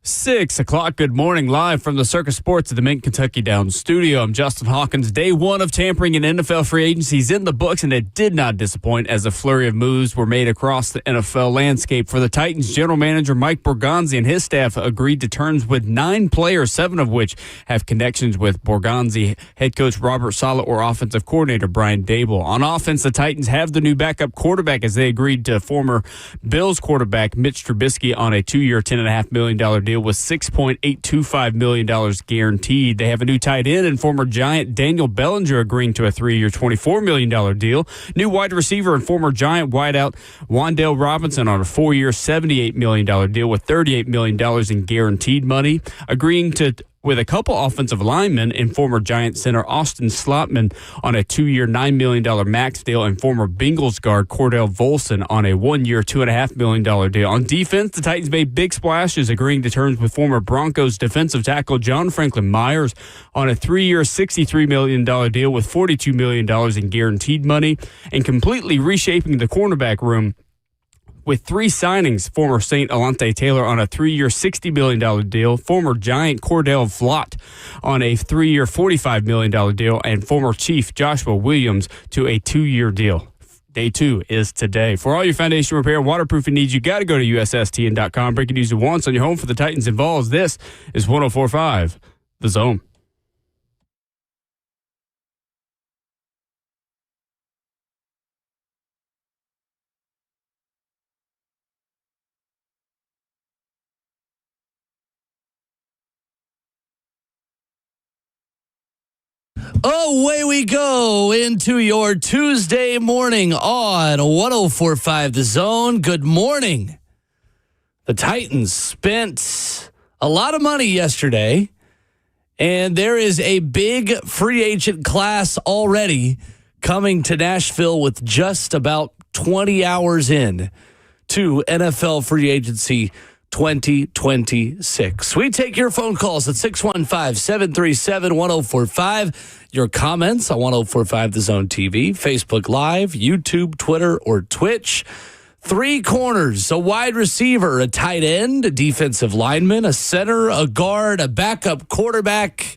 6 o'clock. Good morning, live from the Circus Sports at the Mint Kentucky Downs studio. I'm Justin Hawkins. Day one of tampering in NFL free agencies in the books, and it did not disappoint as a flurry of moves were made across the NFL landscape. For the Titans, general manager Mike Borgonzi and his staff agreed to terms with 9 players, 7 of which have connections with Borgonzi, head coach Robert Saleh, or offensive coordinator Brian Dable. On offense, the Titans have the new backup quarterback as they agreed to former Bills quarterback Mitch Trubisky on a 2-year, $10.5 million deal with $6.825 million guaranteed. They have a new tight end and former Giant Daniel Bellinger agreeing to a 3-year, $24 million deal. New wide receiver and former Giant wideout Juan'Dale Robinson on a 4-year, $78 million deal with $38 million in guaranteed money. Agreeing with a couple offensive linemen and former Giant center Austin Slotman on a 2-year, $9 million max deal, and former Bengals guard Cordell Volson on a 1-year, $2.5 million deal. On defense, the Titans made big splashes, agreeing to terms with former Broncos defensive tackle John Franklin Myers on a 3-year, $63 million deal with $42 million in guaranteed money, and completely reshaping the cornerback room with 3 signings: former Saint Alante Taylor on a 3-year, $60 million deal, former Giant Cordell Vlott on a 3-year, $45 million deal, and former Chief Joshua Williams to a 2-year deal. Day 2 is today. For all your foundation repair and waterproofing needs, you got to go to USSTN.com. Breaking news at once on your home for the Titans and Vols. This is 104.5 The Zone. Away we go into your Tuesday morning on 104.5 The Zone. Good morning. The Titans spent a lot of money yesterday, and there is a big free agent class already coming to Nashville with just about 20 hours in to NFL free agency 2026. We take your phone calls at 615-737-1045. Your comments on 1045 The Zone TV, Facebook Live, YouTube, Twitter, or Twitch. 3 corners, a wide receiver, a tight end, a defensive lineman, a center, a guard, a backup quarterback,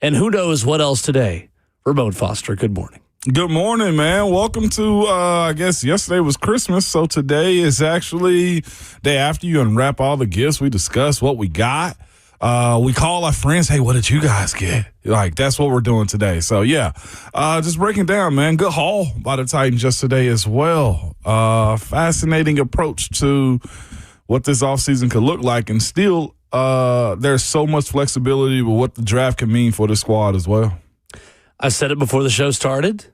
and who knows what else today. Ramon Foster, good morning. Good morning, man. Welcome to, I guess yesterday was Christmas, so today is actually day after you unwrap all the gifts. We discuss what we got. We call our friends, hey, what did you guys get? Like, that's what we're doing today. So, yeah, just breaking down, man. Good haul by the Titans yesterday as well. Fascinating approach to what this offseason could look like, and still there's so much flexibility with what the draft can mean for the squad as well. I said it before the show started.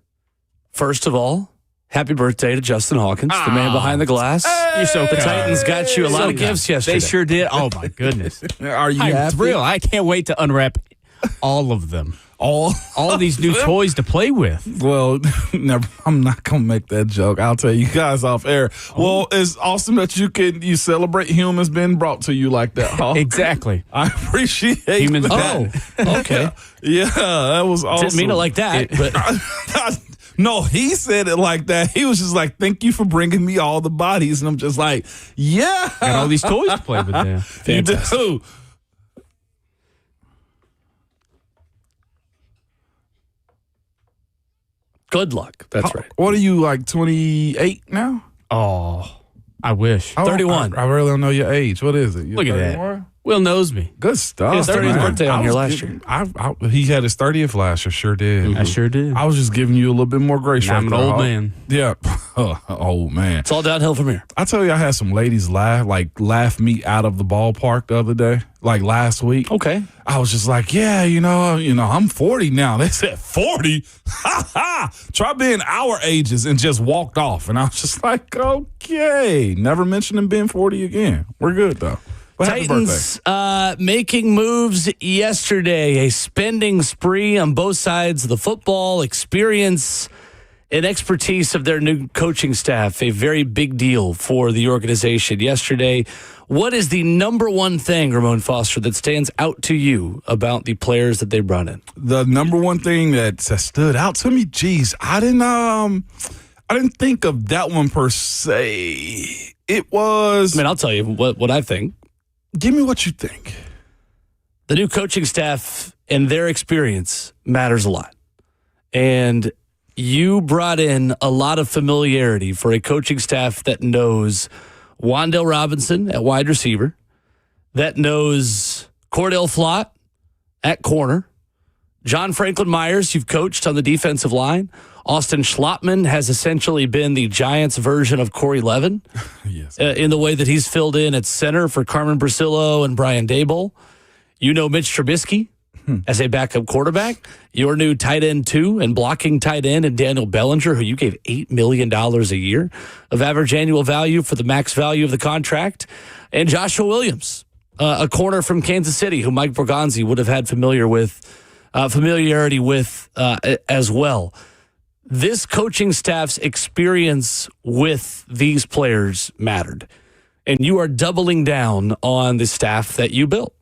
First of all, happy birthday to Justin Hawkins, the man behind the glass. You're so The kind. Titans got you a lot of gifts yesterday. They sure did. Oh, my goodness. Are you I'm thrilled. I can't wait to unwrap all of them. All these new toys to play with. Well, never. I'm not gonna make that joke. I'll tell you guys off air. Well, it's awesome that you celebrate humans being brought to you like that. Huh? Exactly. I appreciate Humans that. Oh, okay. Yeah, that was awesome. Didn't mean it like that, but No, he said it like that. He was just like, "Thank you for bringing me all the bodies," and I'm just like, "Yeah, Got all these toys to play with now. you do." good luck. That's right. What are you, like 28 now? Oh, I wish. 31. I really don't know your age. What is it? You're Look at 31? that. Will knows me. Good stuff. His 30th man. birthday on I here was last giving- He had his 30th last year. Sure did. I sure did. I was just giving you a little bit more grace. Now I'm an right there, old Hawk. man. Yeah. Old man. It's all downhill from here. I tell you, I had some ladies laugh me out of the ballpark the other day, like last week. Okay. I was just like, yeah, I'm 40 now. They said 40? Ha ha! Try being our ages, and just walked off. And I was just like, okay. Never mentioning being 40 again. We're good, though. But happy birthday. Titans making moves yesterday. A spending spree on both sides of the football. Experience and expertise of their new coaching staff. A very big deal for the organization yesterday. What is the number one thing, Ramon Foster, that stands out to you about the players that they brought in? The number one thing that stood out to me, geez, I didn't think of that one per se. It was. I mean, I'll tell you what I think. Give me what you think. The new coaching staff and their experience matters a lot. And you brought in a lot of familiarity for a coaching staff that knows Juan'Dale Robinson at wide receiver, that knows Cordell Flott at corner, John Franklin Myers, you've coached on the defensive line. Austin Schlottman has essentially been the Giants' version of Corey Levin Yes. In the way that he's filled in at center for Carmen Brasillo and Brian Daboll. You know Mitch Trubisky as a backup quarterback. Your new tight end 2 and blocking tight end and Daniel Bellinger, who you gave $8 million a year of average annual value for the max value of the contract. And Joshua Williams, a corner from Kansas City, who Mike Borgonzi would have had familiarity with as well. This coaching staff's experience with these players mattered. And you are doubling down on the staff that you built.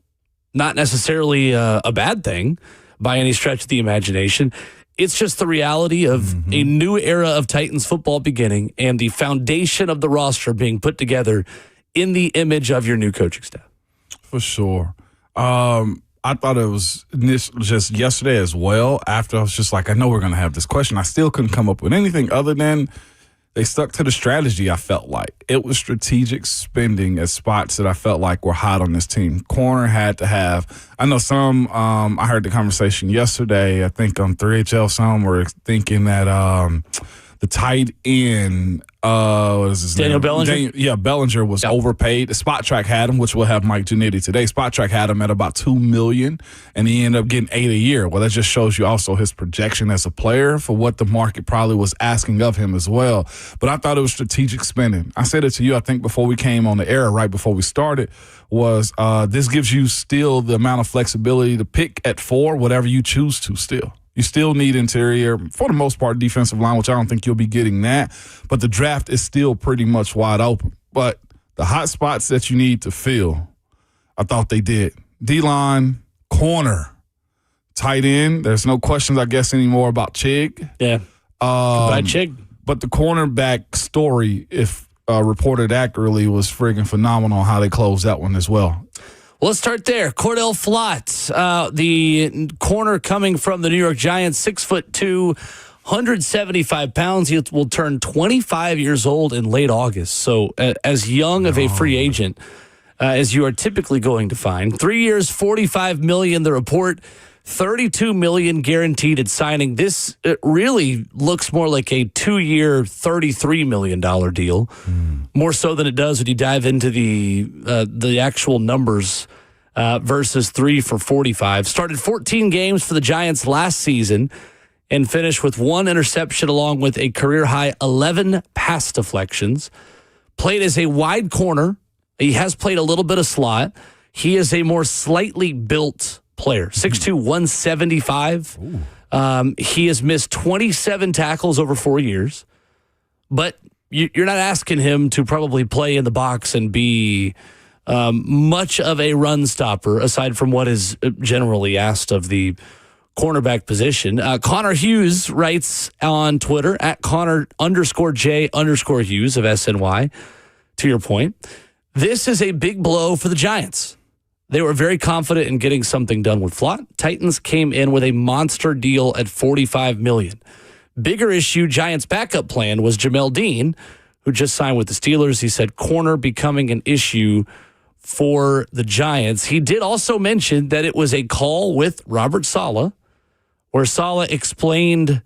Not necessarily a bad thing by any stretch of the imagination. It's just the reality of a new era of Titans football beginning and the foundation of the roster being put together in the image of your new coaching staff. For sure. I thought it was just yesterday as well. After I was just like, I know we're going to have this question. I still couldn't come up with anything other than they stuck to the strategy. I felt like it was strategic spending at spots that I felt like were hot on this team. Corner had to have, I know some, I heard the conversation yesterday, I think on 3HL, some were thinking that the tight end, what is his Daniel name? Bellinger? Bellinger was overpaid. Spot Track had him, which we'll have Mike Giannetti today. Spot Track had him at about $2 million, and he ended up getting $8 million a year. Well, that just shows you also his projection as a player for what the market probably was asking of him as well. But I thought it was strategic spending. I said it to you, I think, before we came on the air, right before we started, was this gives you still the amount of flexibility to pick at 4, whatever you choose to still. You still need interior, for the most part, defensive line, which I don't think you'll be getting that. But the draft is still pretty much wide open. But the hot spots that you need to fill, I thought they did. D-line, corner, tight end. There's no questions, I guess, anymore about Chig. Yeah. Goodbye, Chig. But the cornerback story, if reported accurately, was friggin' phenomenal how they closed that one as well. Well, let's start there. Cordell Flott, the corner coming from the New York Giants, 6'2", 175 pounds. He will turn 25 years old in late August. So as young of a free agent as you are typically going to find. 3 years, $45 million, the report, $32 million guaranteed at signing. This really looks more like a 2-year, $33 million deal, more so than it does when you dive into the actual numbers versus 3 for $45. Started 14 games for the Giants last season and finished with 1 interception along with a career-high 11 pass deflections. Played as a wide corner. He has played a little bit of slot. He is a more slightly built player, 6'2", 175. He has missed 27 tackles over 4 years, but you're not asking him to probably play in the box and be much of a run stopper, aside from what is generally asked of the cornerback position. Connor Hughes writes on Twitter, at Connor_J_Hughes of SNY, to your point, this is a big blow for the Giants. They were very confident in getting something done with Flott. Titans came in with a monster deal at $45 million. Bigger issue, Giants' backup plan was Jamel Dean, who just signed with the Steelers. He said corner becoming an issue for the Giants. He did also mention that it was a call with Robert Saleh, where Saleh explained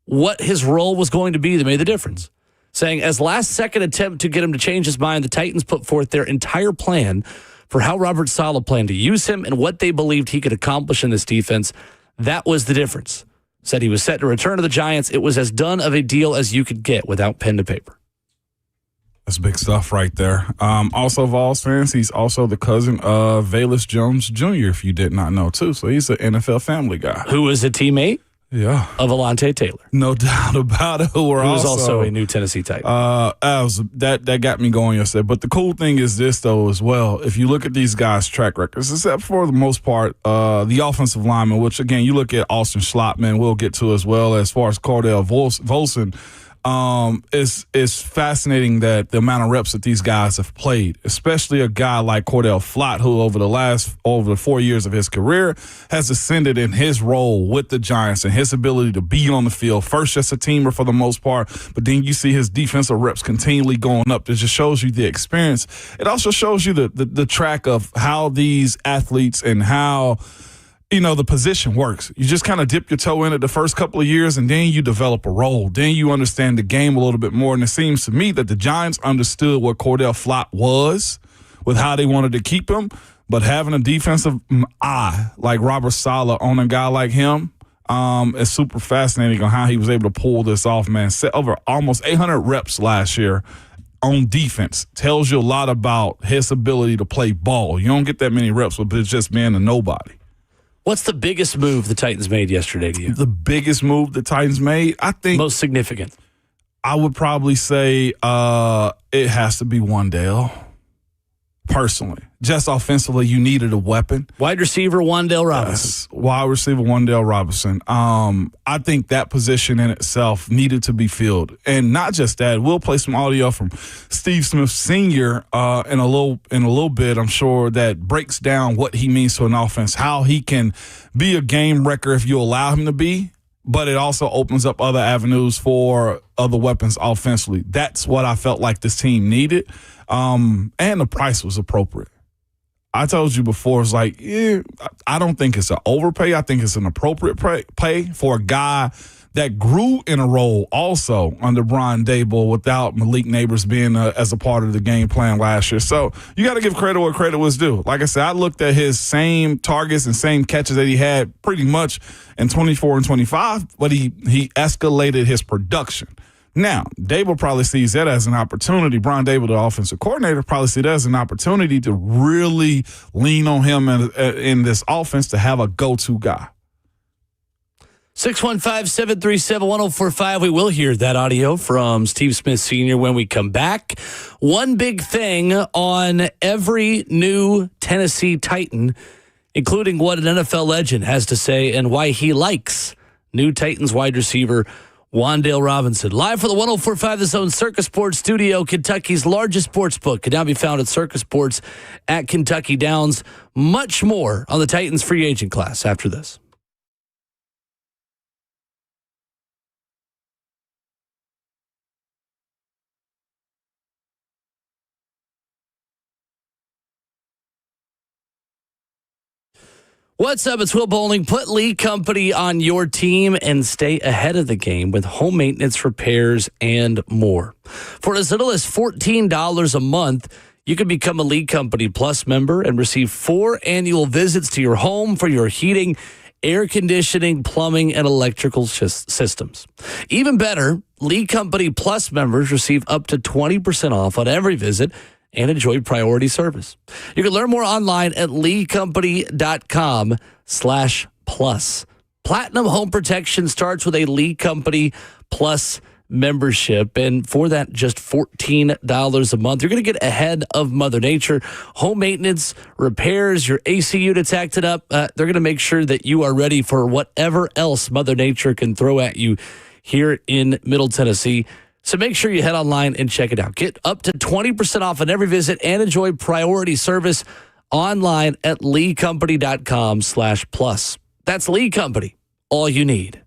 what his role was going to be that made the difference, saying, as last-second attempt to get him to change his mind, the Titans put forth their entire plan for how Robert Saleh planned to use him and what they believed he could accomplish in this defense. That was the difference. Said he was set to return to the Giants. It was as done of a deal as you could get without pen to paper. That's big stuff right there. Also, Vols fans, he's also the cousin of Velus Jones Jr., if you did not know, too. So he's an NFL family guy. Who was a teammate of Alontae Taylor. No doubt about it. Who was also a new Tennessee Titan. That got me going yesterday. But the cool thing is this, though, as well. If you look at these guys' track records, except for the most part, the offensive lineman, which, again, you look at Austin Schlottman, we'll get to as well, as far as Cordell Volson. It's fascinating that the amount of reps that these guys have played, especially a guy like Cordell Flott, who over the 4 years of his career has ascended in his role with the Giants and his ability to be on the field, first just a teamer for the most part, but then you see his defensive reps continually going up. It just shows you the experience. It also shows you the track of how these athletes and how the position works. You just kind of dip your toe in it the first couple of years, and then you develop a role. Then you understand the game a little bit more. And it seems to me that the Giants understood what Cordell Flott was with how they wanted to keep him. But having a defensive eye like Robert Saleh on a guy like him is super fascinating on how he was able to pull this off, man. Set over almost 800 reps last year on defense. Tells you a lot about his ability to play ball. You don't get that many reps with just being a nobody. What's the biggest move the Titans made yesterday to you? The biggest move the Titans made, I think. Most significant. I would probably say it has to be Juan'Dale. Personally, just offensively, you needed a weapon. Wide receiver Juan'Dale Robinson. Yes, wide receiver Juan'Dale Robinson. I think that position in itself needed to be filled, and not just that. We'll play some audio from Steve Smith Sr. In a little bit. I'm sure that breaks down what he means to an offense, how he can be a game wrecker if you allow him to be. But it also opens up other avenues for other weapons offensively. That's what I felt like this team needed. And the price was appropriate. I told you before, it's like, I don't think it's an overpay. I think it's an appropriate pay for a guy that grew in a role also under Brian Daboll without Malik Neighbors being as a part of the game plan last year. So you got to give credit where credit was due. Like I said, I looked at his same targets and same catches that he had pretty much in 24 and 25, but he escalated his production. Now, Daboll probably sees that as an opportunity. Brian Daboll, the offensive coordinator, probably sees that as an opportunity to really lean on him in this offense to have a go-to guy. 615-737-1045. We will hear that audio from Steve Smith Sr. when we come back. One big thing on every new Tennessee Titan, including what an NFL legend has to say and why he likes new Titans wide receiver Juan'Dale Robinson. Live for the 104.5 The Zone Circus Sports Studio, Kentucky's largest sports book. Can now be found at Circus Sports at Kentucky Downs. Much more on the Titans free agent class after this. What's up? It's Will Bowling. Put Lee Company on your team and stay ahead of the game with home maintenance, repairs, and more. For as little as $14 a month, you can become a Lee Company Plus member and receive 4 annual visits to your home for your heating, air conditioning, plumbing, and electrical systems. Even better, Lee Company Plus members receive up to 20% off on every visit and enjoy priority service. You can learn more online at leecompany.com/plus. Platinum Home Protection starts with a Lee Company Plus membership, and for that, just $14 a month, you're going to get ahead of Mother Nature. Home maintenance, repairs, your AC unit's acted up. They're going to make sure that you are ready for whatever else Mother Nature can throw at you here in Middle Tennessee. So make sure you head online and check it out. Get up to 20% off on every visit and enjoy priority service online at leecompany.com/plus. That's Lee Company, all you need.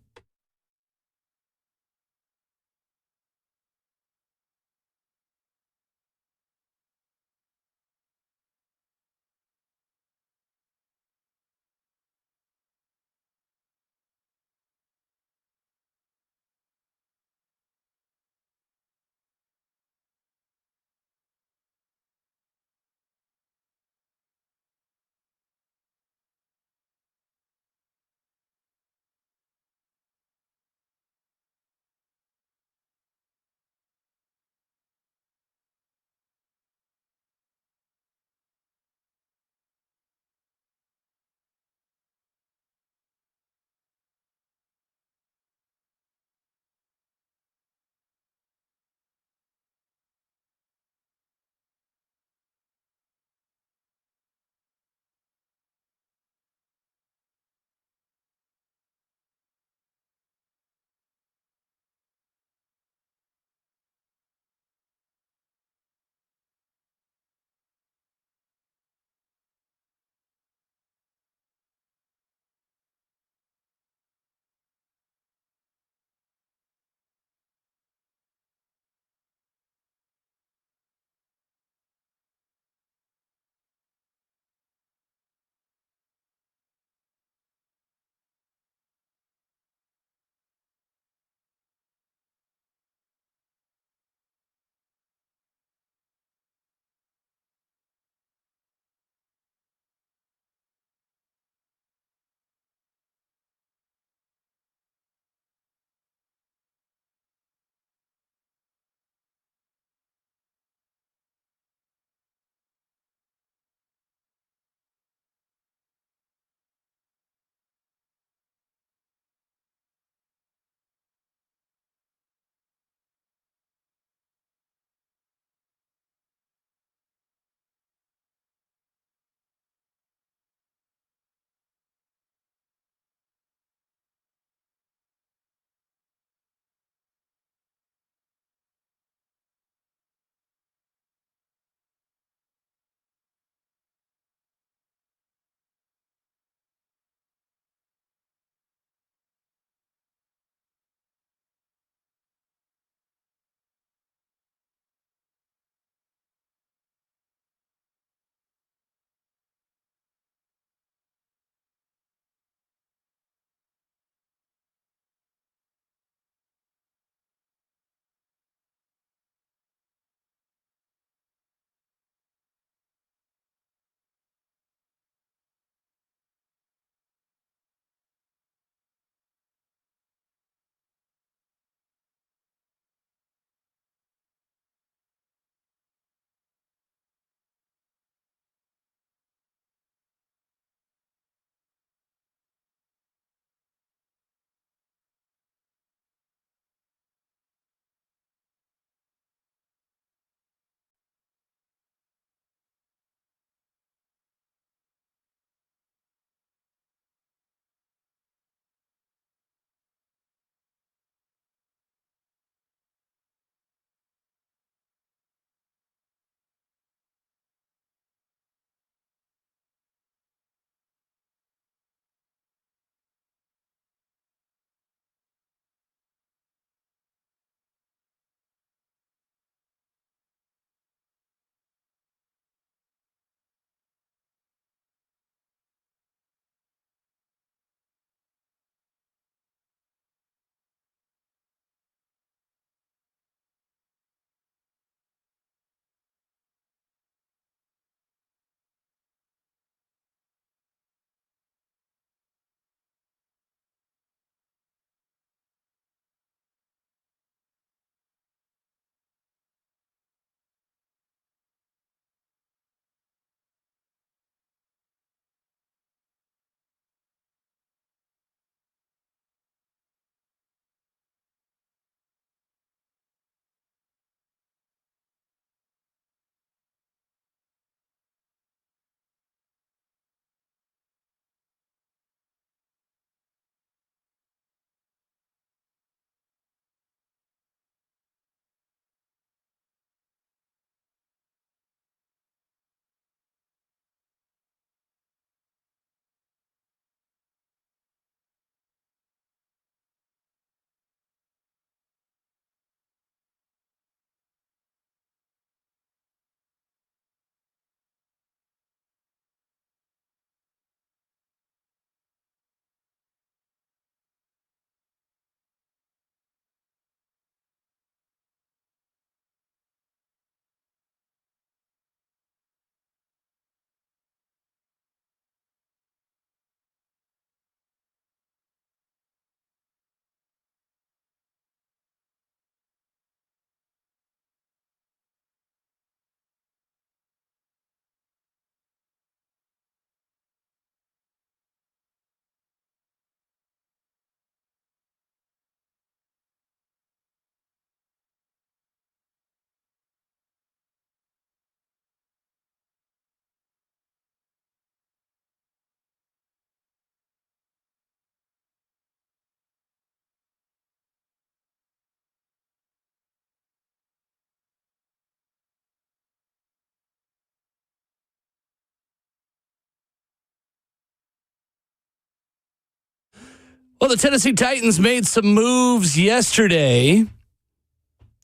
Well, the Tennessee Titans made some moves yesterday. And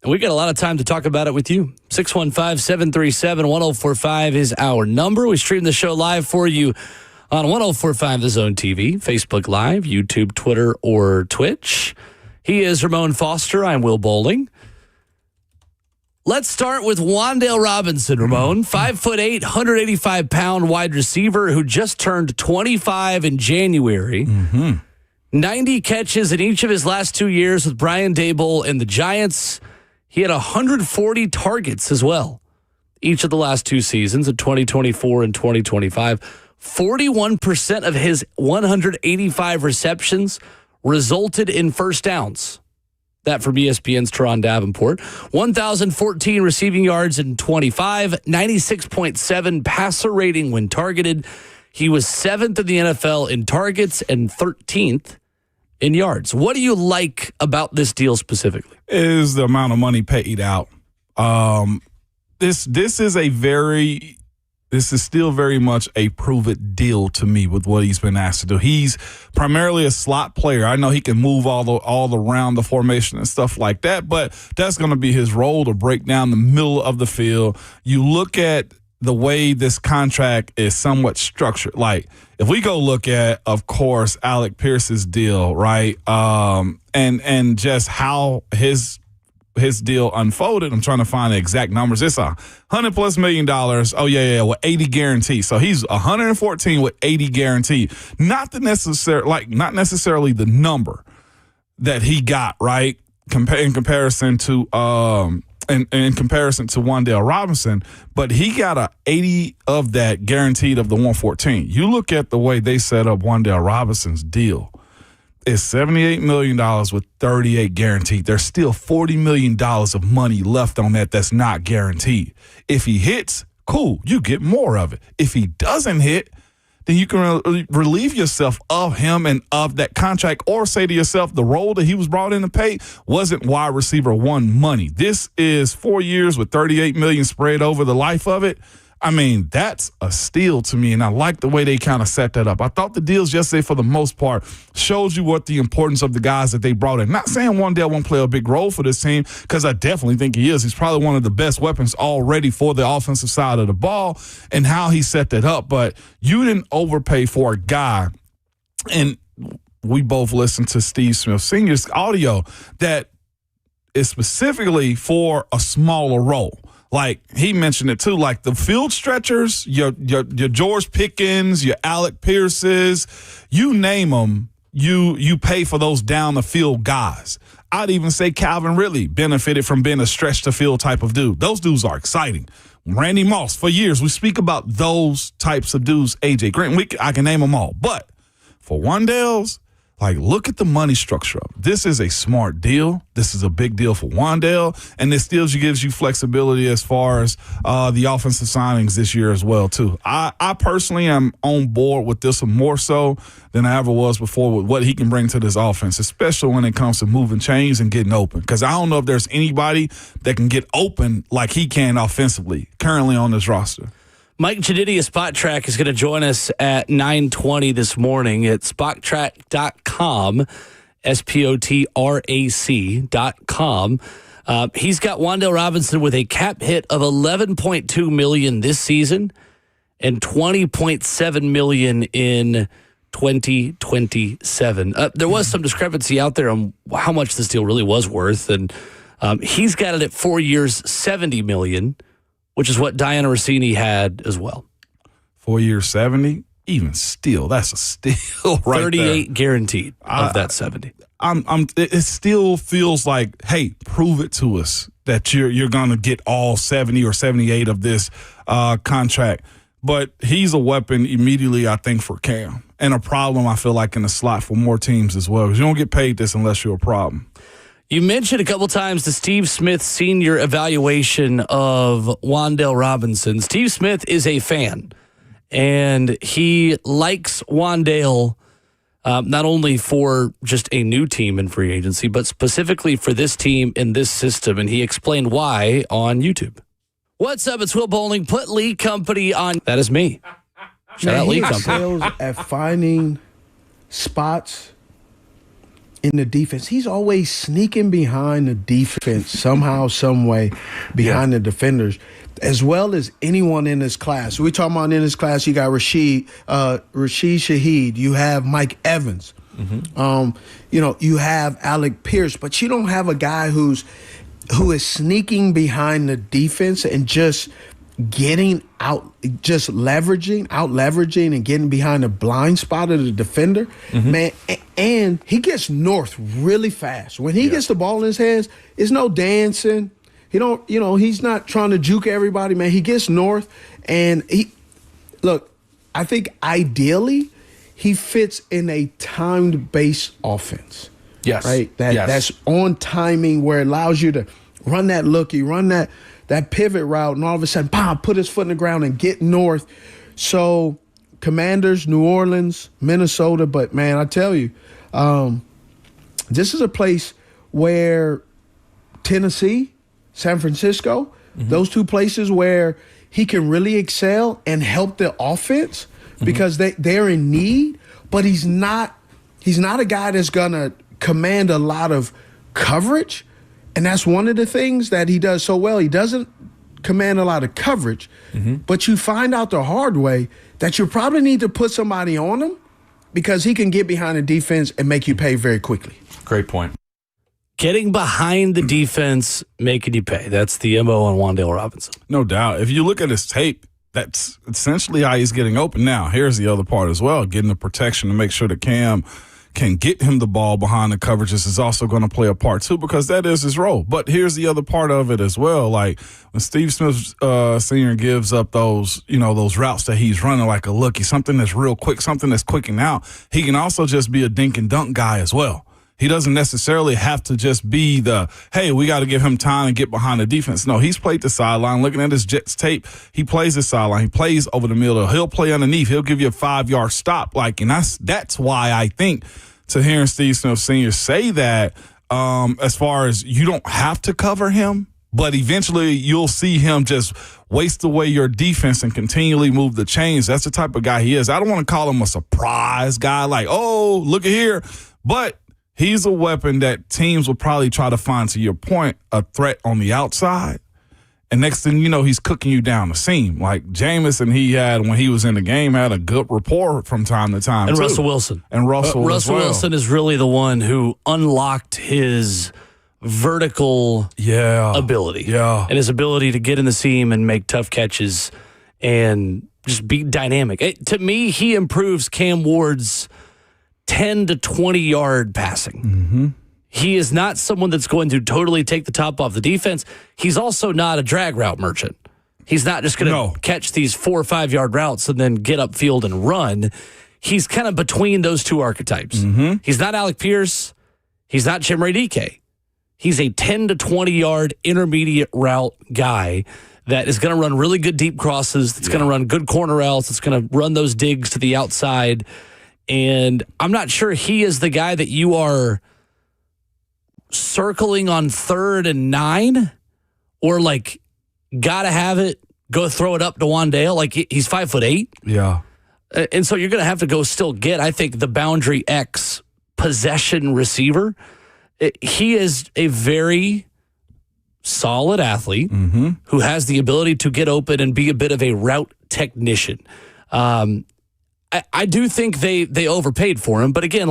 we got a lot of time to talk about it with you. 615-737-1045 is our number. We stream the show live for you on 1045 The Zone TV, Facebook Live, YouTube, Twitter, or Twitch. He is Ramon Foster. I'm Will Bowling. Let's start with Juan'Dale Robinson, Ramon. 5'8", 185-pound wide receiver who just turned 25 in January. 90 catches in each of his last 2 years with Brian Daboll and the Giants. He had 140 targets as well each of the last 2 seasons in 2024 and 2025. 41% of his 185 receptions resulted in first downs. That from ESPN's Teron Davenport. 1,014 receiving yards in 25, 96.7 passer rating when targeted. He was 7th in the NFL in targets and 13th in yards. What do you like about this deal specifically? Is the amount of money paid out. This is still very much a prove-it deal to me with what he's been asked to do. He's primarily a slot player. I know he can move all around the formation and stuff like that, but that's going to be his role, to break down the middle of the field. You look at the way this contract is somewhat structured. Like, if we go look at, of course, Alec Pierce's deal, right, and just how his deal unfolded. I'm trying to find the exact numbers. It's $100+ million. Oh yeah, with 80 guaranteed. So he's 114 with 80 guaranteed. Not necessarily the number that he got, right? In comparison to Juan'Dale Robinson, but he got a 80 of that guaranteed of the 114. You look at the way they set up Juan'Dale Robinson's deal. It's $78 million with 38 guaranteed. There's still $40 million of money left on that's not guaranteed. If he hits, cool, you get more of it. If he doesn't hit, then you can relieve yourself of him and of that contract, or say to yourself, the role that he was brought in to pay wasn't wide receiver 1 money. This is 4 years with $38 million spread over the life of it. I mean, that's a steal to me, and I like the way they kind of set that up. I thought the deals yesterday, for the most part, showed you what the importance of the guys that they brought in. Not saying Juan'Dale won't play a big role for this team, because I definitely think he is. He's probably one of the best weapons already for the offensive side of the ball, and how he set that up. But you didn't overpay for a guy, and we both listened to Steve Smith Sr.'s audio, that is specifically for a smaller role. Like, he mentioned it too, like the field stretchers, your George Pickens, your Alec Pierces, you name them, you pay for those down the field guys. I'd even say Calvin Ridley benefited from being a stretch to field type of dude. Those dudes are exciting. Randy Moss, for years, we speak about those types of dudes. AJ Grant, I can name them all. But for Juan'Dale's, like, look at the money structure of it. This is a smart deal. This is a big deal for Juan'Dale, and this still gives you flexibility as far as the offensive signings this year as well, too. I personally am on board with this one more so than I ever was before, with what he can bring to this offense, especially when it comes to moving chains and getting open. Because I don't know if there's anybody that can get open like he can offensively currently on this roster. Mike Giannini of Spot Track is going to join us at 9:20 this morning at spottrack.com, SPOTRAC.com. He's got Juan'Dale Robinson with a cap hit of $11.2 million this season and $20.7 million in 2027. There was some discrepancy out there on how much this deal really was worth, and he's got it at 4 years, $70 million. Which is what Diana Rossini had as well. 4 years, 70, even still, that's a steal right 38 there. Guaranteed of that 70. It still feels like, hey, prove it to us that you're going to get all 70 or 78 of this contract. But he's a weapon immediately, I think, for Cam. And a problem, I feel like, in the slot for more teams as well. Because you don't get paid this unless you're a problem. You mentioned a couple times the Steve Smith Sr. evaluation of Juan'Dale Robinson. Steve Smith is a fan, and he likes Juan'Dale not only for just a new team in free agency, but specifically for this team in this system, and he explained why on YouTube. What's up? It's Will Bowling. Put Lee Company on. That is me. Shout out Lee Company. Excels at finding spots in the defense. He's always sneaking behind the defense somehow, some way, behind the defenders, as well as anyone in this class. We're talking about in this class, you got Rashid Shaheed. You have Mike Evans. You have Alec Pierce, but you don't have a guy who is sneaking behind the defense and just getting out, just leveraging and getting behind the blind spot of the defender, man. And he gets north really fast. When he gets the ball in his hands, it's no dancing. He's not trying to juke everybody, man. He gets north, and I think ideally he fits in a timed-based offense. Yes. Right? That's on timing, where it allows you to run that lookie, run that pivot route, and all of a sudden, put his foot in the ground and get north. So Commanders, New Orleans, Minnesota, but, man, I tell you, this is a place where Tennessee, San Francisco, those two places where he can really excel and help the offense because they're in need, but he's not a guy that's going to command a lot of coverage. And that's one of the things that he does so well. He doesn't command a lot of coverage, but you find out the hard way that you probably need to put somebody on him because he can get behind the defense and make you pay very quickly. Great point. Getting behind the defense, making you pay. That's the MO on Juan'Dale Robinson. No doubt. If you look at his tape, that's essentially how he's getting open. Now, here's the other part as well, getting the protection to make sure that Cam can get him the ball behind the coverages is also going to play a part too, because that is his role. But here's the other part of it as well. Like when Steve Smith Sr. gives up those routes that he's running like a lookie, something that's real quick, something that's quicking out, he can also just be a dink and dunk guy as well. He doesn't necessarily have to just be hey, we got to give him time and get behind the defense. No, he's played the sideline. Looking at his Jets tape, he plays the sideline. He plays over the middle. He'll play underneath. He'll give you a 5-yard stop. And that's why I think, to hearing Steve Smith Sr. say that, as far as you don't have to cover him, but eventually you'll see him just waste away your defense and continually move the chains. That's the type of guy he is. I don't want to call him a surprise guy like, oh, look at here. But he's a weapon that teams will probably try to find, to your point, a threat on the outside. And next thing you know, he's cooking you down the seam. Like Jamison, when he was in the game, had a good rapport from time to time. And too. Russell Wilson. Russell Wilson is really the one who unlocked his vertical ability. Yeah. And his ability to get in the seam and make tough catches and just be dynamic. To me, he improves Cam Ward's 10 to 20-yard passing. He is not someone that's going to totally take the top off the defense. He's also not a drag route merchant. He's not just going to catch these 4 or 5-yard routes and then get upfield and run. He's kind of between those two archetypes. He's not Alec Pierce. He's not Chimere Dike. He's a 10 to 20-yard intermediate route guy that is going to run really good deep crosses, that's going to run good corner routes, that's going to run those digs to the outside. And I'm not sure he is the guy that you are circling on 3rd and 9 or gotta have it, go throw it up to Juan'Dale. He's 5'8". Yeah. And so you're going to have to go still get, I think, the boundary X possession receiver. He is a very solid athlete who has the ability to get open and be a bit of a route technician. I do think they overpaid for him, but again,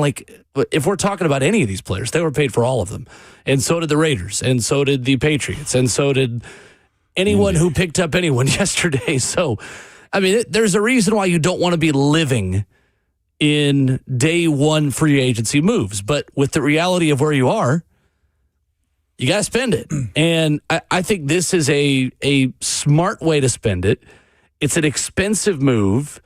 if we're talking about any of these players, they overpaid for all of them. And so did the Raiders, and so did the Patriots, and so did anyone who picked up anyone yesterday. So, I mean, there's a reason why you don't want to be living in day one free agency moves. But with the reality of where you are, you got to spend it. And I think this is a smart way to spend it. It's an expensive move,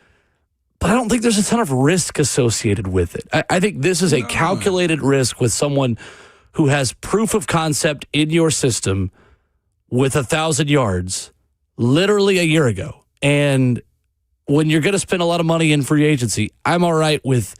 but I don't think there's a ton of risk associated with it. I think this is a calculated risk with someone who has proof of concept in your system with 1,000 yards literally a year ago. And when you're going to spend a lot of money in free agency, I'm all right with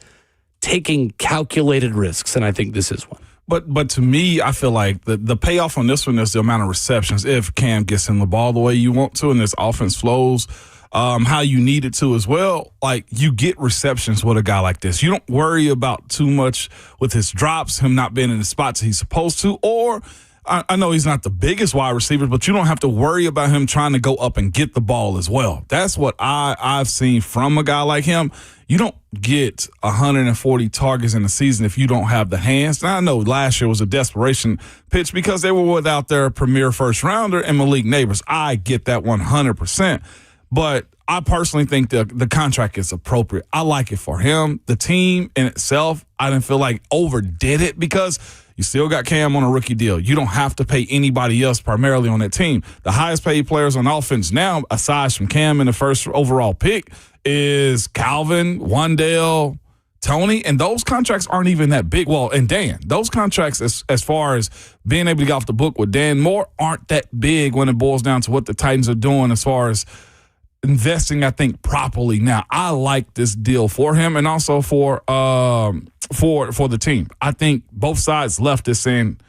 taking calculated risks, and I think this is one. But to me, I feel like the payoff on this one is the amount of receptions if Cam gets him the ball the way you want to and this offense flows. how you need it to as well. Like, you get receptions with a guy like this. You don't worry about too much with his drops, him not being in the spots he's supposed to, or I know he's not the biggest wide receiver, but you don't have to worry about him trying to go up and get the ball as well. That's what I've seen from a guy like him. You don't get 140 targets in a season if you don't have the hands. Now, I know last year was a desperation pitch because they were without their premier first rounder and Malik Neighbors. I get that 100%. But I personally think the contract is appropriate. I like it for him. The team in itself, I didn't feel like overdid it because you still got Cam on a rookie deal. You don't have to pay anybody else primarily on that team. The highest paid players on offense now, aside from Cam in the first overall pick, is Calvin, Juan'Dale, Tony, and those contracts aren't even that big. Well, and Dan, those contracts as far as being able to get off the book with Dan Moore aren't that big when it boils down to what the Titans are doing as far as investing, I think, properly. Now, I like this deal for him and also for the team. I think both sides left this saying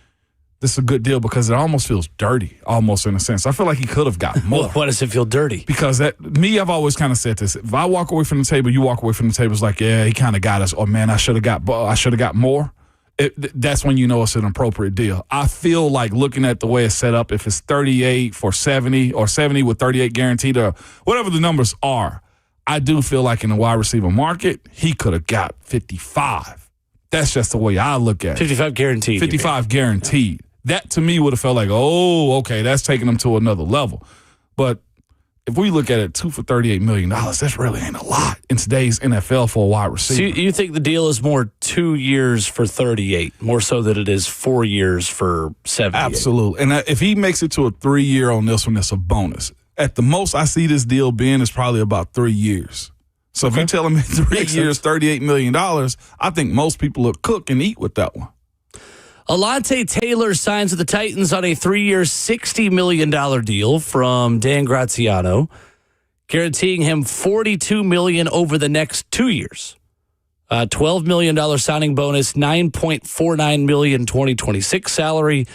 this is a good deal because it almost feels dirty, almost in a sense. I feel like he could have gotten more. Why does it feel dirty? Because I've always kind of said this. If I walk away from the table, you walk away from the table, it's like, yeah, he kind of got us. Or, man, I should have got more. That's when you know it's an appropriate deal. I feel like looking at the way it's set up, if it's 38 for 70 or 70 with 38 guaranteed or whatever the numbers are, I do feel like in the wide receiver market, he could have got 55. That's just the way I look at it. 55 guaranteed. 55 guaranteed. That to me would have felt like, oh, okay, that's taking them to another level. But if we look at it, 2 for $38 million, that really ain't a lot in today's NFL for a wide receiver. So you think the deal is more 2 years for 38, more so than it is 4 years for 78? Absolutely. And if he makes it to a 3-year on this one, that's a bonus. At the most I see this deal being is probably about 3 years. So if you tell him in 3 years, $38 million, I think most people will cook and eat with that one. Alontae Taylor signs with the Titans on a 3-year, $60 million deal from Dan Graziano, guaranteeing him $42 million over the next 2 years. $12 million signing bonus, $9.49 million 2026 salary,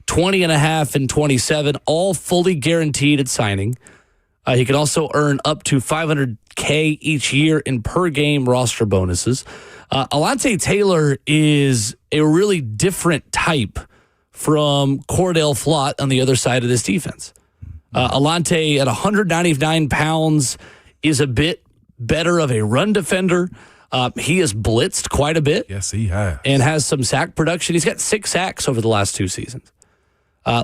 $20.5 in 27, all fully guaranteed at signing. He can also earn up to $500K each year in per-game roster bonuses. Alontae Taylor is a really different type from Cordell Flott on the other side of this defense. Alontae at 199 pounds is a bit better of a run defender. He has blitzed quite a bit. Yes, he has. And has some sack production. He's got 6 sacks over the last 2 seasons.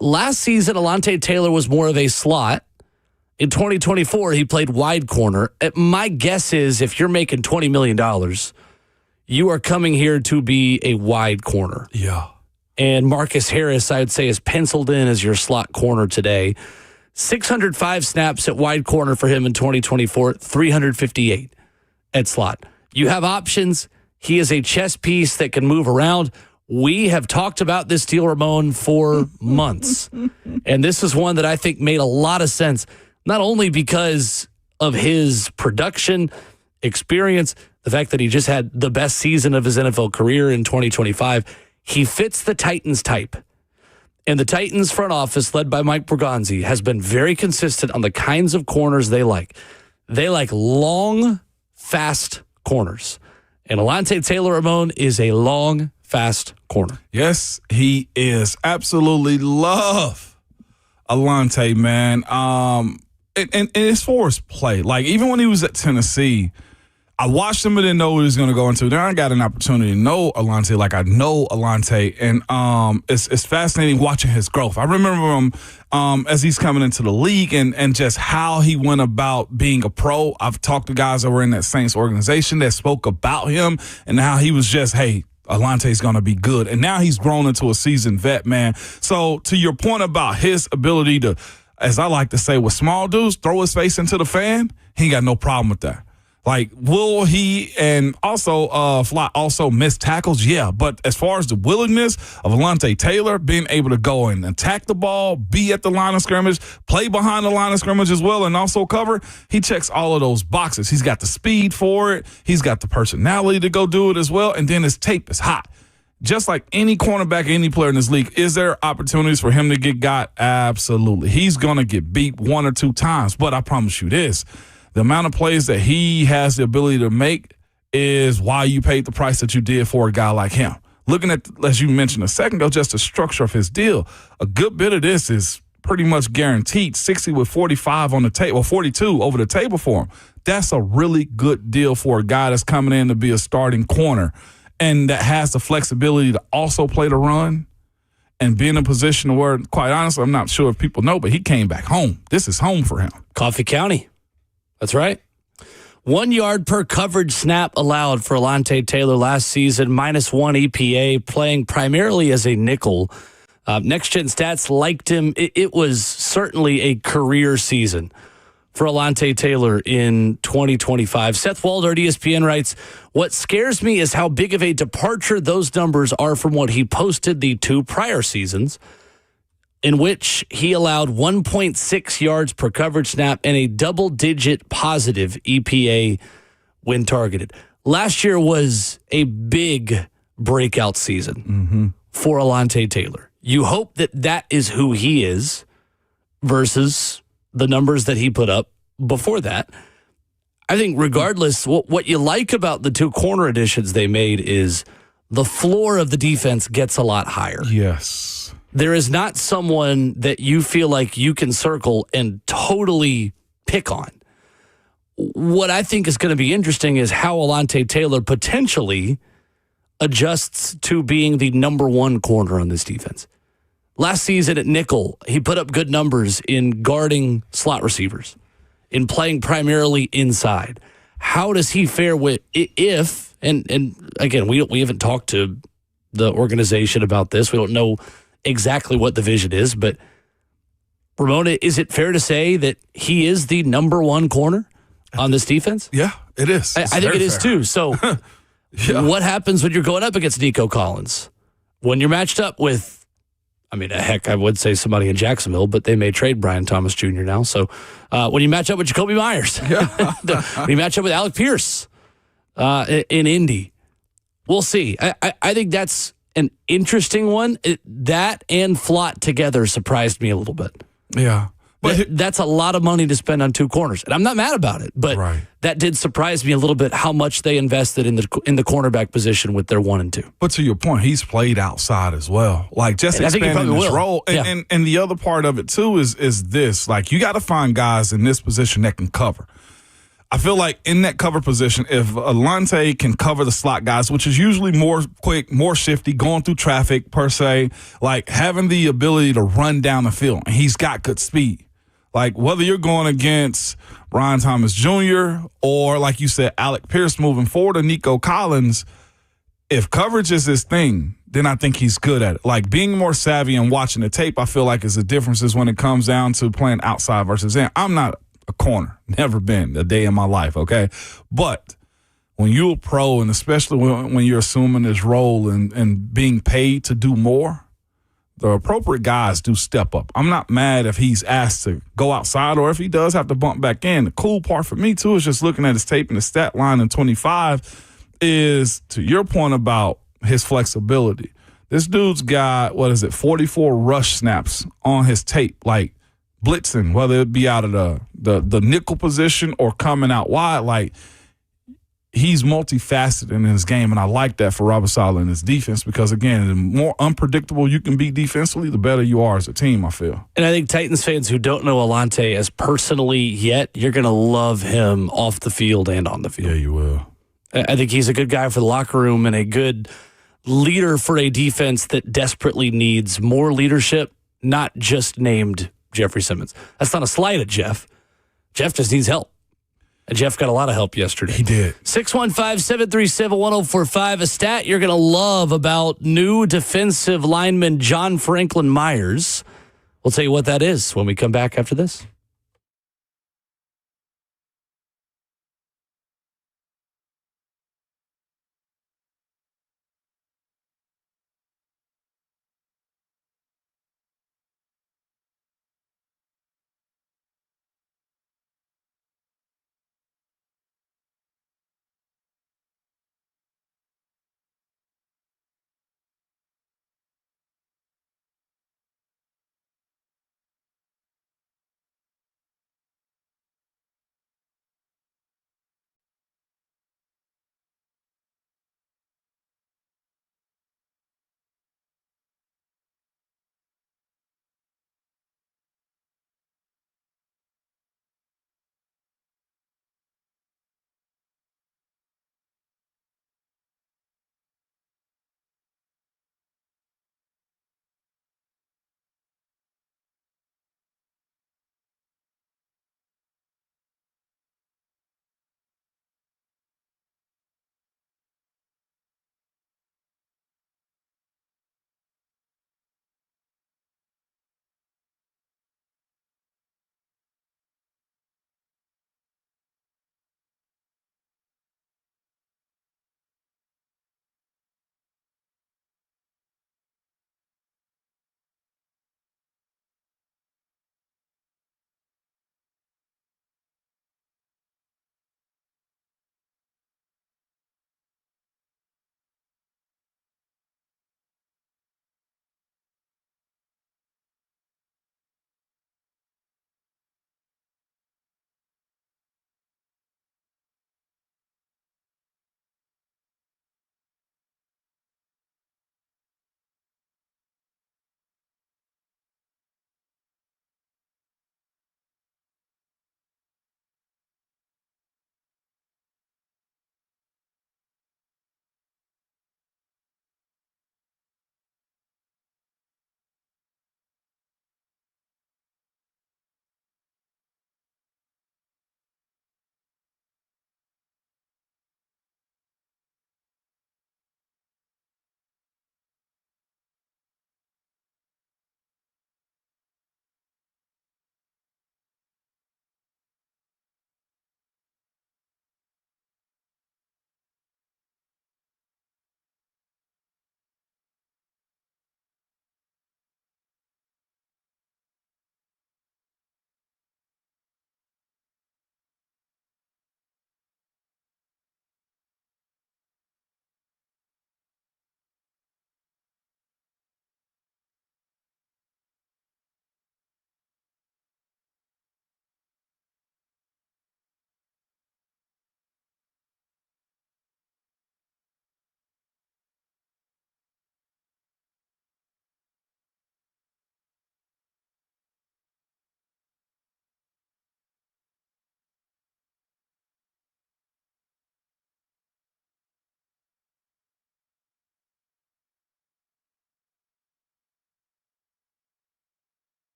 Last season, Alontae Taylor was more of a slot. In 2024, he played wide corner. My guess is if you're making $20 million, you are coming here to be a wide corner. Yeah. And Marcus Harris, I would say, is penciled in as your slot corner today. 605 snaps at wide corner for him in 2024, 358 at slot. You have options. He is a chess piece that can move around. We have talked about this deal, Ramon, for months. And this is one that I think made a lot of sense, not only because of his production, experience, the fact that he just had the best season of his NFL career in 2025. He fits the Titans type. And the Titans front office, led by Mike Bergonzi, has been very consistent on the kinds of corners they like. They like long, fast corners. And Alontae Taylor, Ramon, is a long, fast corner. Yes, he is. Absolutely love Alontae, man. And as far as play, like even when he was at Tennessee, I watched him and didn't know what he was going to go into. Then I got an opportunity to know Alontae like I know Alontae, and it's fascinating watching his growth. I remember him as he's coming into the league and just how he went about being a pro. I've talked to guys that were in that Saints organization that spoke about him and how he was just, hey, Alontae's going to be good. And now he's grown into a seasoned vet, man. So to your point about his ability to, as I like to say, with small dudes, throw his face into the fan, he ain't got no problem with that. Like, will he and also Fly also miss tackles? Yeah, but as far as the willingness of Alontae Taylor being able to go and attack the ball, be at the line of scrimmage, play behind the line of scrimmage as well, and also cover, he checks all of those boxes. He's got the speed for it. He's got the personality to go do it as well, and then his tape is hot. Just like any cornerback, any player in this league, is there opportunities for him to get got? Absolutely. He's going to get beat 1 or 2 times, but I promise you this. The amount of plays that he has the ability to make is why you paid the price that you did for a guy like him. Looking at, as you mentioned a second ago, just the structure of his deal, a good bit of this is pretty much guaranteed. 60 with 45 on the table, or 42 over the table for him. That's a really good deal for a guy that's coming in to be a starting corner and that has the flexibility to also play the run and be in a position where, quite honestly, I'm not sure if people know, but he came back home. This is home for him. Coffee County. That's right. 1 yard per coverage snap allowed for Alontae Taylor last season, -1 EPA, playing primarily as a nickel. Next Gen Stats liked him. It was certainly a career season for Alontae Taylor in 2025. Seth Walder at ESPN writes, what scares me is how big of a departure those numbers are from what he posted the 2 prior seasons, in which he allowed 1.6 yards per coverage snap and a double-digit positive EPA when targeted. Last year was a big breakout season for Alontae Taylor. You hope that that is who he is versus the numbers that he put up before that. I think regardless, what you like about the 2 corner additions they made is the floor of the defense gets a lot higher. Yes. There is not someone that you feel like you can circle and totally pick on. What I think is going to be interesting is how Alontae Taylor potentially adjusts to being the number 1 corner on this defense. Last season at nickel, he put up good numbers in guarding slot receivers, in playing primarily inside. How does he fare with if, and again, we haven't talked to the organization about this. We don't know exactly what the vision is, but Ramona, is it fair to say that he is the number 1 corner on this defense? Yeah, it is. I think it is too. So what happens when you're going up against Nico Collins? When you're matched up with, heck, I would say somebody in Jacksonville, but they may trade Brian Thomas Jr. now. So when you match up with Jacoby Myers, when you match up with Alec Pierce in Indy, we'll see. I think that's an interesting one. That and Flott together surprised me a little bit. Yeah. But that's a lot of money to spend on 2 corners. And I'm not mad about it, but that did surprise me a little bit how much they invested in the cornerback position with their 1 and 2. But to your point, he's played outside as well. Like just expanding his role. And the other part of it too is this. Like you got to find guys in this position that can cover. I feel like in that cover position, if Alontae can cover the slot guys, which is usually more quick, more shifty, going through traffic per se, like having the ability to run down the field, and he's got good speed. Like whether you're going against Brian Thomas Jr. or, like you said, Alec Pierce moving forward or Nico Collins, if coverage is his thing, then I think he's good at it. Like being more savvy and watching the tape, I feel like is the differences when it comes down to playing outside versus in. I'm not a corner, never been a day in my life, okay? But when you're a pro, and especially when you're assuming this role and being paid to do more, the appropriate guys do step up. I'm not mad if he's asked to go outside or if he does have to bump back in. The cool part for me, too, is just looking at his tape and the stat line in 25 is, to your point about his flexibility. This dude's got, 44 rush snaps on his tape, like blitzing, whether it be out of the nickel position or coming out wide. Like, he's multifaceted in his game, and I like that for Robert Saleh and his defense because, again, the more unpredictable you can be defensively, the better you are as a team, I feel. And I think Titans fans who don't know Alontae as personally yet, you're going to love him off the field and on the field. Yeah, you will. I think he's a good guy for the locker room and a good leader for a defense that desperately needs more leadership, not just named Jeffrey Simmons. That's not a slight at Jeff. Jeff just needs help. And Jeff got a lot of help yesterday. He did. 615-737-1045. A stat you're going to love about new defensive lineman John Franklin Myers. We'll tell you what that is when we come back after this.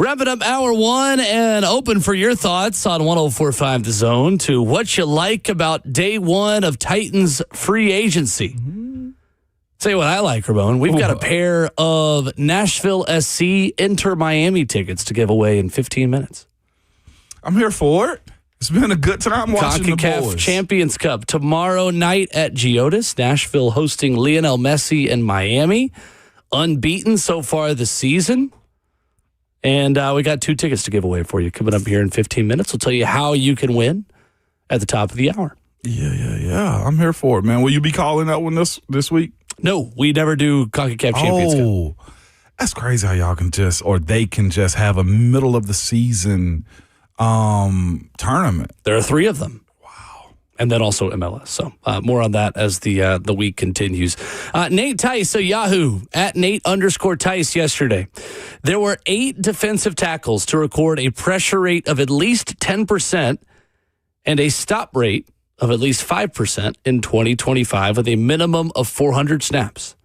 Wrapping up hour one and open for your thoughts on 104.5 The Zone to what you like about day one of Titans free agency. Tell you what I like, Ramon. We've got a pair of Nashville SC Inter Miami tickets to give away in 15 minutes. I'm here for it. It's been a good time watching the CONCACAF boys. Champions Cup tomorrow night at Geodis. Nashville hosting Lionel Messi and Miami. Unbeaten so far this season. And we got 2 tickets to give away for you coming up here in 15 minutes. We'll tell you how you can win at the top of the hour. Yeah. I'm here for it, man. Will you be calling that one this week? No, we never do CONCACAF Champions Cup. Oh, that's crazy how y'all can they can just have a middle of the season tournament. There are 3 of them. Wow. And then also MLS. So more on that as the week continues. Nate Tice of Yahoo, at Nate_Tice yesterday. There were 8 defensive tackles to record a pressure rate of at least 10% and a stop rate of at least 5% in 2025 with a minimum of 400 snaps.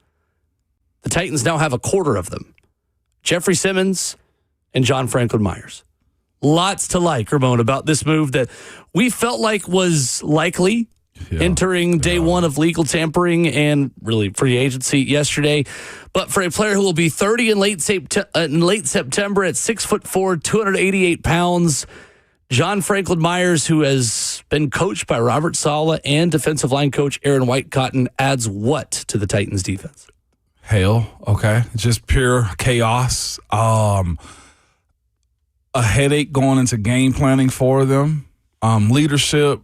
The Titans now have a quarter of them. Jeffrey Simmons and John Franklin Myers. Lots to like, Ramon, about this move that we felt like was likely entering day one of legal tampering and really free agency yesterday. But for a player who will be 30 in late September at 6'4", 288 pounds, John Franklin Myers, who has been coached by Robert Saleh and defensive line coach Aaron White-Cotton, adds what to the Titans defense? Hell, okay. Just pure chaos. A headache going into game planning for them. Leadership.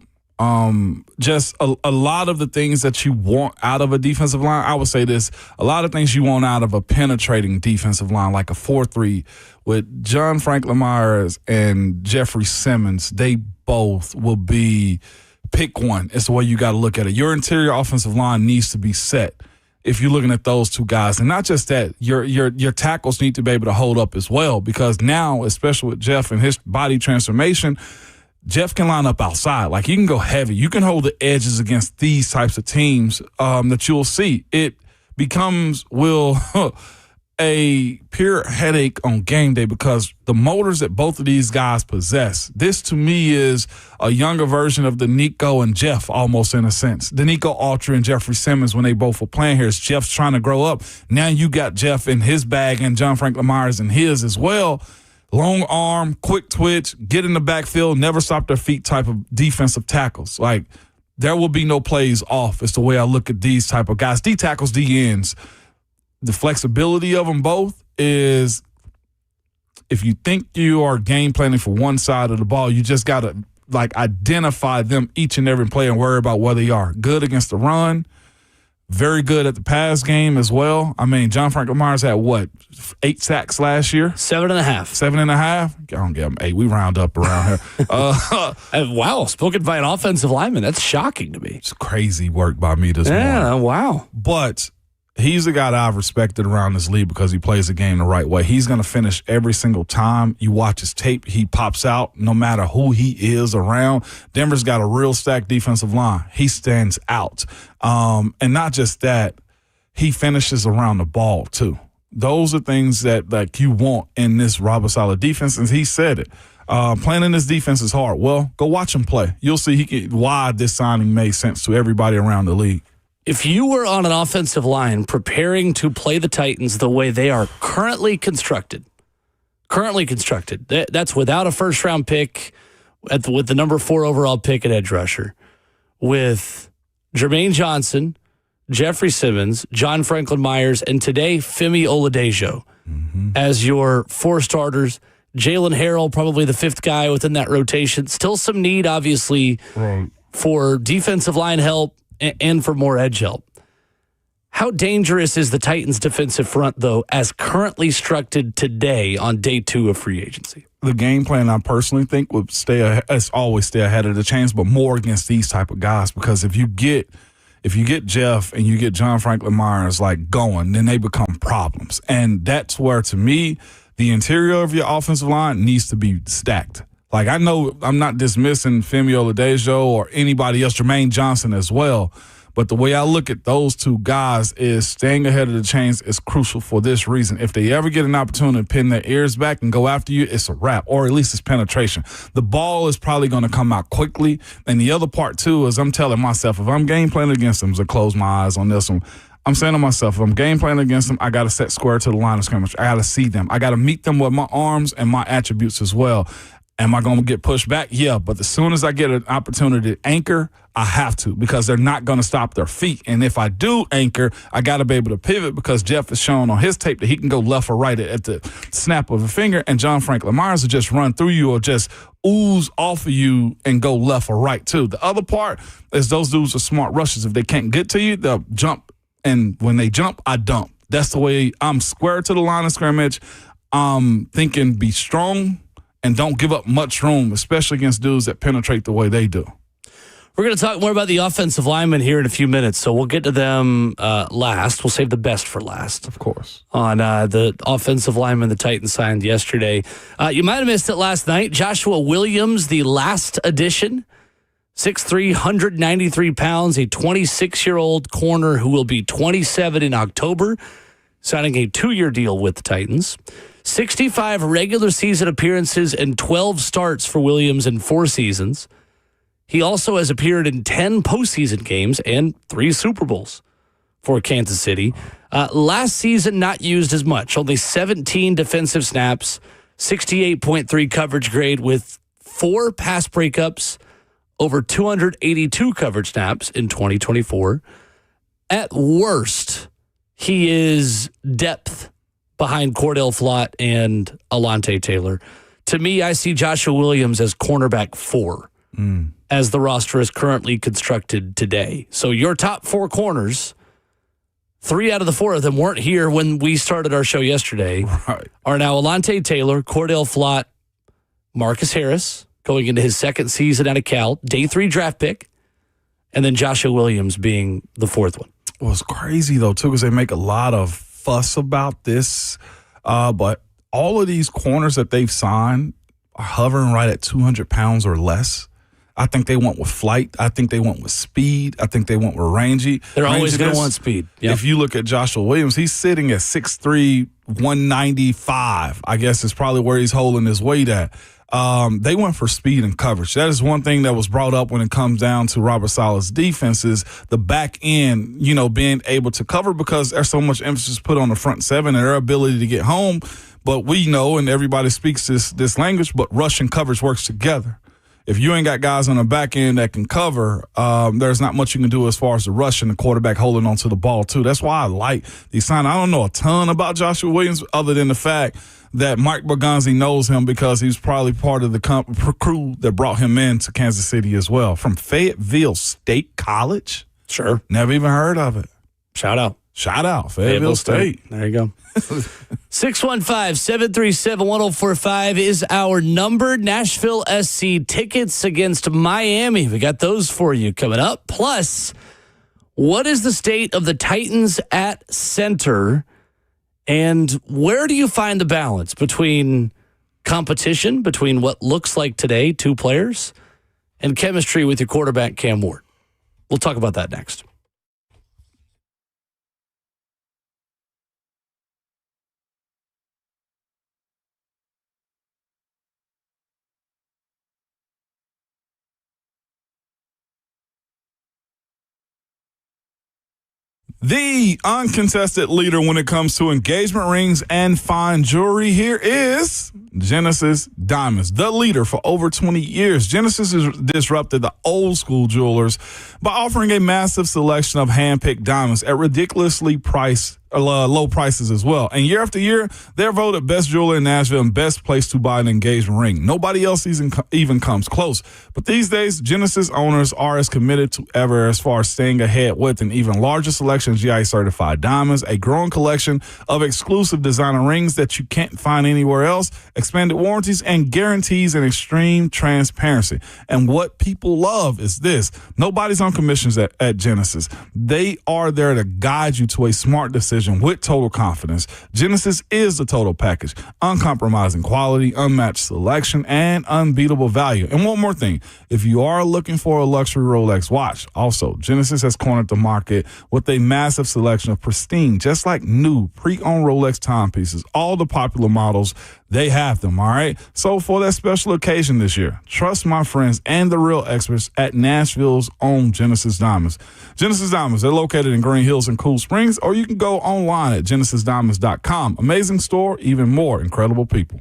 Just a lot of the things that you want out of a defensive line. I would say this, a lot of things you want out of a penetrating defensive line, like a 4-3 with John Franklin Myers and Jeffrey Simmons. They both will be, pick one. It's the way you got to look at it. Your interior offensive line needs to be set if you're looking at those 2 guys. And not just that, your tackles need to be able to hold up as well, because now, especially with Jeff and his body transformation, Jeff can line up outside. Like, you can go heavy. You can hold the edges against these types of teams that you'll see. It becomes, a pure headache on game day because the motors that both of these guys possess. This, to me, is a younger version of the Nico and Jeff, almost in a sense. The Nico Ultra and Jeffrey Simmons, when they both were playing here, Jeff's trying to grow up. Now you got Jeff in his bag and John Franklin Myers in his as well. Long arm, quick twitch, get in the backfield, never stop their feet type of defensive tackles. Like, there will be no plays off. It's the way I look at these type of guys. D tackles, D ends. The flexibility of them both is, if you think you are game planning for one side of the ball, you just got to, identify them each and every play and worry about where they are. Good against the run. Very good at the pass game as well. I mean, John Franklin Myers had 8 sacks last year? 7.5. 7.5? I don't give him 8. We round up around here. Wow, spoken by an offensive lineman. That's shocking to me. It's crazy work by me this morning. Yeah, wow. But he's a guy that I've respected around this league because he plays the game the right way. He's going to finish every single time. You watch his tape, he pops out no matter who he is around. Denver's got a real stacked defensive line. He stands out. And not just that, he finishes around the ball too. Those are things that you want in this Robert Saleh defense, and he said it. Playing in this defense is hard. Well, go watch him play. You'll see why this signing made sense to everybody around the league. If you were on an offensive line preparing to play the Titans the way they are currently constructed, that's without a first-round pick with the number 4 overall pick at edge rusher, with Jermaine Johnson, Jeffrey Simmons, John Franklin Myers, and today Femi Oladejo as your 4 starters. Jalen Harrell, probably the 5th guy within that rotation. Still some need, obviously, for defensive line help and for more edge help. How dangerous is the Titans' defensive front, though, as currently structured today on day 2 of free agency? The game plan, I personally think, would always stay ahead of the chains, but more against these type of guys, because if you get Jeff and you get John Franklin Myers going, then they become problems. And that's where, to me, the interior of your offensive line needs to be stacked. I know I'm not dismissing Femi Oladejo or anybody else, Jermaine Johnson as well, But the way I look at those two guys is staying ahead of the chains is crucial for this reason. If they ever get an opportunity to pin their ears back and go after you, it's a wrap, or at least it's penetration. The ball is probably going to come out quickly. And the other part, too, is I'm telling myself, if I'm game planning against them, to close my eyes on this one, I'm saying to myself, if I'm game planning against them, I got to set square to the line of scrimmage. I got to see them. I got to meet them with my arms and my attributes as well. Am I going to get pushed back? Yeah, but as soon as I get an opportunity to anchor, I have to, because they're not going to stop their feet. And if I do anchor, I got to be able to pivot, because Jeff has shown on his tape that he can go left or right at the snap of a finger, and John Franklin Myers will just run through you or just ooze off of you and go left or right too. The other part is those dudes are smart rushers. If they can't get to you, they'll jump, and when they jump, I dump. That's the way I'm square to the line of scrimmage. I'm thinking be strong and don't give up much room, especially against dudes that penetrate the way they do. We're going to talk more about the offensive linemen here in a few minutes, so we'll get to them last. We'll save the best for last. Of course. On the offensive lineman the Titans signed yesterday. You might have missed it last night. Joshua Williams, the last addition, 6'3", 193 pounds, a 26-year-old corner who will be 27 in October, signing a 2-year deal with the Titans. 65 regular season appearances and 12 starts for Williams in 4 seasons. He also has appeared in 10 postseason games and 3 Super Bowls for Kansas City. Last season, not used as much. Only 17 defensive snaps, 68.3 coverage grade with 4 pass breakups, over 282 coverage snaps in 2024. At worst, he is depth behind Cordell Flott and Alontae Taylor. To me, I see Joshua Williams as cornerback 4 as the roster is currently constructed today. So your top 4 corners, 3 out of the 4 of them weren't here when we started our show yesterday, are now Alontae Taylor, Cordell Flott, Marcus Harris, going into his 2nd season at Cal, day 3 draft pick, and then Joshua Williams being the 4th one. Well, it's crazy, though, too, because they make a lot of fuss about this. But all of these corners that they've signed are hovering right at 200 pounds or less. I think they went with flight. I think they went with speed. I think they went with rangy. They're always going to want speed. Yep. If you look at Joshua Williams, he's sitting at 6'3", 195. I guess is probably where he's holding his weight at. They went for speed and coverage. That is one thing that was brought up when it comes down to Robert Saleh's defense is the back end, being able to cover, because there's so much emphasis put on the front 7 and their ability to get home. But we know, and everybody speaks this language, but rush and coverage works together. If you ain't got guys on the back end that can cover, there's not much you can do as far as the rush and the quarterback holding onto the ball, too. That's why I like these signs. I don't know a ton about Joshua Williams other than the fact that Mike Bergonzi knows him because he's probably part of the crew that brought him into Kansas City as well. From Fayetteville State College? Sure. Never even heard of it. Shout out. Fayetteville State. There you go. 615-737-1045 is our number. Nashville SC tickets against Miami. We got those for you coming up. Plus, what is the state of the Titans at center? And where do you find the balance between competition, between what looks like today, 2 players, and chemistry with your quarterback, Cam Ward? We'll talk about that next. The uncontested leader when it comes to engagement rings and fine jewelry here is Genesis Diamonds, the leader for over 20 years. Genesis has disrupted the old school jewelers by offering a massive selection of hand-picked diamonds at ridiculously low prices as well. And year after year, they're voted best jeweler in Nashville and best place to buy an engagement ring. Nobody else even comes close. But these days, Genesis owners are as committed to ever as far as staying ahead with an even larger selection of GI-certified diamonds, a growing collection of exclusive designer rings that you can't find anywhere else, expanded warranties, and guarantees and extreme transparency. And what people love is this. Nobody's on commissions at Genesis. They are there to guide you to a smart decision with total confidence. Genesis is the total package. Uncompromising quality, unmatched selection, and unbeatable value. And one more thing. If you are looking for a luxury Rolex watch, also, Genesis has cornered the market with a massive selection of pristine, just like new, pre-owned Rolex timepieces. All the popular models, they have them, all right? So for that special occasion this year, trust my friends and the real experts at Nashville's own Genesis Diamonds. Genesis Diamonds, they're located in Green Hills and Cool Springs, or you can go online at genesisdiamonds.com. Amazing store, even more incredible people.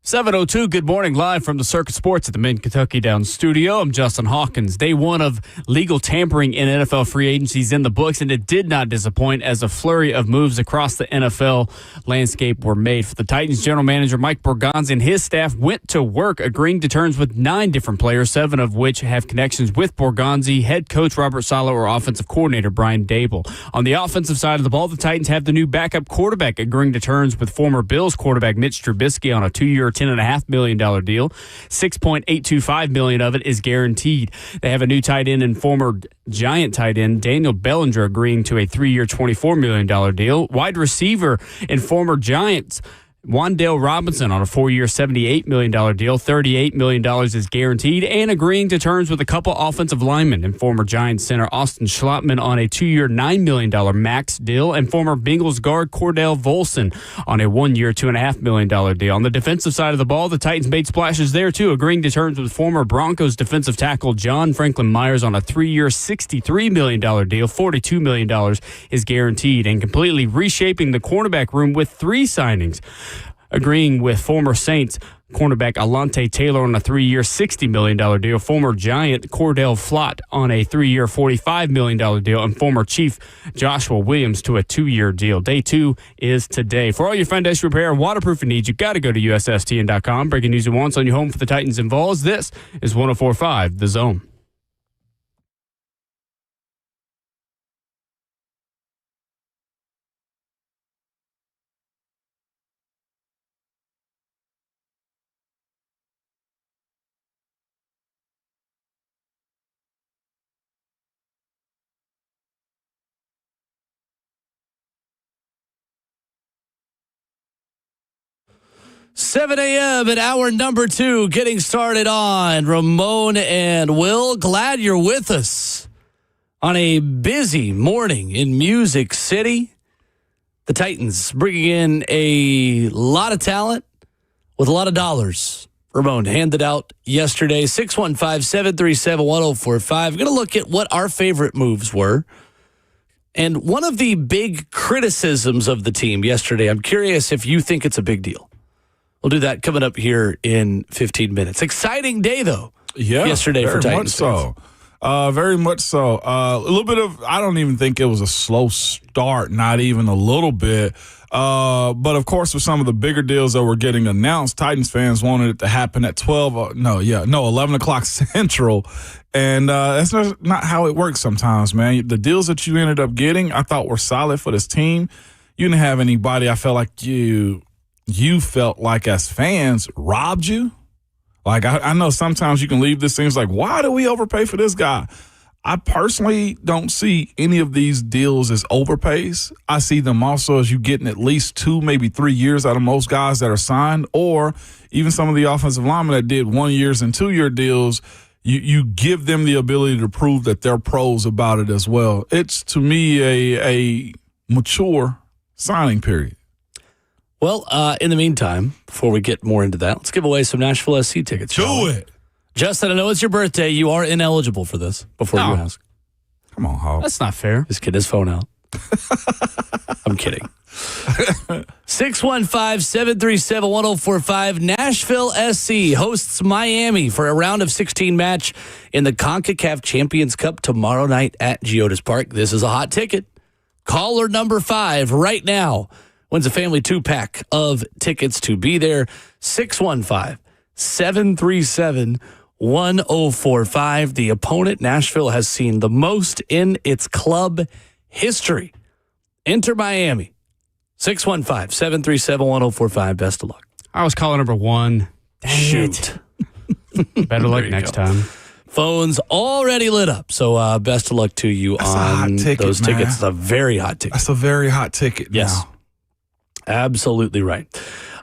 7:02, good morning, live from the Circus Sports at the Mid-Kentucky Downs studio. I'm Justin Hawkins. Day one of legal tampering in NFL free agencies in the books, and it did not disappoint as a flurry of moves across the NFL landscape were made. For the Titans general manager Mike Borgonzi and his staff went to work agreeing to terms with 9 different players, 7 of which have connections with Borgonzi, head coach Robert Saleh, or offensive coordinator Brian Dable. On the offensive side of the ball, the Titans have the new backup quarterback agreeing to terms with former Bills quarterback Mitch Trubisky on a 2-year, $10.5 million deal. $6.825 million of it is guaranteed. They have a new tight end and former Giant tight end Daniel Bellinger agreeing to a 3-year, $24 million deal. Wide receiver and former Giants Juan'Dale Robinson on a 4-year, $78 million deal. $38 million is guaranteed, and agreeing to terms with a couple offensive linemen and former Giants center Austin Schlottman on a 2-year, $9 million max deal, and former Bengals guard Cordell Volson on a 1-year, $2.5 million deal. On the defensive side of the ball, the Titans made splashes there too, agreeing to terms with former Broncos defensive tackle John Franklin Myers on a 3-year, $63 million deal. $42 million is guaranteed, and completely reshaping the cornerback room with 3 signings. Agreeing with former Saints cornerback Alante Taylor on a 3-year, $60 million deal, former Giant Cordell Flott on a 3-year, $45 million deal, and former Chief Joshua Williams to a 2-year deal. Day 2 is today. For all your foundation repair and waterproofing needs, you've got to go to USSTN.com. Breaking news at once on your home for the Titans and Vols. This is 104.5 The Zone. Seven a.m. at hour number 2, getting started on Ramon and Will. Glad you're with us on a busy morning in Music City. The Titans bringing in a lot of talent with a lot of dollars. Ramon handed out yesterday. 615-737-1045. We're going to look at what our favorite moves were. And one of the big criticisms of the team yesterday, I'm curious if you think it's a big deal. We'll do that coming up here in 15 minutes. Exciting day, though. Yeah, yesterday for Titans. Very much so. A little bit of, I don't even think it was a slow start, not even a little bit. But of course, with some of the bigger deals that were getting announced, Titans fans wanted it to happen at 11 o'clock Central. And that's not how it works sometimes, man. The deals that you ended up getting, I thought were solid for this team. You didn't have anybody I felt like you felt like as fans robbed you. Like, I know sometimes you can leave this things like, why do we overpay for this guy? I personally don't see any of these deals as overpays. I see them also as you getting at least 2, maybe 3 years out of most guys that are signed, or even some of the offensive linemen that did 1 year and 2-year deals. You give them the ability to prove that they're pros about it as well. It's, to me, a mature signing period. Well, in the meantime, before we get more into that, let's give away some Nashville SC tickets. Do it. Justin, I know it's your birthday. You are ineligible for this before you ask. Come on, Hawk. That's not fair. Just get his phone out. I'm kidding. 615-737-1045. Nashville SC hosts Miami for a round of 16 match in the CONCACAF Champions Cup tomorrow night at Geodis Park. This is a hot ticket. Caller number 5 right now wins a family 2-pack of tickets to be there. 615-737-1045. The opponent Nashville has seen the most in its club history. Enter Miami. 615-737-1045. Best of luck. I was caller number 1. Shoot. Better luck next time. Phone's already lit up, so best of luck to you on those tickets. It's a very hot ticket. That's a very hot ticket. Yes. Now. Absolutely right.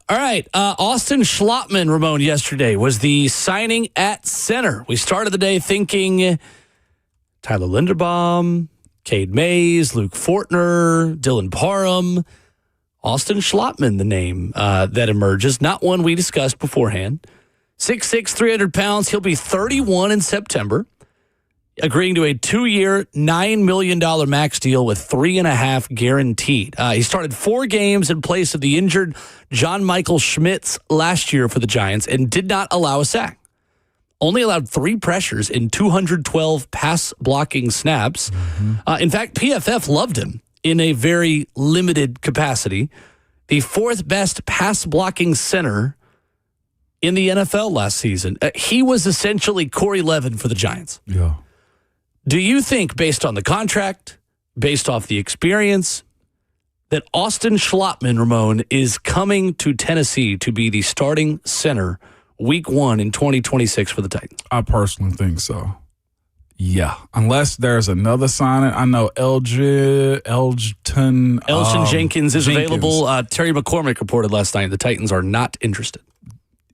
All right. Austin Schlottman, Ramon, yesterday was the signing at center. We started the day thinking Tyler Linderbaum, Cade Mays, Luke Fortner, Dylan Parham. Austin Schlottman, the name that emerges, not one we discussed beforehand. 6'6", 300 pounds. He'll be 31 in September. agreeing to a 2-year, $9 million max deal with $3.5 guaranteed. He started 4 games in place of the injured John Michael Schmitz last year for the Giants and did not allow a sack. Only allowed 3 pressures in 212 pass blocking snaps. In fact, PFF loved him in a very limited capacity. The 4th best pass blocking center in the NFL last season. He was essentially Corey Levin for the Giants. Yeah. Do you think, based on the contract, based off the experience, that Austin Schlottman, Ramon, is coming to Tennessee to be the starting center week 1 in 2026 for the Titans? I personally think so. Yeah. Unless there's another signing. I know Elgin Jenkins is available. Terry McCormick reported last night the Titans are not interested.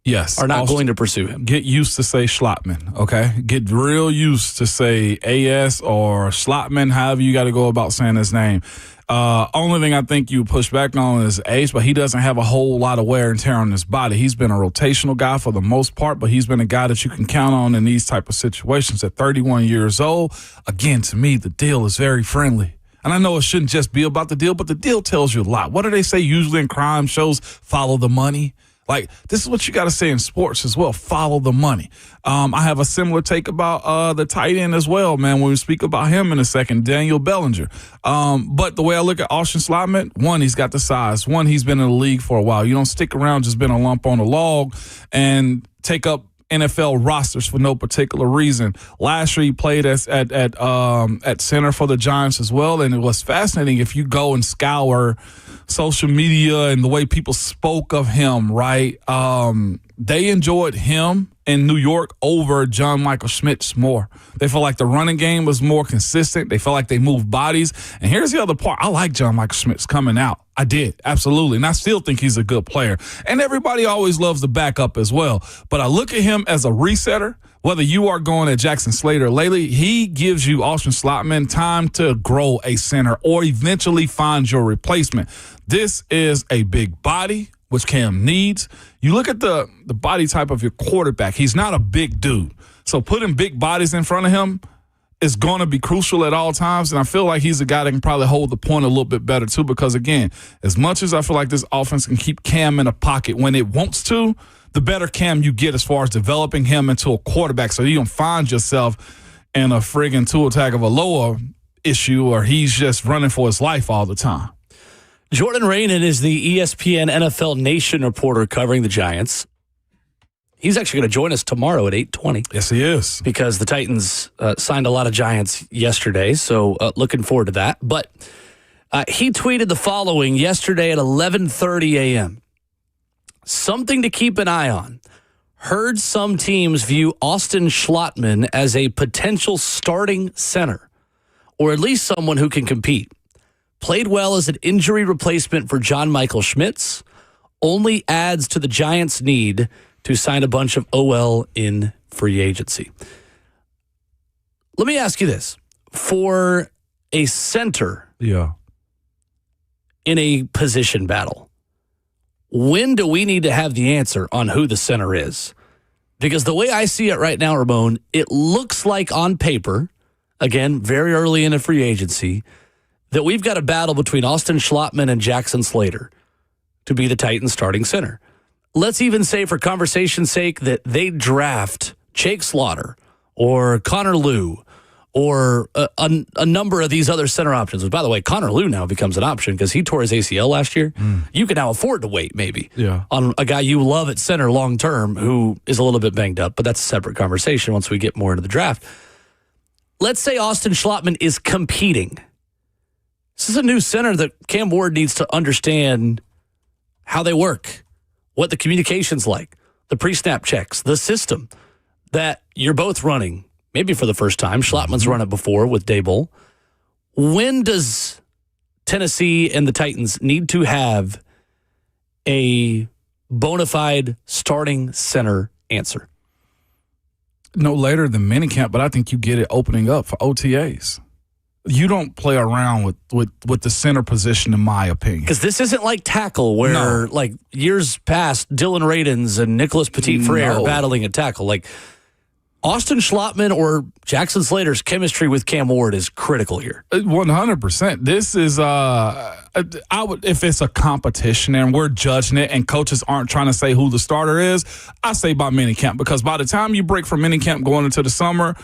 Yes. Are not going to pursue him. Get used to say Schlottman, okay? Get real used to say AS or Schlottman, however you got to go about saying his name. Only thing I think you push back on is age, but he doesn't have a whole lot of wear and tear on his body. He's been a rotational guy for the most part, but he's been a guy that you can count on in these type of situations. At 31 years old, again, to me, the deal is very friendly. And I know it shouldn't just be about the deal, but the deal tells you a lot. What do they say usually in crime shows? Follow the money. Like, this is what you got to say in sports as well. Follow the money. I have a similar take about the tight end as well, man, when we speak about him in a second, Daniel Bellinger. But the way I look at Austin Schlottman, 1, he's got the size. 1, he's been in the league for a while. You don't stick around just being a lump on a log and take up NFL rosters for no particular reason. Last year, he played at center for the Giants as well, and it was fascinating if you go and scour social media and the way people spoke of him, right? They enjoyed him in New York over John Michael Schmitz more. They felt like the running game was more consistent. They felt like they moved bodies. And here's the other part. I like John Michael Schmitz coming out. I did, absolutely. And I still think he's a good player. And everybody always loves the backup as well. But I look at him as a resetter. Whether you are going at Jackson Slater or lately, he gives you, Austin Schlottman, time to grow a center or eventually find your replacement. This is a big body, which Cam needs. You look at the body type of your quarterback. He's not a big dude. So putting big bodies in front of him is going to be crucial at all times. And I feel like he's a guy that can probably hold the point a little bit better too, because, again, as much as I feel like this offense can keep Cam in a pocket when it wants to, the better Cam you get as far as developing him into a quarterback so you don't find yourself in a friggin' Tua Tagovailoa issue or he's just running for his life all the time. Jordan Raanan is the ESPN NFL Nation reporter covering the Giants. He's actually going to join us tomorrow at 8:20. Yes, he is. Because the Titans signed a lot of Giants yesterday, so looking forward to that. But he tweeted the following yesterday at 11:30 a.m. Something to keep an eye on. Heard some teams view Austin Schlottman as a potential starting center, or at least someone who can compete. Played well as an injury replacement for John Michael Schmitz. Only adds to the Giants' need to sign a bunch of OL in free agency. Let me ask you this. For a center in a position battle, when do we need to have the answer on who the center is? Because the way I see it right now, Ramon, it looks like on paper, again, very early in a free agency, that we've got a battle between Austin Schlottman and Jackson Slater to be the Titans starting center. Let's even say, for conversation's sake, that they draft Jake Slaughter or Connor Lew or a number of these other center options. By the way, Connor Lew now becomes an option because he tore his ACL last year. You can now afford to wait maybe on a guy you love at center long term who is a little bit banged up, but that's a separate conversation once we get more into the draft. Let's say Austin Schlottman is competing. This is a new center that Cam Ward needs to understand how they work, what the communication's like, the pre-snap checks, the system that you're both running. Maybe for the first time. Schlottman's run it before with Daboll. When does Tennessee and the Titans need to have a bona fide starting center answer? No later than minicamp, but I think you get it opening up for OTAs. You don't play around with the center position, in my opinion. Because this isn't like tackle where, like, years past, Dylan Radins and Nicholas Petit-Frere are battling at tackle. Like, Austin Schlottman or Jackson Slater's chemistry with Cam Ward is critical here. 100%. This is I would, if it's a competition and we're judging it and coaches aren't trying to say who the starter is, I say by minicamp, because by the time you break from minicamp going into the summer,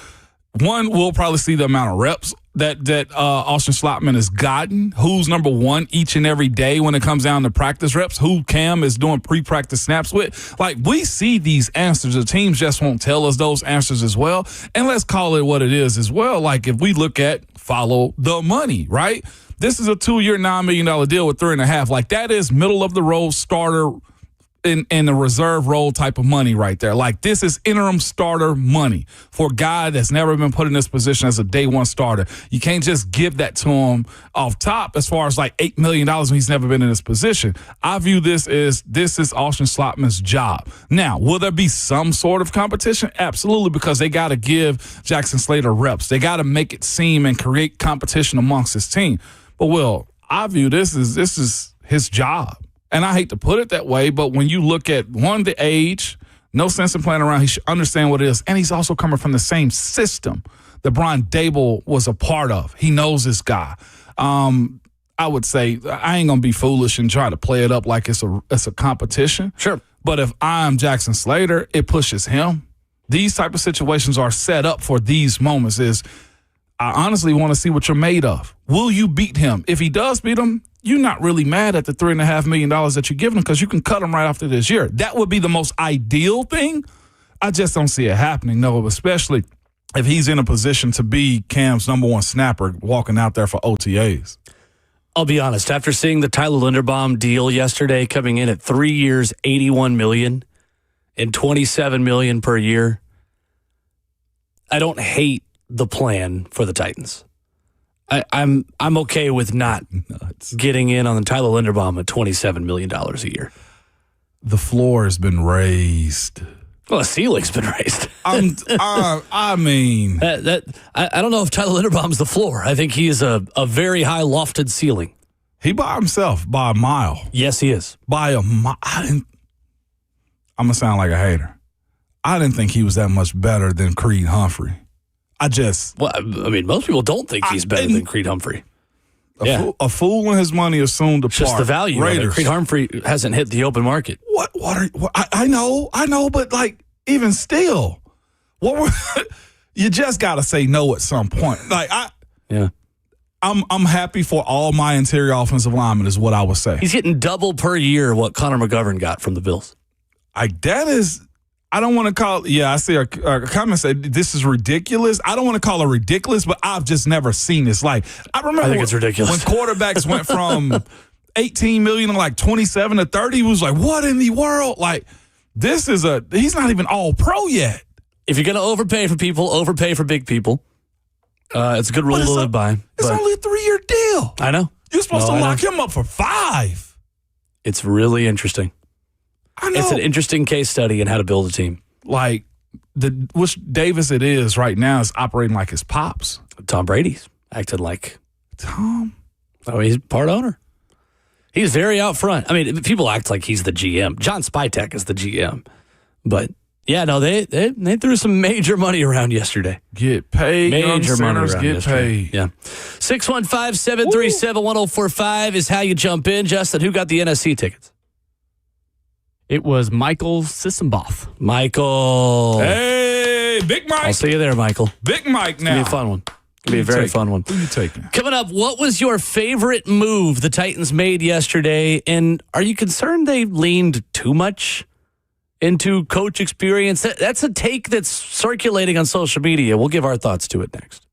one, we'll probably see the amount of reps that Austin Schlottman has gotten, who's number one each and every day when it comes down to practice reps, who Cam is doing pre-practice snaps with. Like, we see these answers. The teams just won't tell us those answers as well. And let's call it what it is as well. Like, if we look at follow the money, right? This is a 2-year, $9 million deal with 3.5. Like, that is middle of the road starter in the reserve role type of money right there. Like, this is interim starter money for a guy that's never been put in this position as a day one starter. You can't just give that to him off top as far as like $8 million when he's never been in this position. I view this is Austin Schlottman's job. Now, will there be some sort of competition? Absolutely, because they got to give Jackson Slater reps. They got to make it seem and create competition amongst his team. But, Will, I view this is his job. And I hate to put it that way, but when you look at, one, the age, no sense in playing around. He should understand what it is. And he's also coming from the same system that Brian Dable was a part of. He knows this guy. I would say I ain't going to be foolish and try to play it up like it's a competition. Sure. But if I'm Jackson Slater, it pushes him. These type of situations are set up for these moments. I honestly want to see what you're made of. Will you beat him? If he does beat him, you're not really mad at the $3.5 million that you're giving him, because you can cut him right after this year. That would be the most ideal thing. I just don't see it happening, no, especially if he's in a position to be Cam's number one snapper walking out there for OTAs. I'll be honest, after seeing the Tyler Linderbaum deal yesterday coming in at 3 years, $81 million and $27 million per year, I don't hate the plan for the Titans. I'm okay with not getting in on the Tyler Linderbaum at $27 million a year. The floor has been raised. Well, the ceiling's been raised. I mean, I don't know if Tyler Linderbaum's the floor. I think he is a very high lofted ceiling. he by himself by a mile. Yes, he is. By a mile. I'm going to sound like a hater. I didn't think he was that much better than Creed Humphrey. Well, I mean, most people don't think he's better than Creed Humphrey. A fool and his money is soon to part. Just the value of it. Creed Humphrey hasn't hit the open market. I know, but like, even still, you just got to say no at some point. Like, I'm happy for all my interior offensive linemen is what I would say. He's getting double per year what Connor McGovern got from the Bills. I don't want to call. Yeah, I see a comment say this is ridiculous. I don't want to call it ridiculous, but I've just never seen this. Like, I think it's ridiculous when quarterbacks went from 18 million to like 27 to 30. He was like, what in the world? Like, he's not even all pro yet. If you're gonna overpay for people, overpay for big people. It's a good rule to live by. It's only a 3-year deal. I know. You're supposed to lock him up for 5. It's really interesting. I know. It's an interesting case study in how to build a team. Like, which Davis it is right now is operating like his pops. Tom Brady's acting like Tom. Oh, he's part owner. He's very out front. I mean, people act like he's the GM. John Spytek is the GM. But, yeah, no, they threw some major money around yesterday. Get paid. Major money around get yesterday. paid. Yeah. 615-737-1045 is how you jump in. Justin, who got the NSC tickets? It was Michael Sissenboth. Michael. Hey, Big Mike. I'll see you there, Michael. Big Mike now. It's going to be a fun one. It's going to be a very fun one. Who you taking? Coming up, what was your favorite move the Titans made yesterday? And are you concerned they leaned too much into coach experience? That's a take that's circulating on social media. We'll give our thoughts to it next.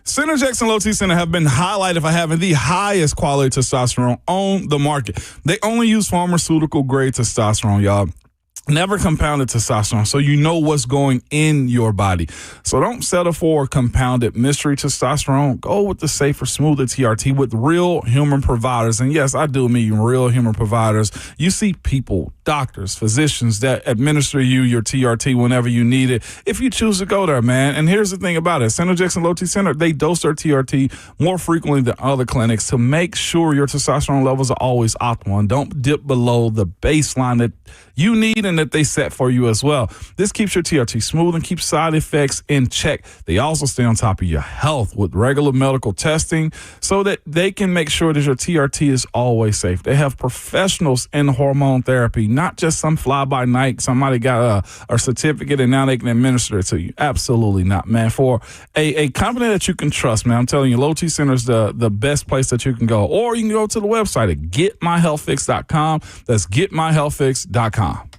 Center Jackson Low T Center have been highlighted for having the highest quality testosterone on the market. They only use pharmaceutical grade testosterone, y'all. Never compounded testosterone, so you know what's going in your body. So don't settle for compounded mystery testosterone. Go with the safer, smoother TRT with real human providers. And yes, I do mean real human providers. You see people, doctors, physicians that administer you your TRT whenever you need it, if you choose to go there, man. And here's the thing about it. Synergex and Low T Center, they dose their TRT more frequently than other clinics to make sure your testosterone levels are always optimal and don't dip below the baseline that you need and that they set for you as well. This keeps your TRT smooth and keeps side effects in check. They also stay on top of your health with regular medical testing so that they can make sure that your TRT is always safe. They have professionals in hormone therapy, not just some fly-by-night, somebody got a certificate and now they can administer it to you. Absolutely not, man. For a company that you can trust, man, I'm telling you, Low T Center is the best place that you can go. Or you can go to the website at getmyhealthfix.com. That's getmyhealthfix.com.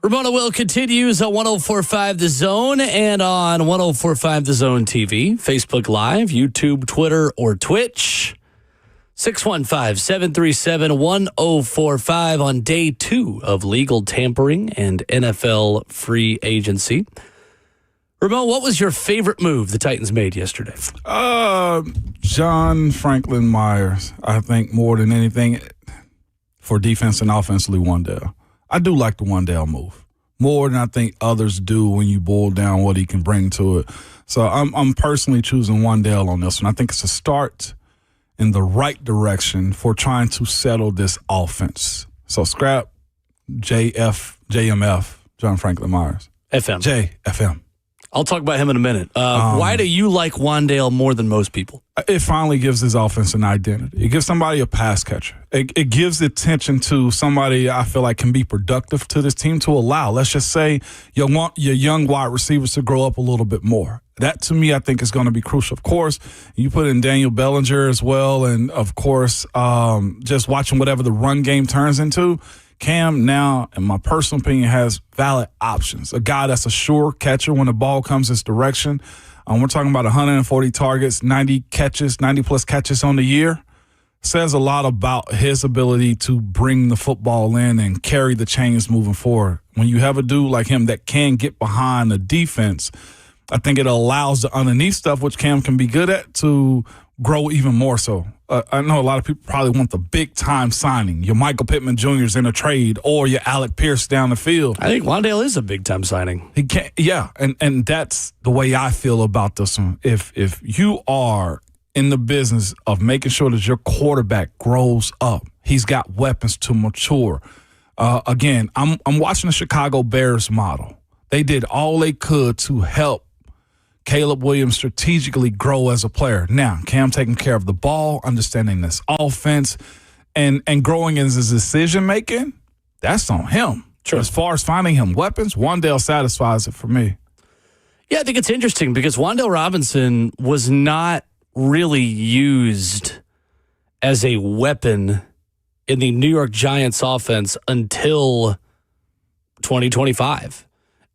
Ramon Will continues on 104.5 The Zone and on 104.5 The Zone TV, Facebook Live, YouTube, Twitter, or Twitch. 615-737-1045 on day 2 of legal tampering and NFL free agency. Ramon, what was your favorite move the Titans made yesterday? John Franklin Myers, I think more than anything, for defense and offensively, Juan'Dale. I do like the Juan'Dale move more than I think others do when you boil down what he can bring to it. So I'm personally choosing Juan'Dale on this one. I think it's a start in the right direction for trying to settle this offense. So scrap JMF, John Franklin Myers. JFM. I'll talk about him in a minute. Why do you like Juan'Dale more than most people? It finally gives his offense an identity. It gives somebody a pass catcher. It gives attention to somebody I feel like can be productive to this team to allow, let's just say, you want your young wide receivers to grow up a little bit more. That, to me, I think is going to be crucial. Of course, you put in Daniel Bellinger as well, and, of course, just watching whatever the run game turns into. Cam now, in my personal opinion, has valid options. A guy that's a sure catcher when the ball comes his direction. We're talking about 140 targets, 90-plus catches on the year. Says a lot about his ability to bring the football in and carry the chains moving forward. When you have a dude like him that can get behind the defense, I think it allows the underneath stuff, which Cam can be good at, to grow even more so. I know a lot of people probably want the big-time signing, your Michael Pittman Jr.'s in a trade, or your Alec Pierce down the field. I think Juan'Dale is a big-time signing. He can't, yeah, and that's the way I feel about this one. If you are in the business of making sure that your quarterback grows up, he's got weapons to mature. Again, I'm watching the Chicago Bears model. They did all they could to help Caleb Williams strategically grow as a player. Now, Cam taking care of the ball, understanding this offense, and growing in his decision-making, that's on him. Sure. As far as finding him weapons, Juan'Dale satisfies it for me. Yeah, I think it's interesting because Wan'Dale Robinson was not really used as a weapon in the New York Giants offense until 2025.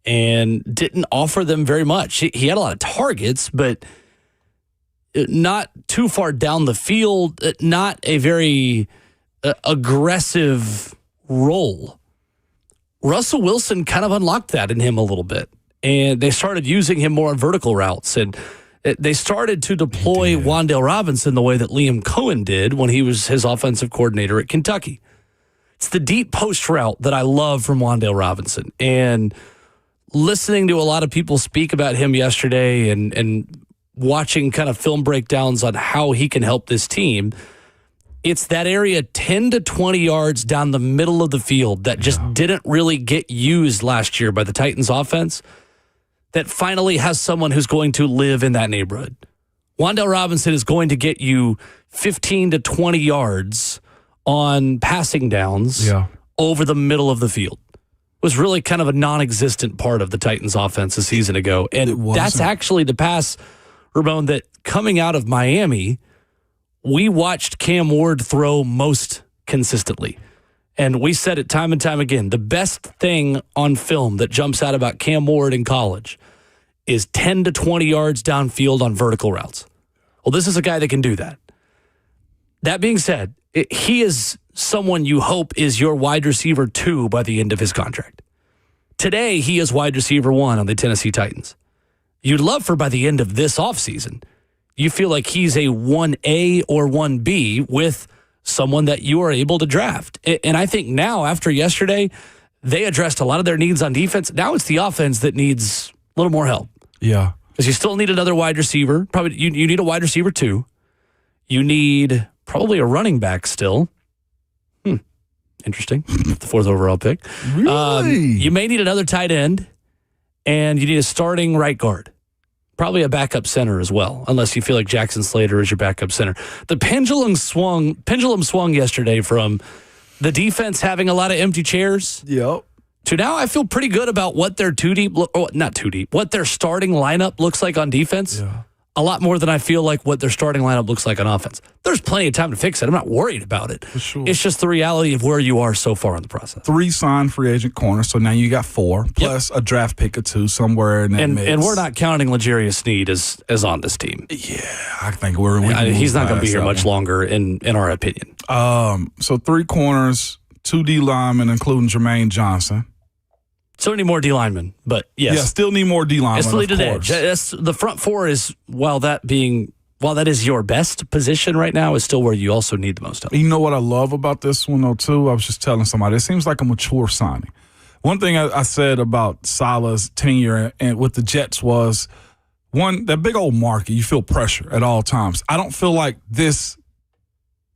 And didn't offer them very much. He had a lot of targets, but not too far down the field, not a very aggressive role. Russell Wilson kind of unlocked that in him a little bit, and they started using him more on vertical routes, and they started to deploy Wan'Dale Robinson the way that Liam Cohen did when he was his offensive coordinator at Kentucky. It's the deep post route that I love from Wan'Dale Robinson, and listening to a lot of people speak about him yesterday and watching kind of film breakdowns on how he can help this team, it's that area 10 to 20 yards down the middle of the field that just didn't really get used last year by the Titans offense that finally has someone who's going to live in that neighborhood. Wan'Dale Robinson is going to get you 15 to 20 yards on passing downs over the middle of the field. Was really kind of a non-existent part of the Titans offense a season ago. And that's actually the pass, Ramon, that coming out of Miami, we watched Cam Ward throw most consistently. And we said it time and time again, the best thing on film that jumps out about Cam Ward in college is 10 to 20 yards downfield on vertical routes. Well, this is a guy that can do that. That being said, he is someone you hope is your wide receiver 2 by the end of his contract. Today, he is wide receiver 1 on the Tennessee Titans. You'd love for by the end of this offseason, you feel like he's a 1A or 1B with someone that you are able to draft. And I think now, after yesterday, they addressed a lot of their needs on defense. Now it's the offense that needs a little more help. Yeah. Because you still need another wide receiver. Probably you need a wide receiver 2. You need probably a running back still. Interesting. The 4th overall pick. Really? You may need another tight end, and you need a starting right guard. Probably a backup center as well, unless you feel like Jackson Slater is your backup center. The pendulum swung yesterday from the defense having a lot of empty chairs. Yep. To now I feel pretty good about what their what their starting lineup looks like on defense. Yeah. a lot more than I feel like what their starting lineup looks like on offense. There's plenty of time to fix it. I'm not worried about it. For sure. It's just the reality of where you are so far in the process. 3 signed free agent corners, so now you got 4, plus a draft pick or 2 somewhere in that mix. And we're not counting L'Jarius Sneed as on this team. Yeah, I think he's not going to be here much longer, in our opinion. So 3 corners, 2 D linemen, including Jermaine Johnson. Still need more D linemen, but yes. Yeah, still need more D linemen. It's still need an edge. The front 4 is, while that is your best position right now, is still where you also need the most help. You know what I love about this one, though, too? I was just telling somebody, it seems like a mature signing. One thing I said about Salah's tenure and with the Jets was, that big old market, you feel pressure at all times. I don't feel like this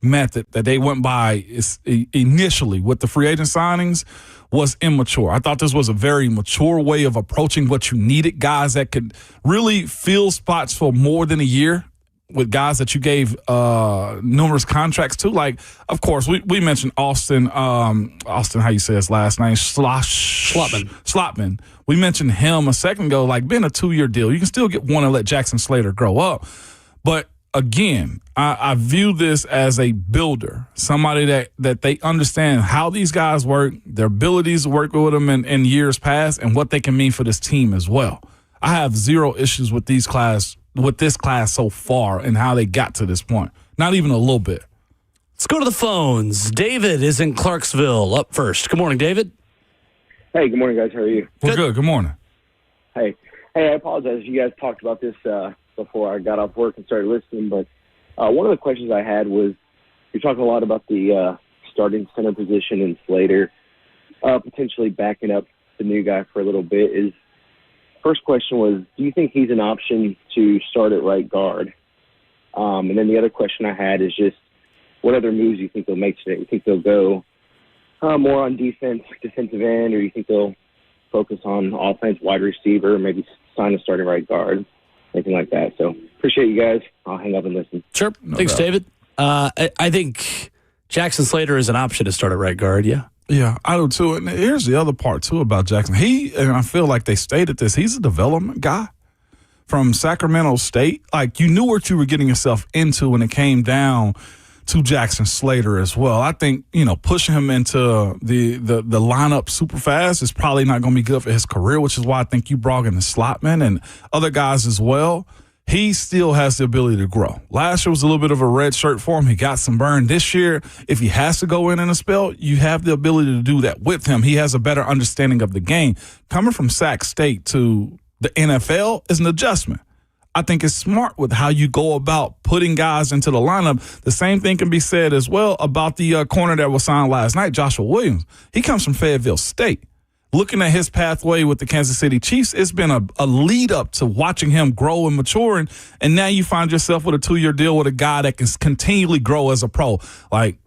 method that they went by initially with the free agent signings was immature. I thought this was a very mature way of approaching what you needed, guys that could really fill spots for more than a year with guys that you gave numerous contracts to. Like, of course, we mentioned Austin, how you say his last name? Slotman. We mentioned him a second ago, like being a 2-year deal. You can still get one and let Jackson Slater grow up. But again, I view this as a builder, somebody that they understand how these guys work, their abilities to work with them in years past, and what they can mean for this team as well. I have 0 issues with this class so far and how they got to this point. Not even a little bit. Let's go to the phones. David is in Clarksville up first. Good morning, David. Hey, good morning, guys. How are you? We're good. Good morning. Hey, I apologize. You guys talked about this before I got off work and started listening, but one of the questions I had was, you're talking a lot about the starting center position and Slater potentially backing up the new guy for a little bit. First question was, do you think he's an option to start at right guard? And then the other question I had is just, what other moves do you think they'll make today? You think they'll go more on defense, defensive end, or you think they'll focus on offense, wide receiver, maybe sign a starting right guard, anything like that? So appreciate you guys. I'll hang up and listen. Sure. Thanks, David. I think Jackson Slater is an option to start at right guard, yeah. Yeah, I do too. And here's the other part too about Jackson. And I feel like they stated this, he's a development guy from Sacramento State. Like, you knew what you were getting yourself into when it came down to Jackson Slater as well. I think, pushing him into the lineup super fast is probably not going to be good for his career, which is why I think you brought in the Slotman and other guys as well. He still has the ability to grow. Last year was a little bit of a red shirt for him. He got some burn. This year, if he has to go in a spell, you have the ability to do that with him. He has a better understanding of the game. Coming from Sac State to the NFL is an adjustment. I think it's smart with how you go about putting guys into the lineup. The same thing can be said as well about the corner that was signed last night, Joshua Williams. He comes from Fayetteville State. Looking at his pathway with the Kansas City Chiefs, it's been a lead up to watching him grow and mature. And now you find yourself with a 2-year deal with a guy that can continually grow as a pro. Like,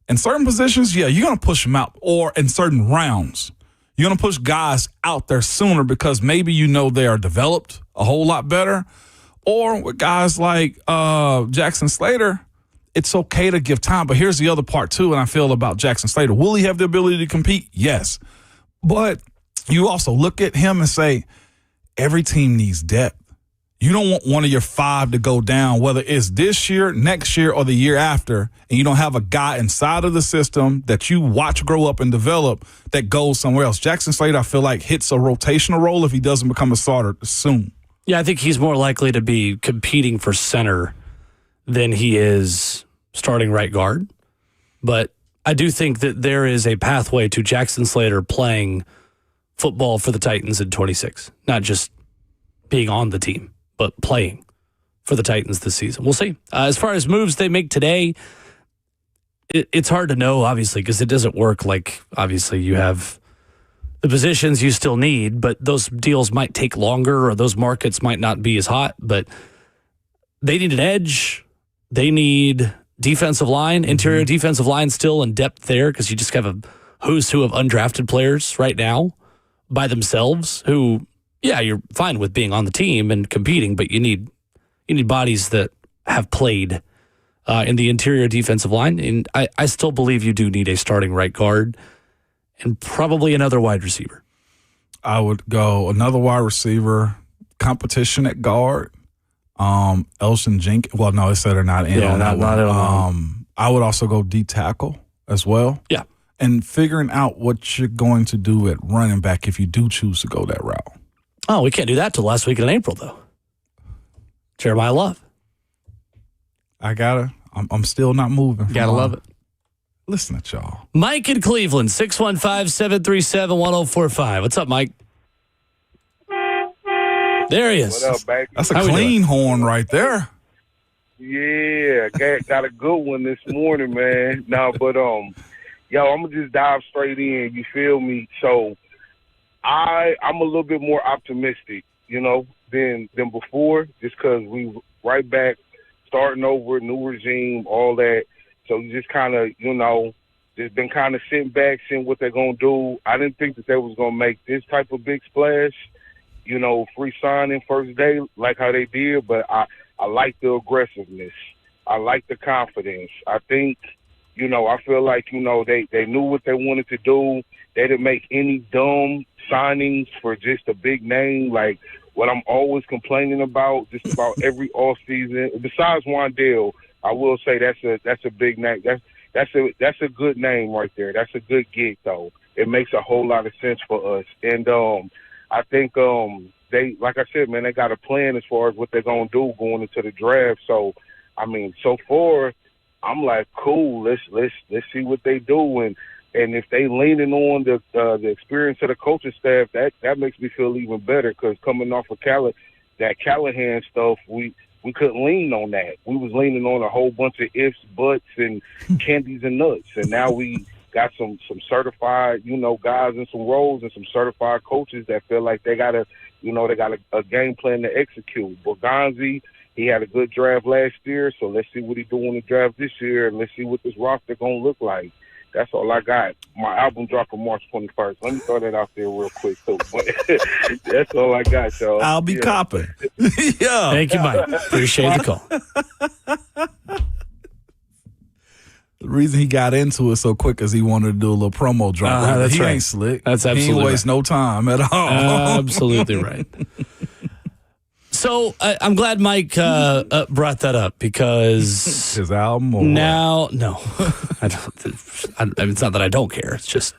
in certain positions, yeah, you're going to push him out. Or in certain rounds, you're going to push guys out there sooner because maybe they are developed a whole lot better. Or with guys like Jackson Slater, it's okay to give time. But here's the other part, too, and I feel about Jackson Slater. Will he have the ability to compete? Yes. But you also look at him and say, every team needs depth. You don't want one of your 5 to go down, whether it's this year, next year, or the year after, and you don't have a guy inside of the system that you watch grow up and develop that goes somewhere else. Jackson Slater, I feel like, hits a rotational role if he doesn't become a starter soon. Yeah, I think he's more likely to be competing for center than he is starting right guard. But I do think that there is a pathway to Jackson Slater playing football for the Titans in 26. Not just being on the team, but playing for the Titans this season. We'll see. As far as moves they make today, it's hard to know, obviously, because it doesn't work like, obviously, you have the positions you still need, but those deals might take longer or those markets might not be as hot. But they need an edge. They need defensive line, interior defensive line still in depth there because you just have a who's who of undrafted players right now by themselves who, yeah, you're fine with being on the team and competing, but you need bodies that have played in the interior defensive line. And I still believe you do need a starting right guard and probably another wide receiver. I would go another wide receiver, competition at guard. Elson Jenkins. Well, no, it said they're not in on that not in on one. I would also go D tackle as well. Yeah. And figuring out what you're going to do at running back if you do choose to go that route. Oh, we can't do that till last week in April, though. Jeremiah Love. I'm still not moving. Gotta love it. Listen at y'all. Mike in Cleveland, 615-737-1045. What's up, Mike? There he is. What up, baby? That's a How we clean horn right there. Yeah, got a good one this morning, man. No, but I'm gonna just dive straight in. You feel me? So I'm a little bit more optimistic, than before, just because we right back, starting over, new regime, all that. So you just kind of, just been kind of sitting back, seeing what they're gonna do. I didn't think that they was gonna make this type of big splash, free signing first day like how they did, but I like the aggressiveness. I like the confidence. I think, I feel like, they knew what they wanted to do. They didn't make any dumb signings for just a big name, like what I'm always complaining about, just about every offseason. Besides Juan'Dale, I will say that's a big name. That's a good name right there. That's a good gig, though. It makes a whole lot of sense for us. And I think they, like I said, man, they got a plan as far as what they're gonna do going into the draft. So, I mean, so far, I'm like, cool. Let's see what they do, and if they leaning on the experience of the coaching staff, that makes me feel even better. Because coming off of that Callahan stuff, we couldn't lean on that. We was leaning on a whole bunch of ifs, buts, and candies and nuts, and now we got some certified, guys in some roles and some certified coaches that feel like they got a game plan to execute. Boganzi, he had a good draft last year, so let's see what he do in the draft this year, and let's see what this roster gonna look like. That's all I got. My album dropped on March 21st. Let me throw that out there real quick, too. But that's all I got, y'all. I'll be copping. Yeah. Thank you, Mike. Appreciate the call. The reason he got into it so quick is he wanted to do a little promo drop. That's he right. ain't slick. That's he absolutely ain't waste no time at all. Absolutely right. So I'm glad Mike brought that up because His album? Or now, no, I don't. It's not that I don't care. It's just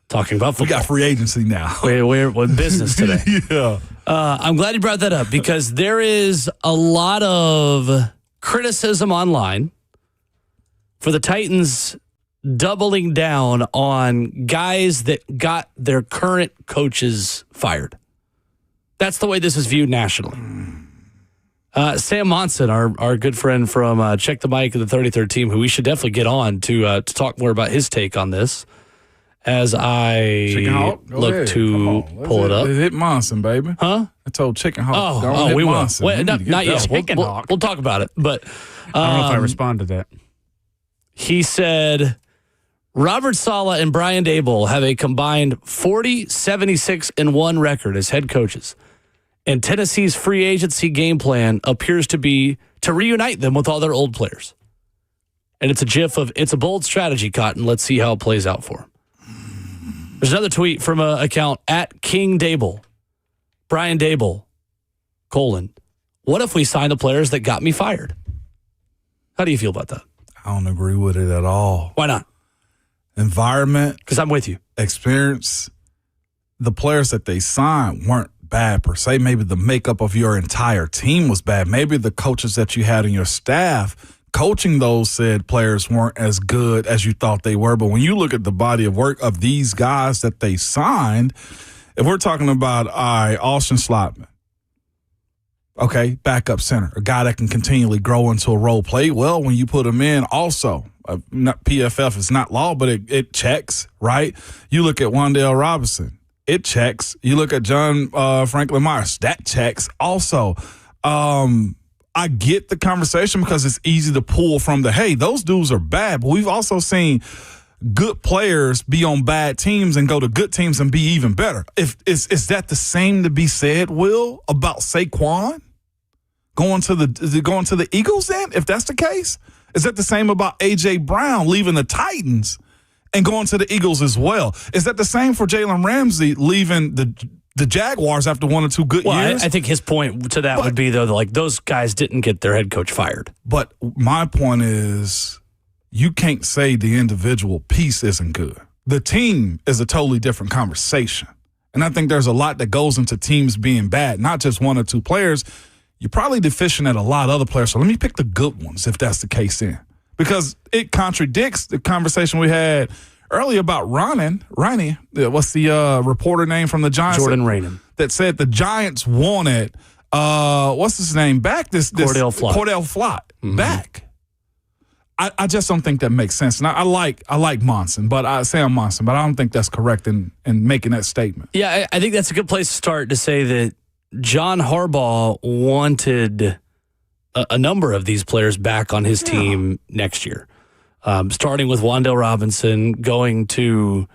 talking about we football. got free agency now. We're in business today. Yeah. I'm glad you brought that up because there is a lot of criticism online for the Titans doubling down on guys that got their current coaches fired. That's the way this is viewed nationally. Sam Monson, our good friend from Check the Mic of the 33rd Team, who we should definitely get on to talk more about his take on this, as I look to pull it up. Hit Monson, baby. Huh? I told Chicken Hawk. We will. Monson. Wait, not yet. Chicken Hawk. We'll talk about it. But I don't know if I respond to that. he said Robert Saleh and Brian Dable have a combined 40-76-1 record as head coaches. And Tennessee's free agency game plan appears to be to reunite them with all their old players. And it's a gif of, it's a bold strategy, Cotton. Let's see how it plays out for him. There's another tweet from an account at King Dable. Brian Dable, : what if we sign the players that got me fired? How do you feel about that? I don't agree with it at all. Why not? Environment. Because I'm with you. Experience. The players that they signed weren't bad per se. Maybe the makeup of your entire team was bad. Maybe the coaches that you had in your staff coaching those said players weren't as good as you thought they were. But when you look at the body of work of these guys that they signed, if we're talking about, Austin Slotman, okay, backup center, a guy that can continually grow into a role, play well when you put him in. Also, PFF is not law, but it checks, right? You look at Juan'Dale Robinson, it checks. You look at John Franklin Myers, that checks also. I get the conversation because it's easy to pull from hey, those dudes are bad, but we've also seen good players be on bad teams and go to good teams and be even better. Is that the same to be said, Will, about Saquon going to the Eagles then, if that's the case? Is that the same about A.J. Brown leaving the Titans and going to the Eagles as well? Is that the same for Jalen Ramsey leaving the the Jaguars after 1 or 2 good years. I think his point to that would be, though, like those guys didn't get their head coach fired. But my point is, you can't say the individual piece isn't good. The team is a totally different conversation. And I think there's a lot that goes into teams being bad, not just 1 or 2 players. You're probably deficient at a lot of other players. So let me pick the good ones, if that's the case in. Because it contradicts the conversation we had earlier about Ronnie, what's the reporter name from the Giants? Jordan Raanan. That said the Giants wanted, what's his name, back? Cordell Flott back. I just don't think that makes sense. And I like Monson, but I don't think that's correct in making that statement. Yeah, I think that's a good place to start, to say that John Harbaugh wanted a number of these players back on his team next year. Starting with Juan'Dale Robinson, going to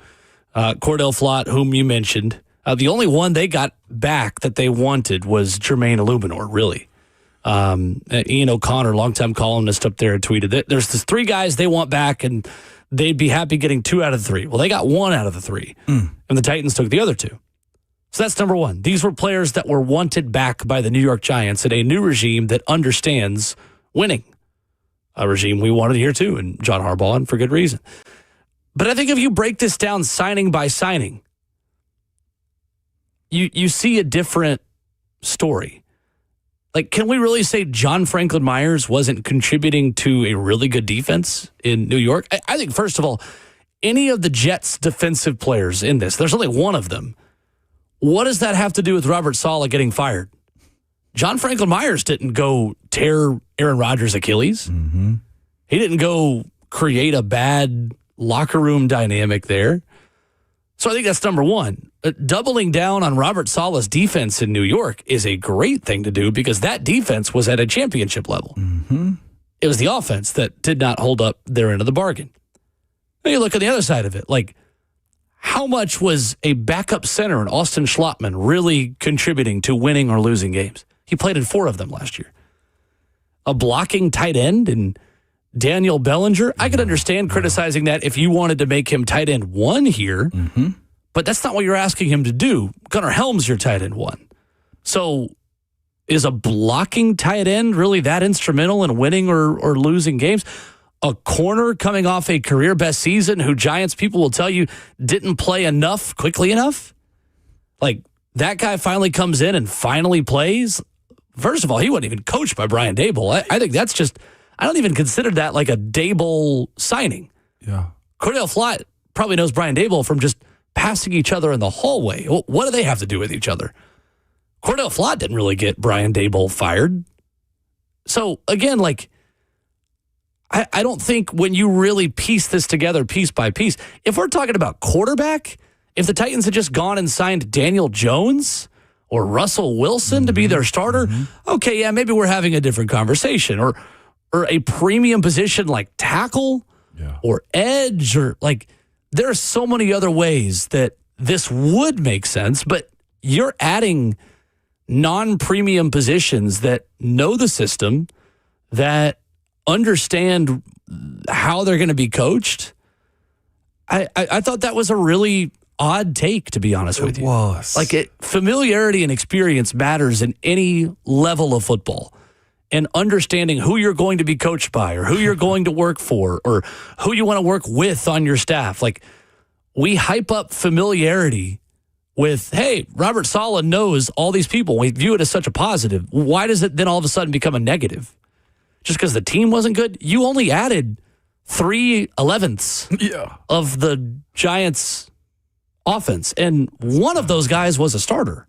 Cordell Flott, whom you mentioned. The only one they got back that they wanted was Jermaine Illuminor, really. Ian O'Connor, longtime columnist up there, tweeted that there's this 3 guys they want back, and they'd be happy getting 2 out of the 3. Well, they got 1 out of the 3, and the Titans took the other 2. So that's number 1. These were players that were wanted back by the New York Giants in a new regime that understands winning. A regime we wanted here too, and John Harbaugh, and for good reason. But I think if you break this down signing by signing, you see a different story. Like, can we really say John Franklin Myers wasn't contributing to a really good defense in New York? I think, first of all, any of the Jets' defensive players in this, there's only 1 of them. What does that have to do with Robert Saleh getting fired? John Franklin Myers didn't go tear Aaron Rodgers' Achilles. Mm-hmm. He didn't go create a bad locker room dynamic there. So I think that's number 1. Doubling down on Robert Saleh's defense in New York is a great thing to do, because that defense was at a championship level. Mm-hmm. It was the offense that did not hold up their end of the bargain. Now you look at the other side of it. Like, how much was a backup center in Austin Schlottman really contributing to winning or losing games? He played in 4 of them last year. A blocking tight end and Daniel Bellinger. I could understand criticizing that if you wanted to make him tight end 1 here, but that's not what you're asking him to do. Gunnar Helm's your tight end 1. So is a blocking tight end really that instrumental in winning or losing games? A corner coming off a career best season who Giants people will tell you didn't play enough quickly enough? Like, that guy finally comes in and finally plays? First of all, he wasn't even coached by Brian Daboll. I think that's just, I don't even consider that like a Daboll signing. Yeah. Cordell Flott probably knows Brian Daboll from just passing each other in the hallway. What do they have to do with each other? Cordell Flott didn't really get Brian Daboll fired. So, again, like, I don't think when you really piece this together piece by piece, if we're talking about quarterback, if the Titans had just gone and signed Daniel Jones or Russell Wilson to be their starter, okay, yeah, maybe we're having a different conversation. Or a premium position like tackle or edge, or like, there are so many other ways that this would make sense, but you're adding non-premium positions that know the system, that understand how they're going to be coached. I thought that was a really odd take, to be honest with you. It was. Like, familiarity and experience matters in any level of football. And understanding who you're going to be coached by, or who you're going to work for, or who you want to work with on your staff. Like, we hype up familiarity with, hey, Robert Saleh knows all these people. We view it as such a positive. Why does it then all of a sudden become a negative? Just because the team wasn't good? You only added 3/11ths of the Giants' offense, and one of those guys was a starter.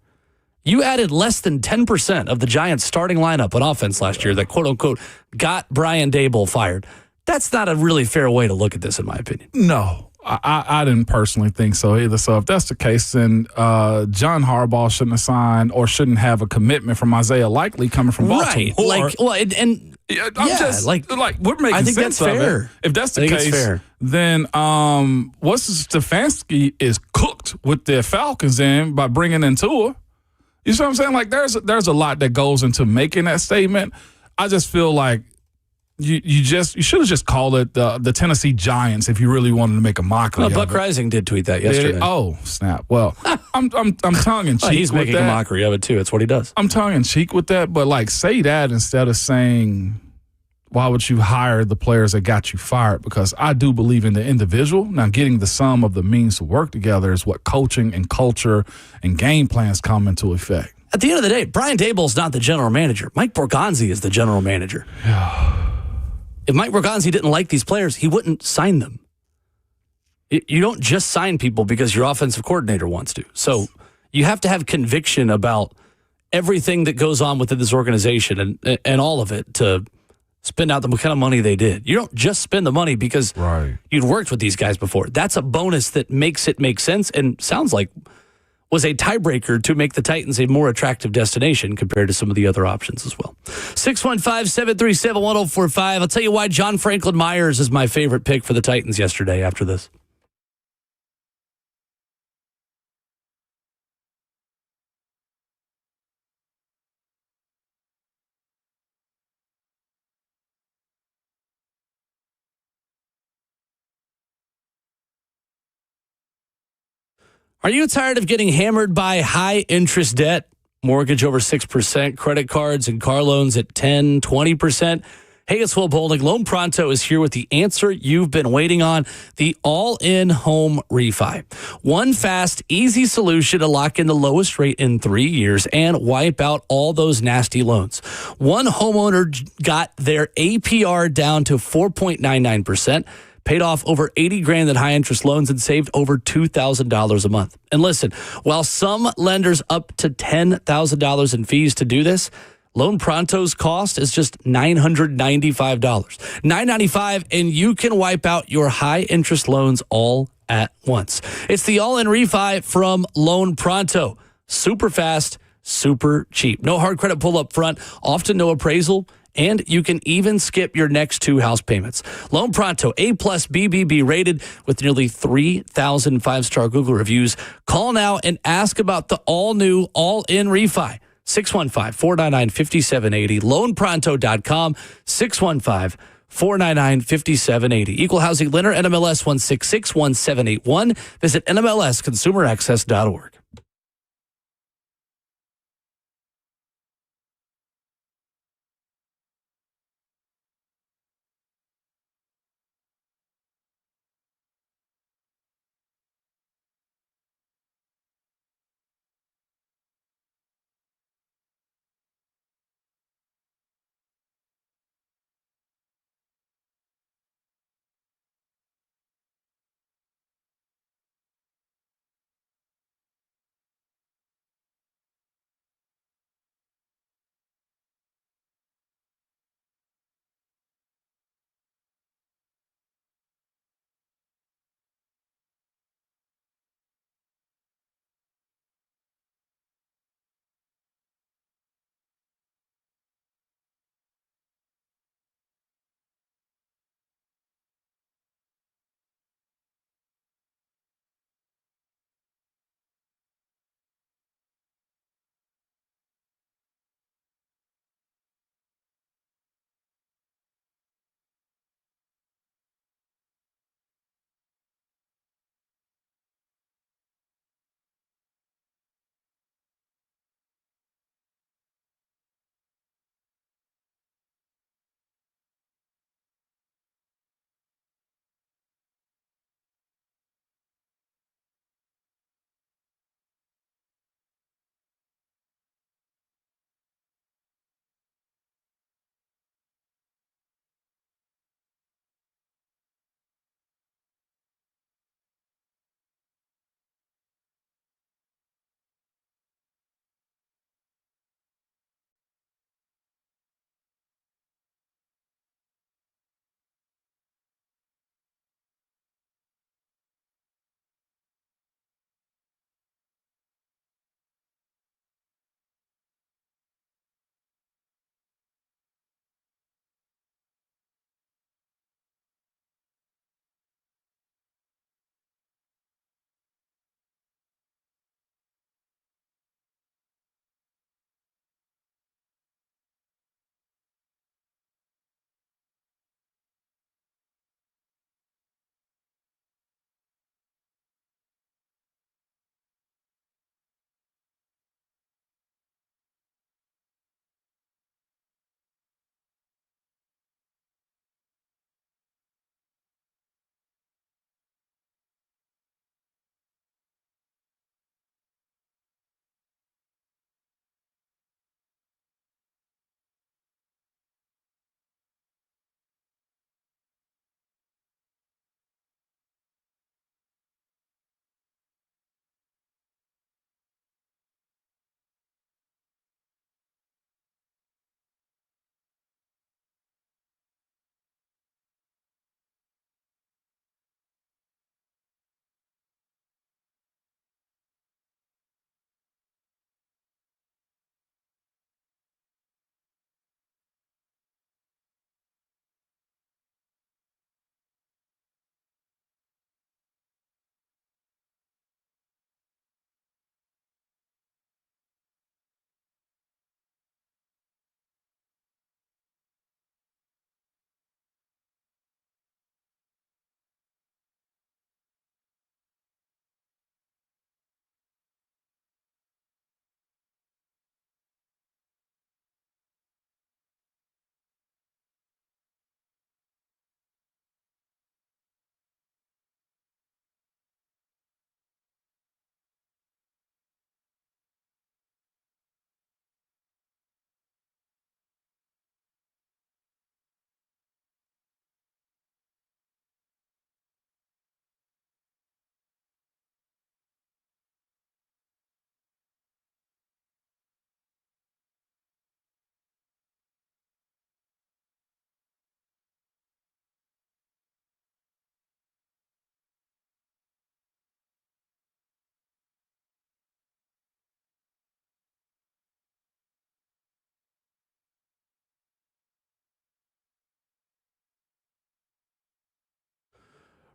You added less than 10% of the Giants' starting lineup on offense last year that, quote-unquote, got Brian Daboll fired. That's not a really fair way to look at this, in my opinion. No, I didn't personally think so either. So if that's the case, then John Harbaugh shouldn't have signed or shouldn't have a commitment from Isaiah Likely coming from Baltimore. Right. Like, well, and we're making I think sense that's of fair. it. If that's the case, then Stefanski is cooked with the Falcons in by bringing in Tua. You see what I'm saying? Like, there's a lot that goes into making that statement. I just feel like You should have just called it the Tennessee Giants if you really wanted to make a mockery. Well, Buck of it. Rising did tweet that yesterday. Oh snap! Well, I'm tongue in cheek. He's with making that. a mockery of it too. It's what he does. I'm tongue in cheek with that, but like say that instead of saying, "Why would you hire the players that got you fired?" Because I do believe in the individual. Now, getting the sum of the means to work together is what coaching and culture and game plans come into effect. At the end of the day, Brian Daboll's not the general manager. Mike Borgonzi is the general manager. If Mike Borgonzi didn't like these players, he wouldn't sign them. You don't just sign people because your offensive coordinator wants to. So you have to have conviction about everything that goes on within this organization and all of it to spend out the kind of money they did. You don't just spend the money because you'd worked with these guys before. That's a bonus that makes it make sense and sounds like was a tiebreaker to make the Titans a more attractive destination compared to some of the other options as well. 615-737-1045. I'll tell you why John Franklin Myers is my favorite pick for the Titans yesterday after this. Are you tired of getting hammered by high interest debt? Mortgage over 6%, credit cards and car loans at 10, 20%. Hey, it's Will Bowling. Loan Pronto is here with the answer you've been waiting on, the all-in home refi. One fast, easy solution to lock in the lowest rate in 3 years and wipe out all those nasty loans. One homeowner got their APR down to 4.99%. Paid off over $80,000 in high-interest loans and saved over $2,000 a month. And listen, while some lenders up to $10,000 in fees to do this, Loan Pronto's cost is just $995. $995, and you can wipe out your high-interest loans all at once. It's the all-in refi from Loan Pronto. Super fast, super cheap. No hard credit pull up front, often no appraisal, and you can even skip your next 2 house payments. Loan Pronto, A+ BBB rated with nearly 3,000 5-star Google reviews. Call now and ask about the all-new, all-in refi. 615-499-5780. LoanPronto.com, 615-499-5780. Equal housing lender, NMLS 1661781. Visit NMLSConsumerAccess.org.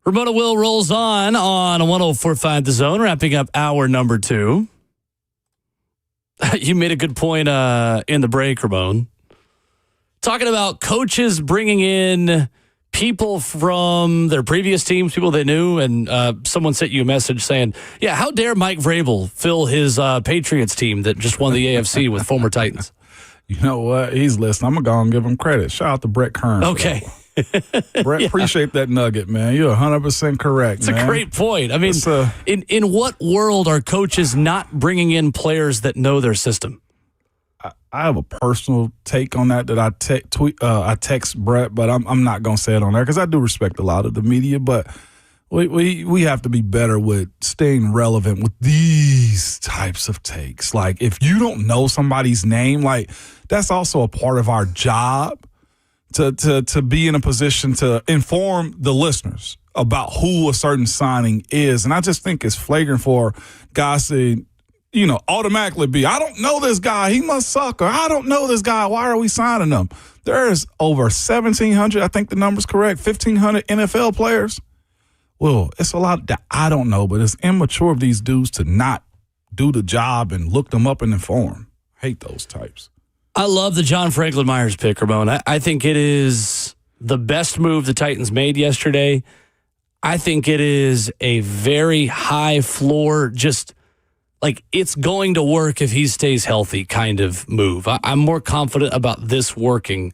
Ramon Will rolls on 104.5 The Zone, wrapping up hour number 2. You made a good point in the break, Ramon. Talking about coaches bringing in people from their previous teams, people they knew, and someone sent you a message saying, yeah, how dare Mike Vrabel fill his Patriots team that just won the AFC with former Titans? You know what? He's listening. I'm going to go and give him credit. Shout out to Brett Kern. Okay. Brett, appreciate that nugget, man. You're 100% correct, It's a great point. I mean, in what world are coaches not bringing in players that know their system? I have a personal take on that I text Brett, but I'm not going to say it on there because I do respect a lot of the media, but we have to be better with staying relevant with these types of takes. Like, if you don't know somebody's name, like, that's also a part of our job to be in a position to inform the listeners about who a certain signing is. And I just think it's flagrant for guys to, automatically be, I don't know this guy, he must suck, or I don't know this guy, why are we signing him? There's over 1,700, I think the number's correct, 1,500 NFL players. Well, it's a lot that I don't know, but it's immature of these dudes to not do the job and look them up and inform. I hate those types. I love the John Franklin Myers pick, Ramon. I think it is the best move the Titans made yesterday. I think it is a very high floor, just like it's going to work if he stays healthy kind of move. I'm more confident about this working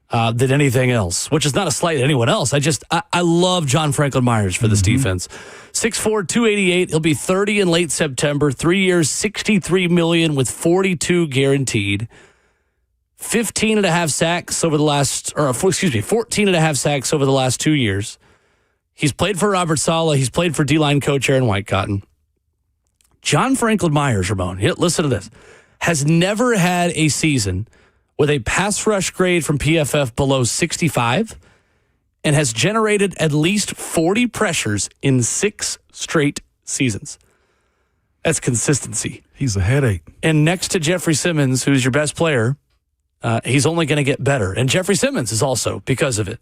than anything else, which is not a slight at anyone else. I love John Franklin Myers for this defense. 6'4", 288. He'll be 30 in late September. 3 years, $63 million with 42 guaranteed. 14 and a half sacks over the last 2 years. He's played for Robert Saleh. He's played for D-line coach Aaron Whitecotton. John Franklin Myers, Ramon, listen to this, has never had a season with a pass rush grade from PFF below 65 and has generated at least 40 pressures in 6 straight seasons. That's consistency. He's a headache. And next to Jeffrey Simmons, who's your best player, he's only going to get better. And Jeffrey Simmons is also, because of it,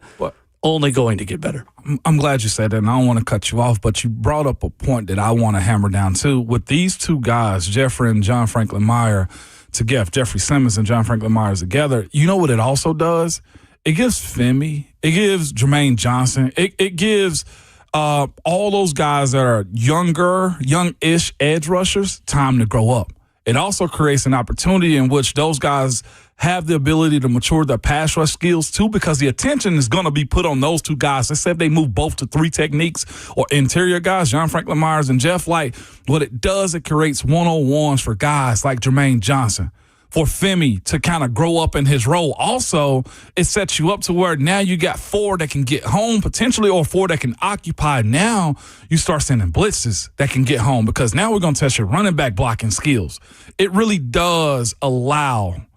only going to get better. I'm glad you said that, and I don't want to cut you off, but you brought up a point that I want to hammer down too. With these two guys, Jeffrey and John Franklin Myers, Jeffrey Simmons and John Franklin Myers together, you know what it also does? It gives Femi, it gives Jermaine Johnson, it gives all those guys that are young-ish edge rushers time to grow up. It also creates an opportunity in which those guys have the ability to mature their pass rush skills too, because the attention is going to be put on those two guys. Let's say if they move both to 3 techniques or interior guys, John Franklin Myers and Jeff Light, what it does, it creates one-on-ones for guys like Jermaine Johnson, for Femi to kind of grow up in his role. Also, it sets you up to where now you got 4 that can get home potentially, or 4 that can occupy. Now you start sending blitzes that can get home, because now we're going to test your running back blocking skills. It really does allow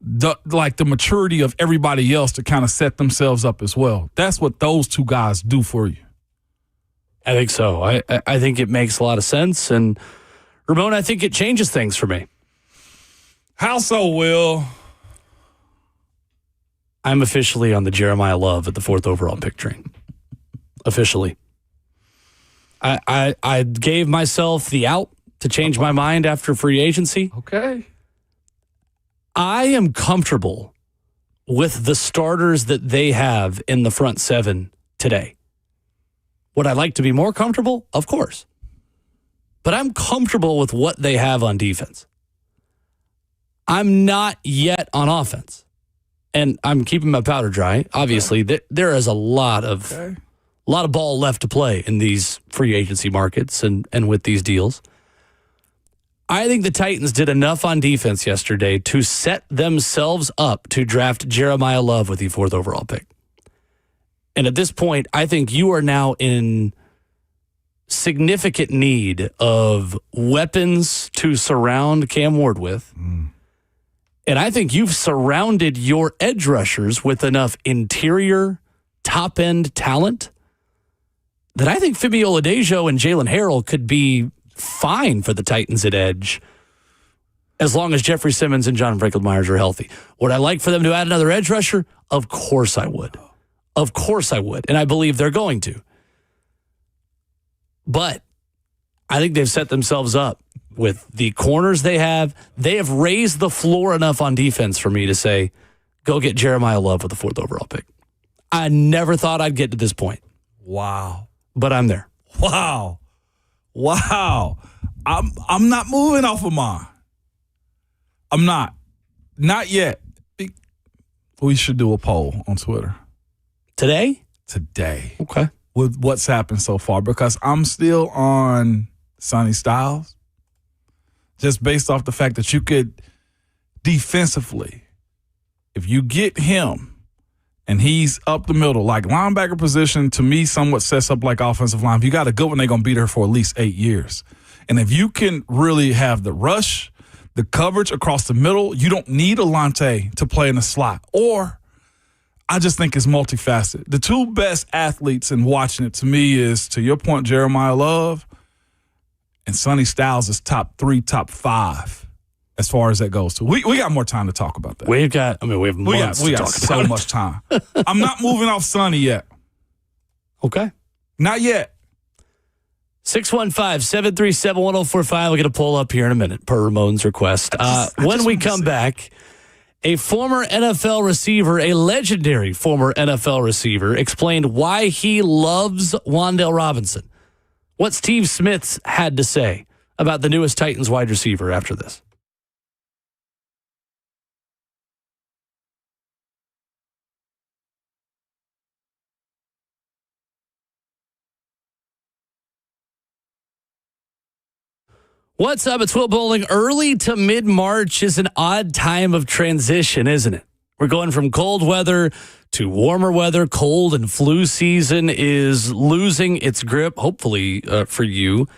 the maturity of everybody else to kind of set themselves up as well. That's what those two guys do for you. I think so. I think it makes a lot of sense. And Ramon, I think it changes things for me. How so, Will? I'm officially on the Jeremiah Love at the 4th overall pick train. Officially. I gave myself the out to change my mind after free agency. Okay. I am comfortable with the starters that they have in the front 7 today. Would I like to be more comfortable? Of course. But I'm comfortable with what they have on defense. I'm not yet on offense. And I'm keeping my powder dry. Obviously, there is a lot of ball left to play in these free agency markets and with these deals. I think the Titans did enough on defense yesterday to set themselves up to draft Jeremiah Love with the 4th overall pick. And at this point, I think you are now in significant need of weapons to surround Cam Ward with. And I think you've surrounded your edge rushers with enough interior, top-end talent that I think Femi Oladejo and Jalen Harrell could be fine for the Titans at edge as long as Jeffrey Simmons and John Franklin Myers are healthy. Would I like for them to add another edge rusher? Of course I would. Of course I would. And I believe they're going to. But I think they've set themselves up with the corners they have. They have raised the floor enough on defense for me to say, go get Jeremiah Love with the 4th overall pick. I never thought I'd get to this point. Wow. But I'm there. Wow. I'm not moving off of mine. I'm not. Not yet. We should do a poll on Twitter. Today? Today. Okay. With what's happened so far, because I'm still on Sonny Styles. Just based off the fact that you could defensively, if you get him and he's up the middle, like linebacker position to me somewhat sets up like offensive line. If you got a good one, they're going to be there for at least 8 years. And if you can really have the rush, the coverage across the middle, you don't need Alante to play in the slot. Or I just think it's multifaceted. The two best athletes in watching it to me is, to your point, Jeremiah Love, and Sonny Styles is top 3, top 5 as far as that goes. So we got more time to talk about that. We have months we to got talk so about much time. I'm not moving off Sonny yet. Okay. Not yet. 615-737-1045. We'll get a poll up here in a minute per Ramon's request. When we come back, a former NFL receiver, a legendary former NFL receiver, explained why he loves Juan'Dale Robinson. What Steve Smith's had to say about the newest Titans wide receiver after this. What's up? It's Will Bowling. Early to mid-March is an odd time of transition, isn't it? We're going from cold weather to warmer weather. Cold and flu season is losing its grip, hopefully for you.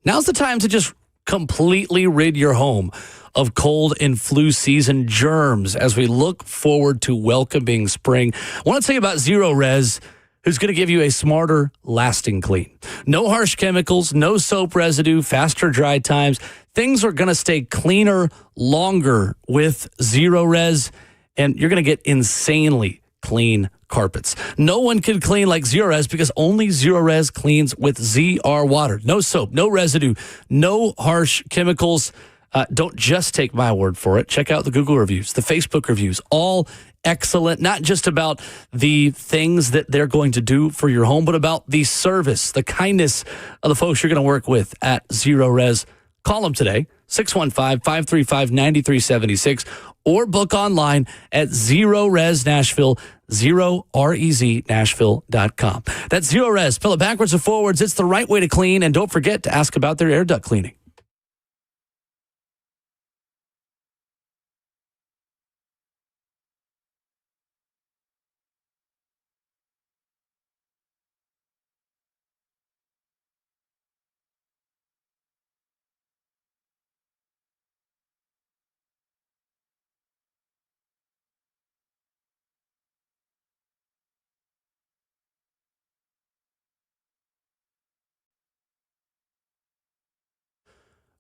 Now's the time to just completely rid your home of cold and flu season germs as we look forward to welcoming spring. I want to tell you about Zero Res, who's going to give you a smarter, lasting clean. No harsh chemicals, no soap residue, faster dry times. Things are going to stay cleaner longer with Zero Res, and you're going to get insanely clean carpets. No one can clean like Zero Res because only Zero Res cleans with ZR water. No soap, no residue, no harsh chemicals. Don't just take my word for it. Check out the Google reviews, the Facebook reviews, all excellent, not just about the things that they're going to do for your home, but about the service, the kindness of the folks you're going to work with at Zero Res. Call them today, 615-535-9376, or book online at Zero Res Nashville, Nashville.com. That's Zero Res. Spell it backwards or forwards. It's the right way to clean, and don't forget to ask about their air duct cleaning.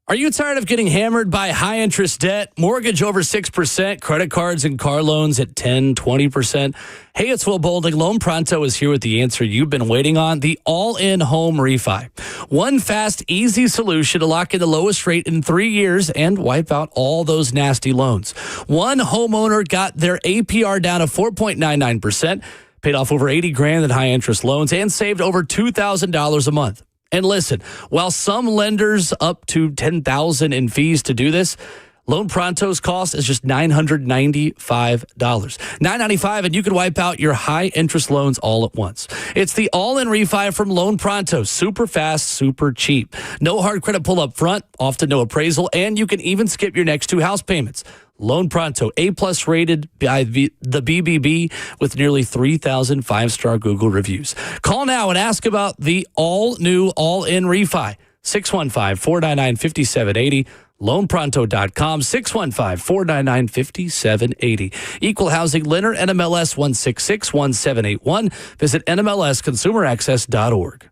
Are you tired of getting hammered by high interest debt, mortgage over 6%, credit cards and car loans at 10, 20%? Hey, it's Will Bowling. Loan Pronto is here with the answer you've been waiting on, the all-in home refi. One fast, easy solution to lock in the lowest rate in 3 years and wipe out all those nasty loans. One homeowner got their APR down to 4.99%, paid off over $80,000 in high interest loans, and saved over $2,000 a month. And listen, while some lenders up to $10,000 in fees to do this, Loan Pronto's cost is just $995. $995, and you can wipe out your high interest loans all at once. It's the all-in refi from Loan Pronto. Super fast, super cheap. No hard credit pull up front, often no appraisal, and you can even skip your next 2 house payments. Loan Pronto, A+ rated by the BBB with nearly 3,000 5-star Google reviews. Call now and ask about the all-new, all-in refi. 615-499-5780. LoanPronto.com, 615-499-5780. Equal housing lender, NMLS 1661781. Visit NMLSconsumeraccess.org.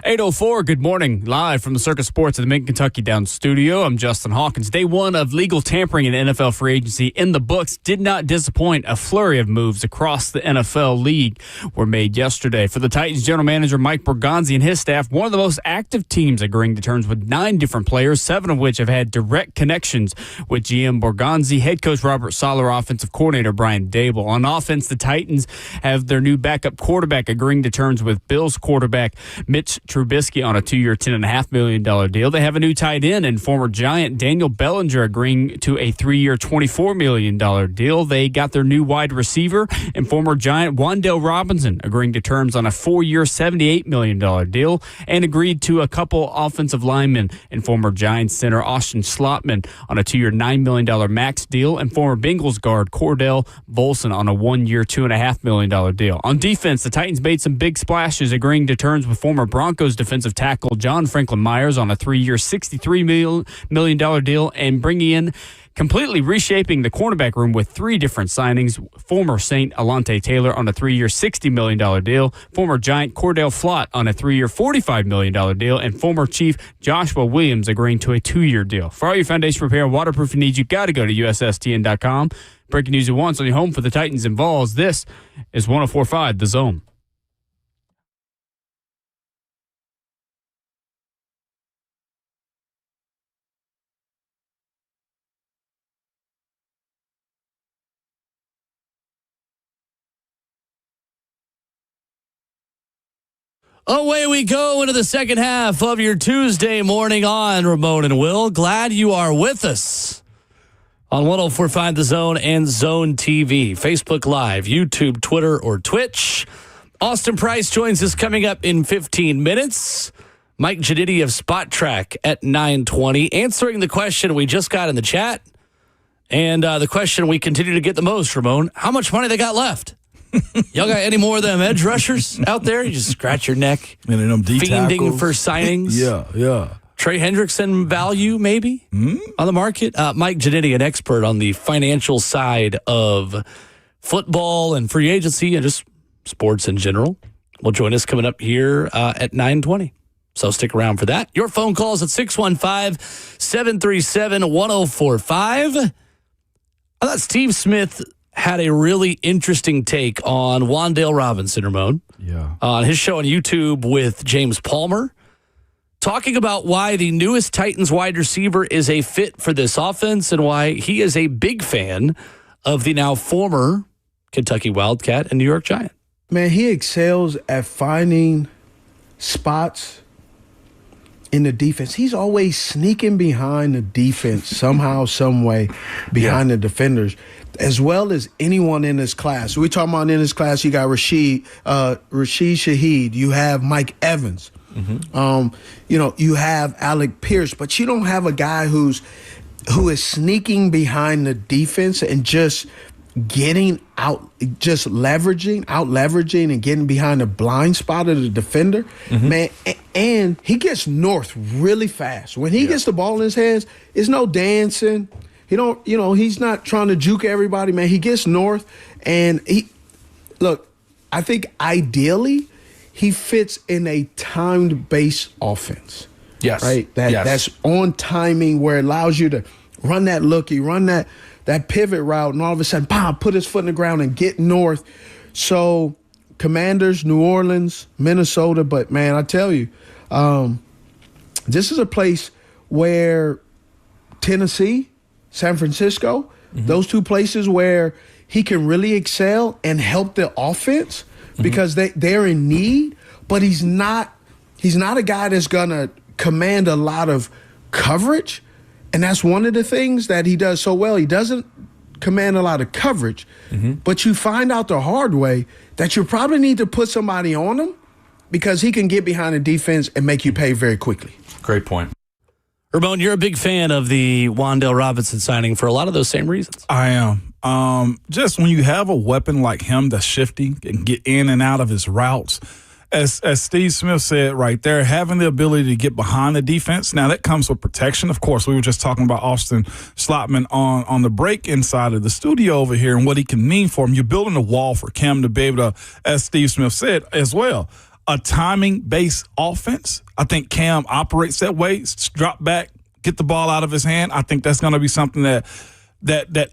8:04, good morning. Live from the Circus Sports at the Mid-Kentucky Down studio. I'm Justin Hawkins. Day one of legal tampering in NFL free agency in the books did not disappoint. A flurry of moves across the NFL league were made yesterday. For the Titans general manager Mike Borgonzi and his staff, one of the most active teams agreeing to terms with 9 different players, 7 of which have had direct connections with GM Borgonzi, head coach Robert Saleh, offensive coordinator Brian Dable. On offense, the Titans have their new backup quarterback agreeing to terms with Bills quarterback Mitch Trubisky on a 2-year, $10.5 million deal. They have a new tight end and former Giant Daniel Bellinger agreeing to a 3-year, $24 million deal. They got their new wide receiver and former Giant Juan'Dale Robinson agreeing to terms on a 4-year, $78 million deal, and agreed to a couple offensive linemen and former Giants center Austin Slotman on a 2-year, $9 million max deal, and former Bengals guard Cordell Volson on a 1-year, $2.5 million deal. On defense, the Titans made some big splashes, agreeing to terms with former Broncos defensive tackle John Franklin Myers on a 3-year, $63 million deal, and bringing in completely reshaping the cornerback room with 3 different signings. Former Saint Alante Taylor on a 3-year, $60 million deal, former Giant Cordell Flott on a 3-year, $45 million deal, and former Chief Joshua Williams agreeing to a 2-year deal. For all your foundation repair and waterproofing needs, you got to go to USSTN.com. Breaking news at once on your home for the Titans and Vols. This is 104.5 The Zone. Away we go into the second half of your Tuesday morning on Ramon and Will. Glad you are with us on 104.5 The Zone and Zone TV, Facebook Live, YouTube, Twitter, or Twitch. Austin Price joins us coming up in 15 minutes. Mike Giannitti of Spot Track at 9:20, answering the question we just got in the chat. And the question we continue to get the most, Ramon, how much money they got left? Y'all got any more of them edge rushers out there? You just scratch your neck. And them D fiending tackles. for signings. Yeah. Trey Hendrickson value maybe on the market. Mike Giannitti, an expert on the financial side of football and free agency and just sports in general, will join us coming up here at 9:20. So stick around for that. Your phone calls at 615-737-1045. I thought Steve Smith had a really interesting take on Juan'Dale Robinson, Ramon. Yeah. On his show on YouTube with James Palmer, talking about why the newest Titans wide receiver is a fit for this offense and why he is a big fan of the now former Kentucky Wildcat and New York Giant. Man, he excels at finding spots in the defense. He's always sneaking behind the defense somehow, some way, behind the defenders, as well as anyone in this class. We talking about in this class, you got Rashid Shaheed, you have Mike Evans, you have Alec Pierce, but you don't have a guy who is sneaking behind the defense and just getting out, just leveraging and getting behind the blind spot of the defender, man. And he gets north really fast. When he gets the ball in his hands, it's no dancing. He's not trying to juke everybody, man. He gets north, and I think ideally he fits in a timed-based offense. Yes. Right? That's on timing, where it allows you to run that lookie, run that pivot route, and all of a sudden, put his foot in the ground and get north. So Commanders, New Orleans, Minnesota, but man, I tell you, this is a place where Tennessee, San Francisco, those 2 places where he can really excel and help the offense because they're in need, but he's not a guy that's gonna command a lot of coverage. And that's one of the things that he does so well. He doesn't command a lot of coverage, but you find out the hard way that you probably need to put somebody on him because he can get behind the defense and make you pay very quickly. Great point. Ramon, you're a big fan of the Juan'Dale Robinson signing for a lot of those same reasons. I am. Just when you have a weapon like him that's shifty and get in and out of his routes, as Steve Smith said right there, having the ability to get behind the defense. Now, that comes with protection. Of course, we were just talking about Austin Slotman on the break inside of the studio over here and what he can mean for him. You're building a wall for Cam to be able to, as Steve Smith said as well, a timing-based offense. I think Cam operates that way. Drop back, get the ball out of his hand. I think that's going to be something that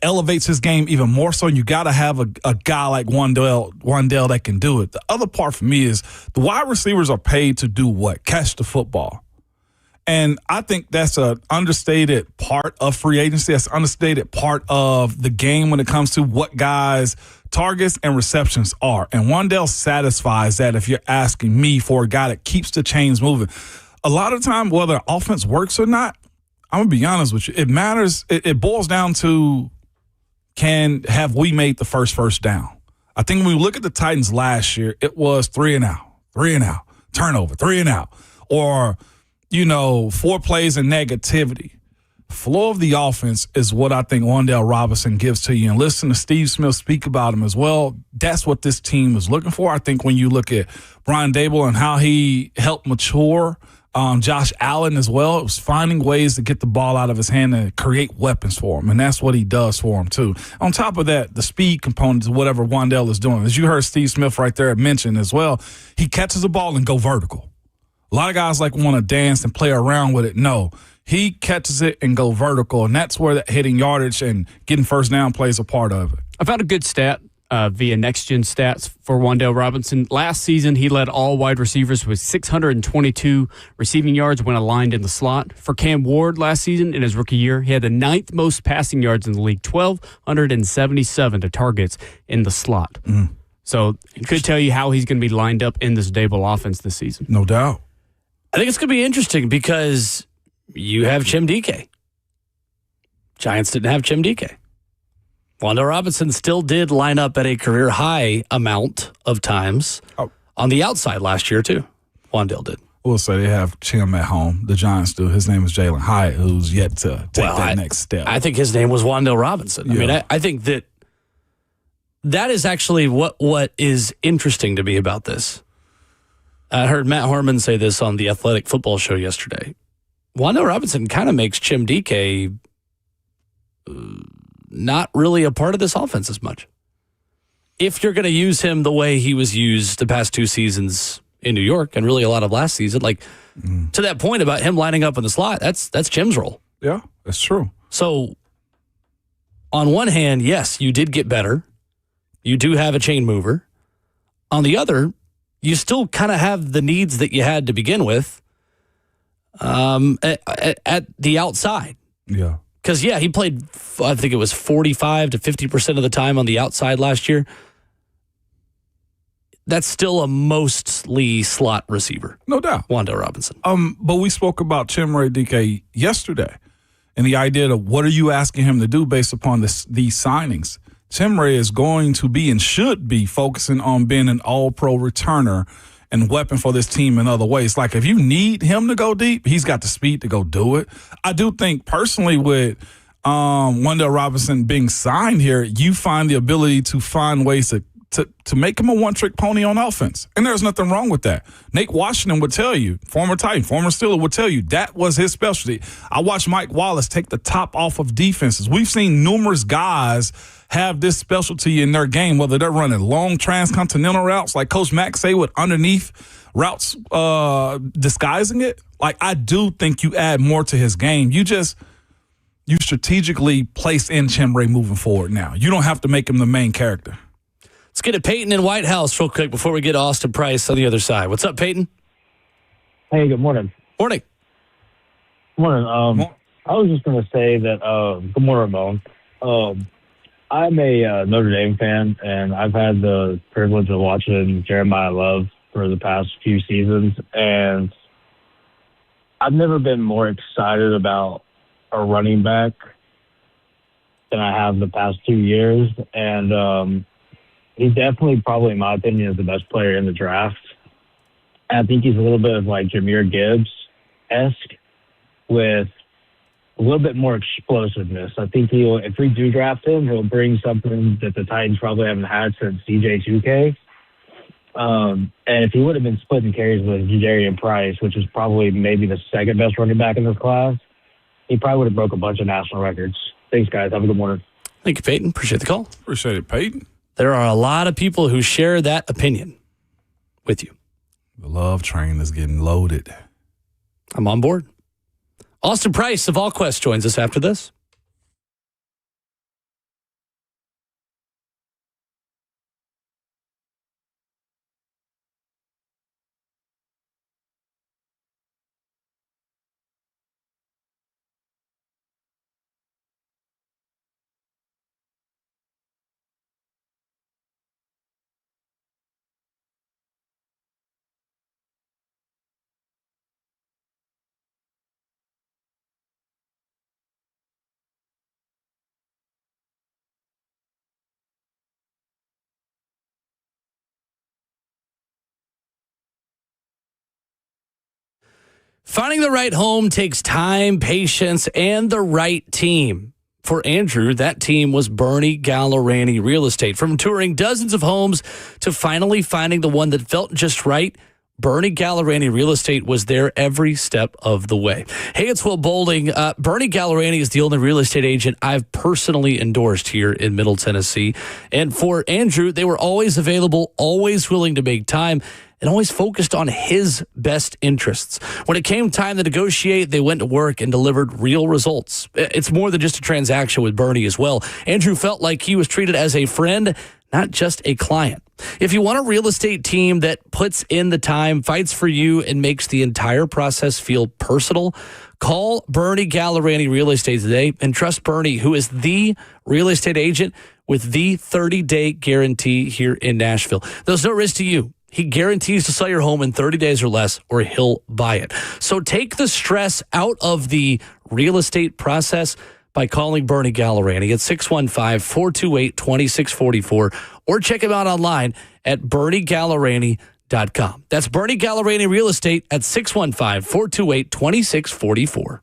elevates his game even more so. You got to have a guy like Juan'Dale that can do it. The other part for me is the wide receivers are paid to do what? Catch the football. And I think that's an understated part of free agency. That's an understated part of the game when it comes to what guys' targets and receptions are. And Juan'Dale satisfies that if you're asking me for a guy that keeps the chains moving. A lot of time, whether offense works or not, I'm going to be honest with you, it matters. It boils down to have we made the first down? I think when we look at the Titans last year, it was 3 and out, turnover, 3 and out, or 4 plays and negativity. Flow of the offense is what I think Juan'Dale Robinson gives to you. And listen to Steve Smith speak about him as well. That's what this team is looking for. I think when you look at Brian Dable and how he helped mature Josh Allen as well, it was finding ways to get the ball out of his hand and create weapons for him. And that's what he does for him, too. On top of that, the speed component is whatever Juan'Dale is doing. As you heard Steve Smith right there mention as well, he catches the ball and go vertical. A lot of guys want to dance and play around with it. No, he catches it and go vertical, and that's where that hitting yardage and getting first down plays a part of it. I found a good stat via Next Gen Stats for Juan'Dale Robinson. Last season, he led all wide receivers with 622 receiving yards when aligned in the slot. For Cam Ward last season, in his rookie year, he had the 9th most passing yards in the league, 1,277 to targets in the slot. So it could tell you how he's going to be lined up in this Dable offense this season. No doubt. I think it's going to be interesting because you have Chim DK. Giants didn't have Chim DK. Juan'Dale Robinson still did line up at a career high amount of times on the outside last year, too. Juan'Dale did. We'll say they have Chim at home. The Giants do. His name is Jalen Hyatt, who's yet to take that next step. I think his name was Juan'Dale Robinson. Yeah. I mean, I think that is actually what is interesting to me about this. I heard Matt Harmon say this on the Athletic Football Show yesterday. Juan'Dale Robinson kind of makes Chim DK not really a part of this offense as much. If you're going to use him the way he was used the past 2 seasons in New York and really a lot of last season, to that point about him lining up in the slot, that's Chim's role. Yeah, that's true. So on one hand, yes, you did get better. You do have a chain mover. On the other, you still kind of have the needs that you had to begin with at the outside. Yeah. Because, he played, I think it was 45 to 50% of the time on the outside last year. That's still a mostly slot receiver. No doubt. Juan'Dale Robinson. But we spoke about Chimray DK yesterday and the idea of what are you asking him to do based upon these signings. Chimray is going to be and should be focusing on being an all-pro returner and weapon for this team in other ways. If you need him to go deep, he's got the speed to go do it. I do think personally with Juan'Dale Robinson being signed here, you find the ability to find ways to make him a one-trick pony on offense. And there's nothing wrong with that. Nate Washington would tell you, former Titan, former Steeler would tell you that was his specialty. I watched Mike Wallace take the top off of defenses. We've seen numerous guys have this specialty in their game, whether they're running long transcontinental routes like Coach Mack say with underneath routes disguising it. I do think you add more to his game. You strategically place in Chimray moving forward now. You don't have to make him the main character. Let's get to Peyton in White House real quick before we get to Austin Price on the other side. What's up, Peyton? Hey, good morning. Morning. Morning. I was just going to say that, good morning, Ramon. I'm a Notre Dame fan, and I've had the privilege of watching Jeremiah Love for the past few seasons, and I've never been more excited about a running back than I have the past 2 years, and he's definitely, probably in my opinion, is the best player in the draft. And I think he's a little bit of Jahmyr Gibbs-esque with a little bit more explosiveness. I think if we do draft him, he'll bring something that the Titans probably haven't had since CJ 2K. And if he would have been splitting carries with Jadarian Price, which is probably maybe the second best running back in this class, he probably would have broke a bunch of national records. Thanks, guys. Have a good morning. Thank you, Peyton. Appreciate the call. Appreciate it, Peyton. There are a lot of people who share that opinion with you. The love train is getting loaded. I'm on board. Austin Price of AllQuest joins us after this. Finding the right home takes time, patience, and the right team. For Andrew, that team was Bernie Gallerani Real Estate. From touring dozens of homes to finally finding the one that felt just right, Bernie Gallerani Real Estate was there every step of the way. Hey, it's Will Bolding. Bernie Gallerani is the only real estate agent I've personally endorsed here in Middle Tennessee. And for Andrew, they were always available, always willing to make time, and always focused on his best interests. When it came time to negotiate, they went to work and delivered real results. It's more than just a transaction with Bernie as well. Andrew felt like he was treated as a friend, not just a client. If you want a real estate team that puts in the time, fights for you, and makes the entire process feel personal, call Bernie Gallerani Real Estate today and trust Bernie, who is the real estate agent with the 30-day guarantee here in Nashville. There's no risk to you. He guarantees to sell your home in 30 days or less, or he'll buy it. So take the stress out of the real estate process by calling Bernie Gallerani at 615-428-2644 or check him out online at BernieGallerani.com. That's Bernie Gallerani Real Estate at 615-428-2644.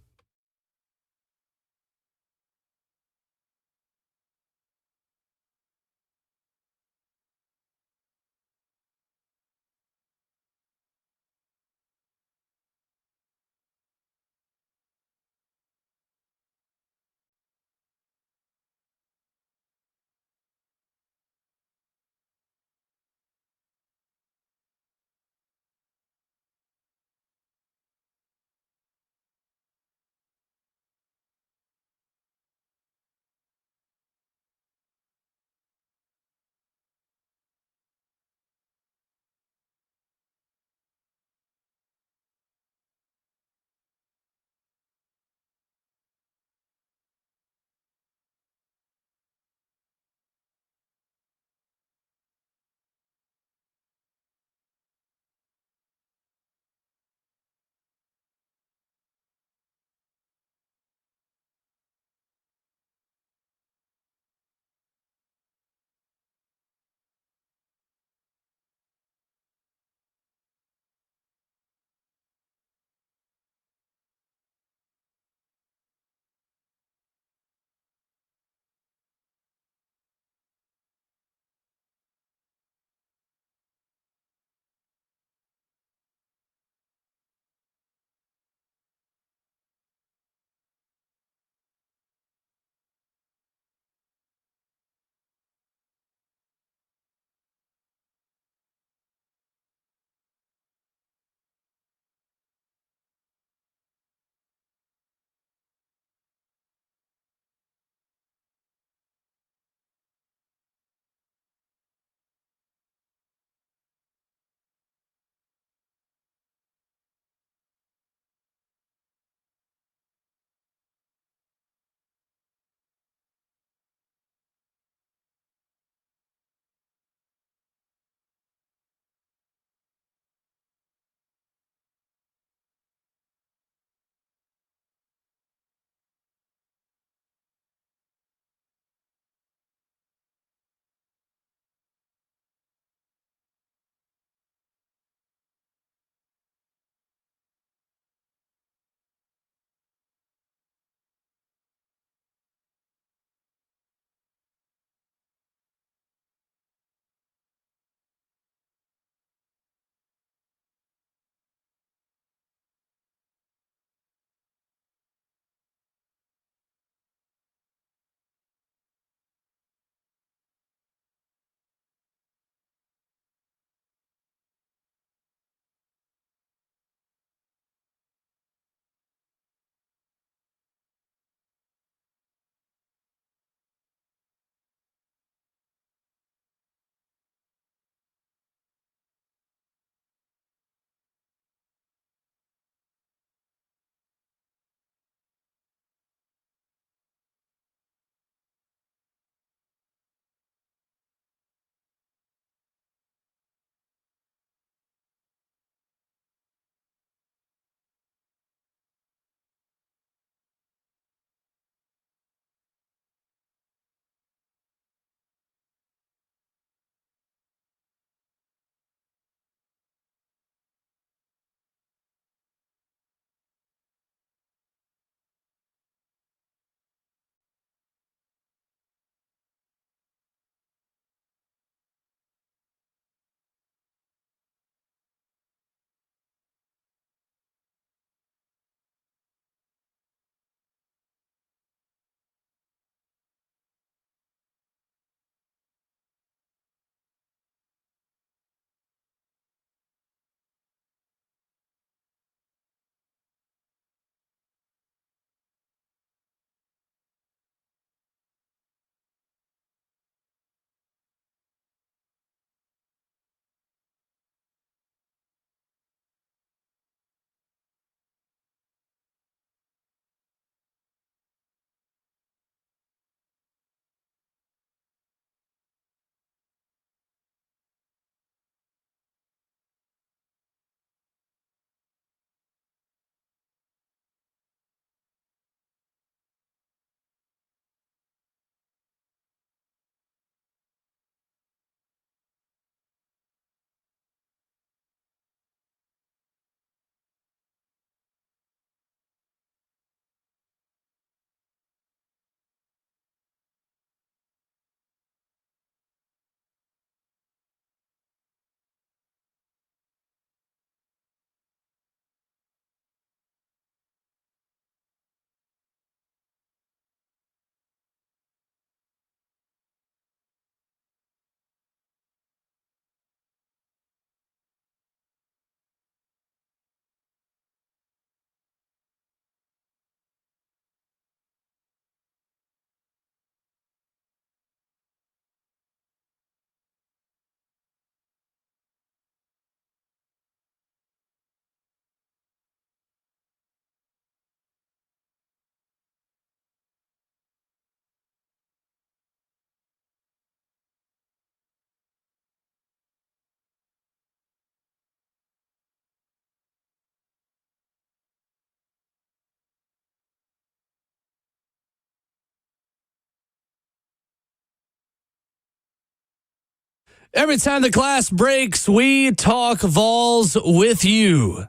Every time the class breaks, we talk Vols with you.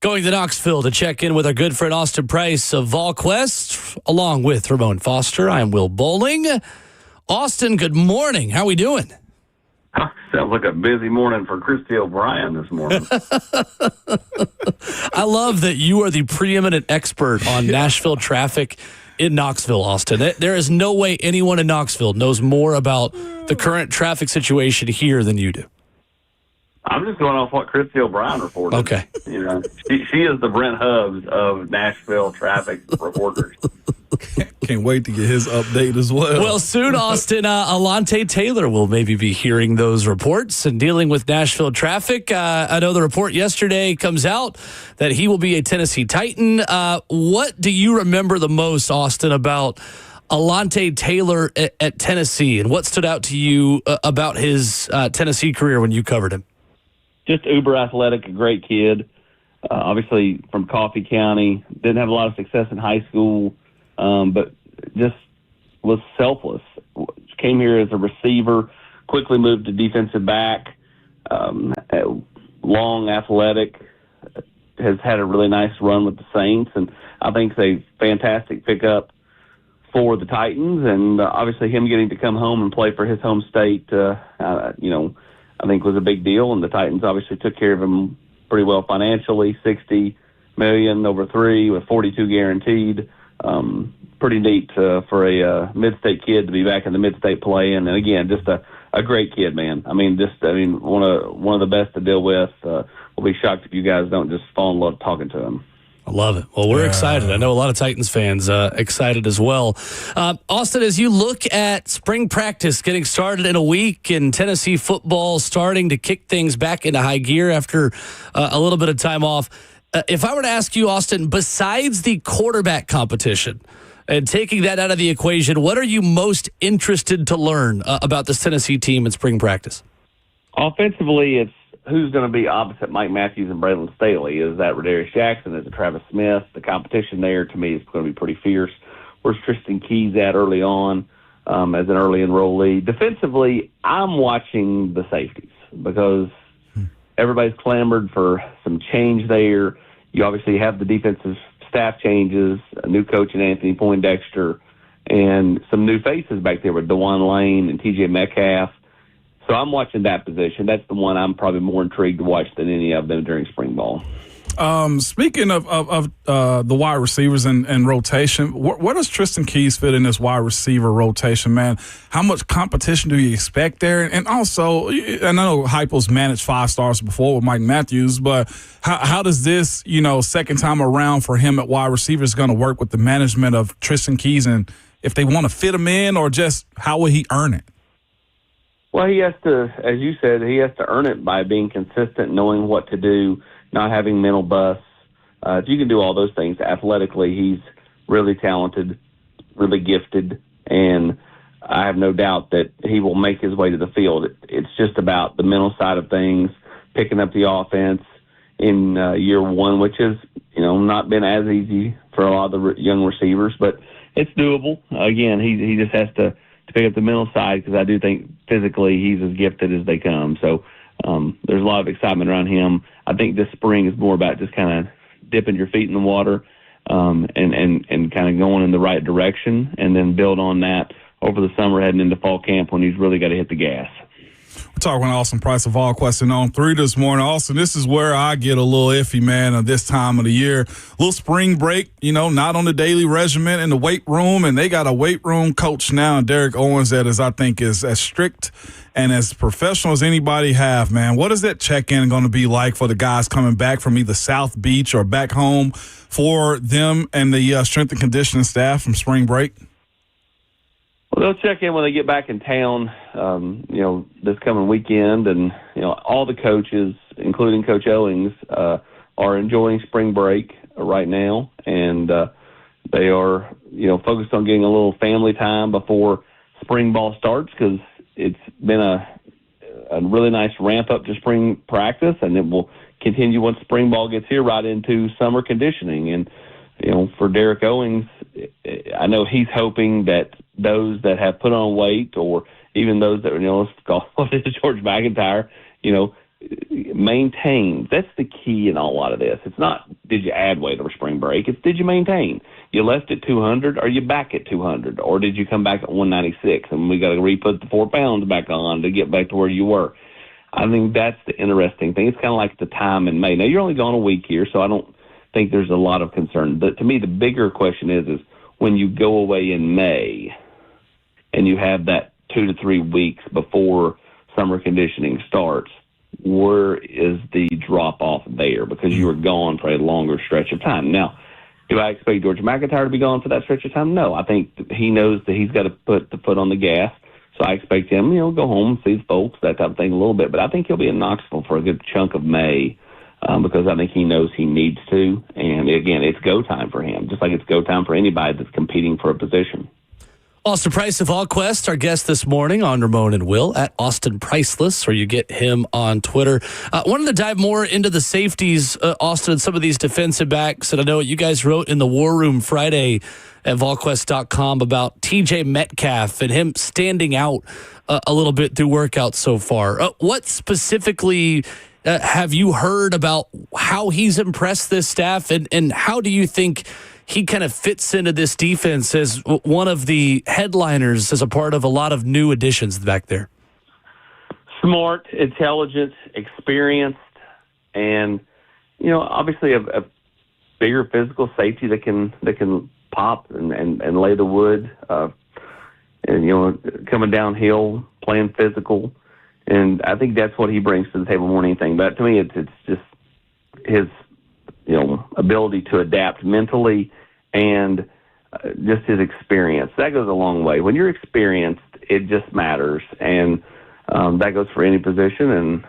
Going to Knoxville to check in with our good friend Austin Price of VolQuest, along with Ramon Foster. I'm Will Bowling. Austin, good morning. How are we doing? Sounds like a busy morning for Christy O'Brien this morning. I love that you are the preeminent expert on Nashville traffic in Knoxville, Austin. There is no way anyone in Knoxville knows more about the current traffic situation here than you do. I'm just going off what Christy O'Brien reported. Okay. You know, she is the Brent Hubbs of Nashville traffic reporters. Can't wait to get his update as well. Well, soon, Austin, Alante Taylor will maybe be hearing those reports and dealing with Nashville traffic. I know the report yesterday comes out that he will be a Tennessee Titan. What do you remember the most, Austin, about Alante Taylor at Tennessee, and what stood out to you about his Tennessee career when you covered him? Just uber athletic, a great kid. Obviously from Coffee County. Didn't have a lot of success in high school, but just was selfless. Came here as a receiver, quickly moved to defensive back, long, athletic, has had a really nice run with the Saints, and I think it's a fantastic pickup for the Titans, and obviously him getting to come home and play for his home state, I think was a big deal, and the Titans obviously took care of him pretty well financially, $60 million over 3 with 42 guaranteed. Pretty neat for a mid-state kid to be back in the mid-state play, and again, just a great kid, man. One of the best to deal with. We'll be shocked if you guys don't just fall in love talking to him. I love it. Well, we're excited. I know a lot of Titans fans excited as well. Austin, as you look at spring practice getting started in a week and Tennessee football starting to kick things back into high gear after a little bit of time off, if I were to ask you, Austin, besides the quarterback competition and taking that out of the equation, what are you most interested to learn about this Tennessee team in spring practice? Offensively, it's who's going to be opposite Mike Matthews and Braylon Staley. Is that Radarius Jackson? Is it Travis Smith? The competition there, to me, is going to be pretty fierce. Where's Tristan Keys at early on as an early enrollee? Defensively, I'm watching the safeties because everybody's clamored for some change there. You obviously have the defensive staff changes, a new coach in Anthony Poindexter, and some new faces back there with DeJuan Lane and TJ Metcalf. So I'm watching that position. That's the one I'm probably more intrigued to watch than any of them during spring ball. Speaking of the wide receivers and rotation, where does Tristan Keys fit in this wide receiver rotation, man? How much competition do you expect there? And also, I know Heupel's managed 5 stars before with Mike Matthews, but how does this, second time around for him at wide receiver is going to work with the management of Tristan Keys, and if they want to fit him in, or just how will he earn it? Well, he has to, as you said, he has to earn it by being consistent, knowing what to do, not having mental busts. If you can do all those things athletically, he's really talented, really gifted, and I have no doubt that he will make his way to the field. It's just about the mental side of things, picking up the offense in year one, which has, not been as easy for a lot of the young receivers, but it's doable. Again, he just has to pick up the mental side, because I do think physically he's as gifted as they come. So there's a lot of excitement around him. I think this spring is more about just kind of dipping your feet in the water and kind of going in the right direction, and then build on that over the summer heading into fall camp when he's really got to hit the gas. We're talking with Austin Price of VolQuest on 3 this morning. Austin, this is where I get a little iffy, man, at this time of the year. A little spring break, not on the daily regimen in the weight room, and they got a weight room coach now, Derek Owens, that is, I think, is as strict and as professional as anybody have, man. What is that check-in going to be like for the guys coming back from either South Beach or back home for them and the strength and conditioning staff from spring break? Well, they'll check in when they get back in town, this coming weekend. And, all the coaches, including Coach Owings, are enjoying spring break right now. And they are, focused on getting a little family time before spring ball starts, because it's been a really nice ramp up to spring practice, and it will continue once spring ball gets here right into summer conditioning. And, for Derek Owings, I know he's hoping that those that have put on weight, or even those that, let's call it George McIntyre, maintain. That's the key in a lot of this. It's not did you add weight over spring break. It's did you maintain. You left at 200, are you back at 200, or did you come back at 196 and we got to re-put the 4 pounds back on to get back to where you were? I think that's the interesting thing. It's kind of like the time in May. Now, you're only gone a week here, so I don't think there's a lot of concern. But to me, the bigger question is when you go away in May and you have that 2 to 3 weeks before summer conditioning starts, where is the drop-off there? Because you were gone for a longer stretch of time. Now, do I expect George McIntyre to be gone for that stretch of time? No. I think he knows that he's got to put the foot on the gas. So I expect him, go home, see his folks, that type of thing a little bit. But I think he'll be in Knoxville for a good chunk of May because I think he knows he needs to. And, again, it's go time for him, just like it's go time for anybody that's competing for a position. Austin Price of VolQuest, our guest this morning on Ramon and Will at Austin Priceless, or you get him on Twitter. Wanted to dive more into the safeties, Austin, and some of these defensive backs. And I know you guys wrote in the War Room Friday at VolQuest.com about TJ Metcalf and him standing out a little bit through workouts so far. What specifically have you heard about how he's impressed this staff, and how do you think he kind of fits into this defense as one of the headliners as a part of a lot of new additions back there? Smart, intelligent, experienced, and, obviously a bigger physical safety that can pop and lay the wood, and, coming downhill, playing physical. And I think that's what he brings to the table more than anything. But to me, it's just his, ability to adapt mentally and just his experience. That goes a long way. When you're experienced, it just matters. And that goes for any position. And,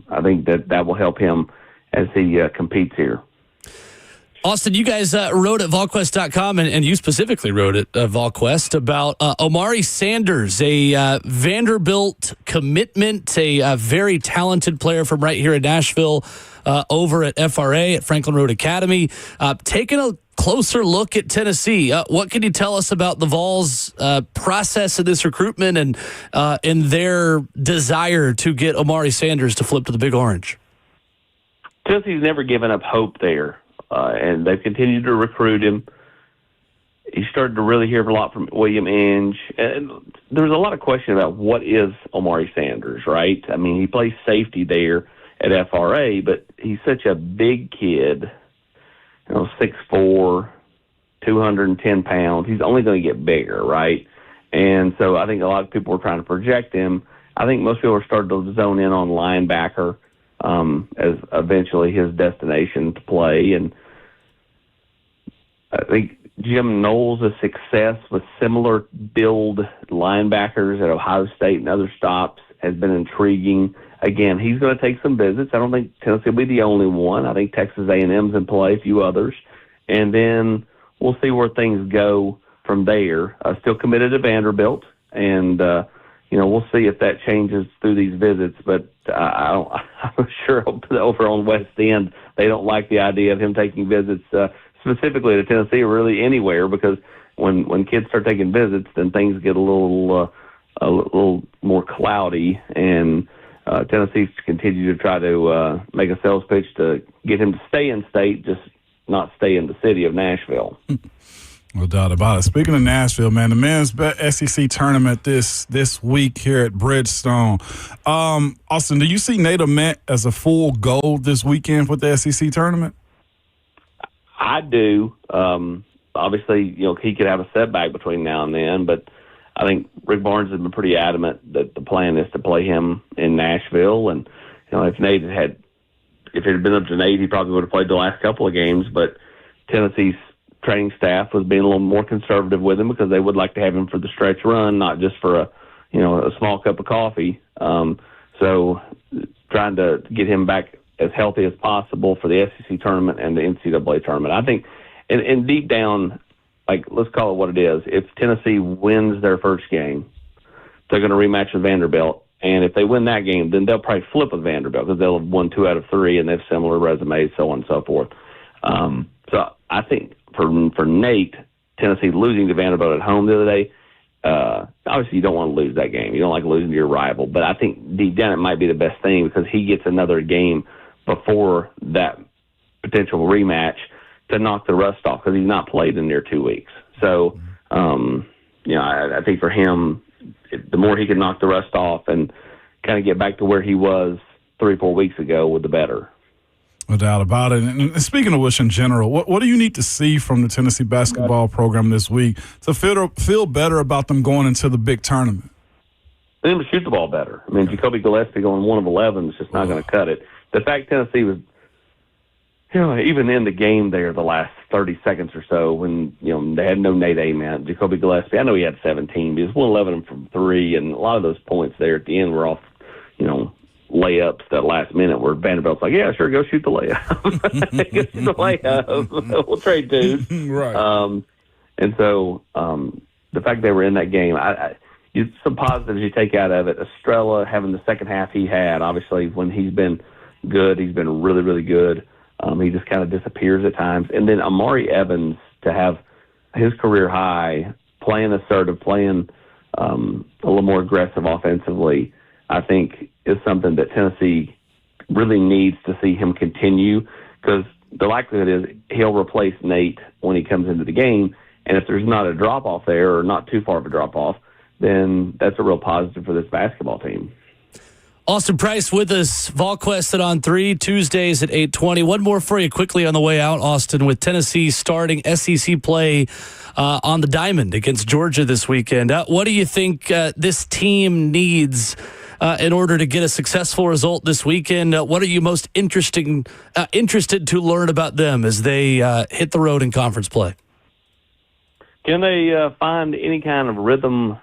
I think that will help him as he competes here. Austin, you guys wrote at VolQuest.com, and you specifically wrote at VolQuest about Omari Sanders, a Vanderbilt commitment, a very talented player from right here in Nashville, over at FRA at Franklin Road Academy. Taking a closer look at Tennessee, what can you tell us about the Vols' process of this recruitment and in their desire to get Omari Sanders to flip to the Big Orange? Tennessee's never given up hope there. And they've continued to recruit him. He started to really hear a lot from William Inge. And there was a lot of question about what is Omari Sanders, right? I mean, he plays safety there at FRA, but he's such a big kid, 6'4", 210 pounds. He's only going to get bigger, right? And so I think a lot of people were trying to project him. I think most people are starting to zone in on linebacker as eventually his destination to play. And I think Jim Knowles' success with similar build linebackers at Ohio State and other stops has been intriguing. Again, he's going to take some visits. I don't think Tennessee will be the only one. I think Texas A&M's in play, a few others. And then we'll see where things go from there. Still committed to Vanderbilt, and we'll see if that changes through these visits. But I'm sure over on West End they don't like the idea of him taking visits specifically to Tennessee or really anywhere, because when kids start taking visits, then things get a little more cloudy, and Tennessee's continue to try to make a sales pitch to get him to stay in state, just not stay in the city of Nashville. No doubt about it. Speaking of Nashville, man, the men's SEC tournament this week here at Bridgestone. Austin, do you see Nate Ament as a full go this weekend with the SEC tournament? I do. Obviously, he could have a setback between now and then, but I think Rick Barnes has been pretty adamant that the plan is to play him in Nashville. And, if it had been up to Nate, he probably would have played the last couple of games, but Tennessee's training staff was being a little more conservative with him because they would like to have him for the stretch run, not just for a small cup of coffee. So trying to get him back as healthy as possible for the SEC tournament and the NCAA tournament. I think, and deep down, let's call it what it is. If Tennessee wins their first game, they're going to rematch with Vanderbilt. And if they win that game, then they'll probably flip with Vanderbilt because they'll have won 2 out of 3 and they have similar resumes, so on and so forth. So I think for Nate, Tennessee losing to Vanderbilt at home the other day. Obviously, you don't want to lose that game. You don't like losing to your rival. But I think deep down it might be the best thing because he gets another game before that potential rematch to knock the rust off because he's not played in near 2 weeks. So, I think for him, the more he can knock the rust off and kind of get back to where he was 3-4 weeks ago, the better. No doubt about it. And speaking of which, in general, what do you need to see from the Tennessee basketball program this week to feel better about them going into the big tournament? They need to shoot the ball better. I mean, Jacoby Gillespie going 1 of 11 is just not going to cut it. The fact Tennessee was, even in the game there, the last 30 seconds or so, when they had no Nate Ament, Jacoby Gillespie, I know he had 17, but he was 111 from 3, and a lot of those points there at the end were off, layups that last minute where Vanderbilt's like, yeah, sure, go shoot the layup. Go shoot the layup. We'll trade dudes. Right. And so the fact they were in that game, some positives you take out of it. Estrella having the second half he had, obviously, when he's been good, he's been really, really good. He just kind of disappears at times. And then Amari Evans to have his career high, playing assertive, playing a little more aggressive offensively, I think is something that Tennessee really needs to see him continue because the likelihood is he'll replace Nate when he comes into the game. And if there's not a drop-off there or not too far of a drop-off, then that's a real positive for this basketball team. Austin Price with us, VolQuest at On 3, Tuesdays at 8:20. One more for you quickly on the way out, Austin, with Tennessee starting SEC play on the Diamond against Georgia this weekend. What do you think this team needs in order to get a successful result this weekend? What are you most interested to learn about them as they hit the road in conference play? Can they find any kind of rhythm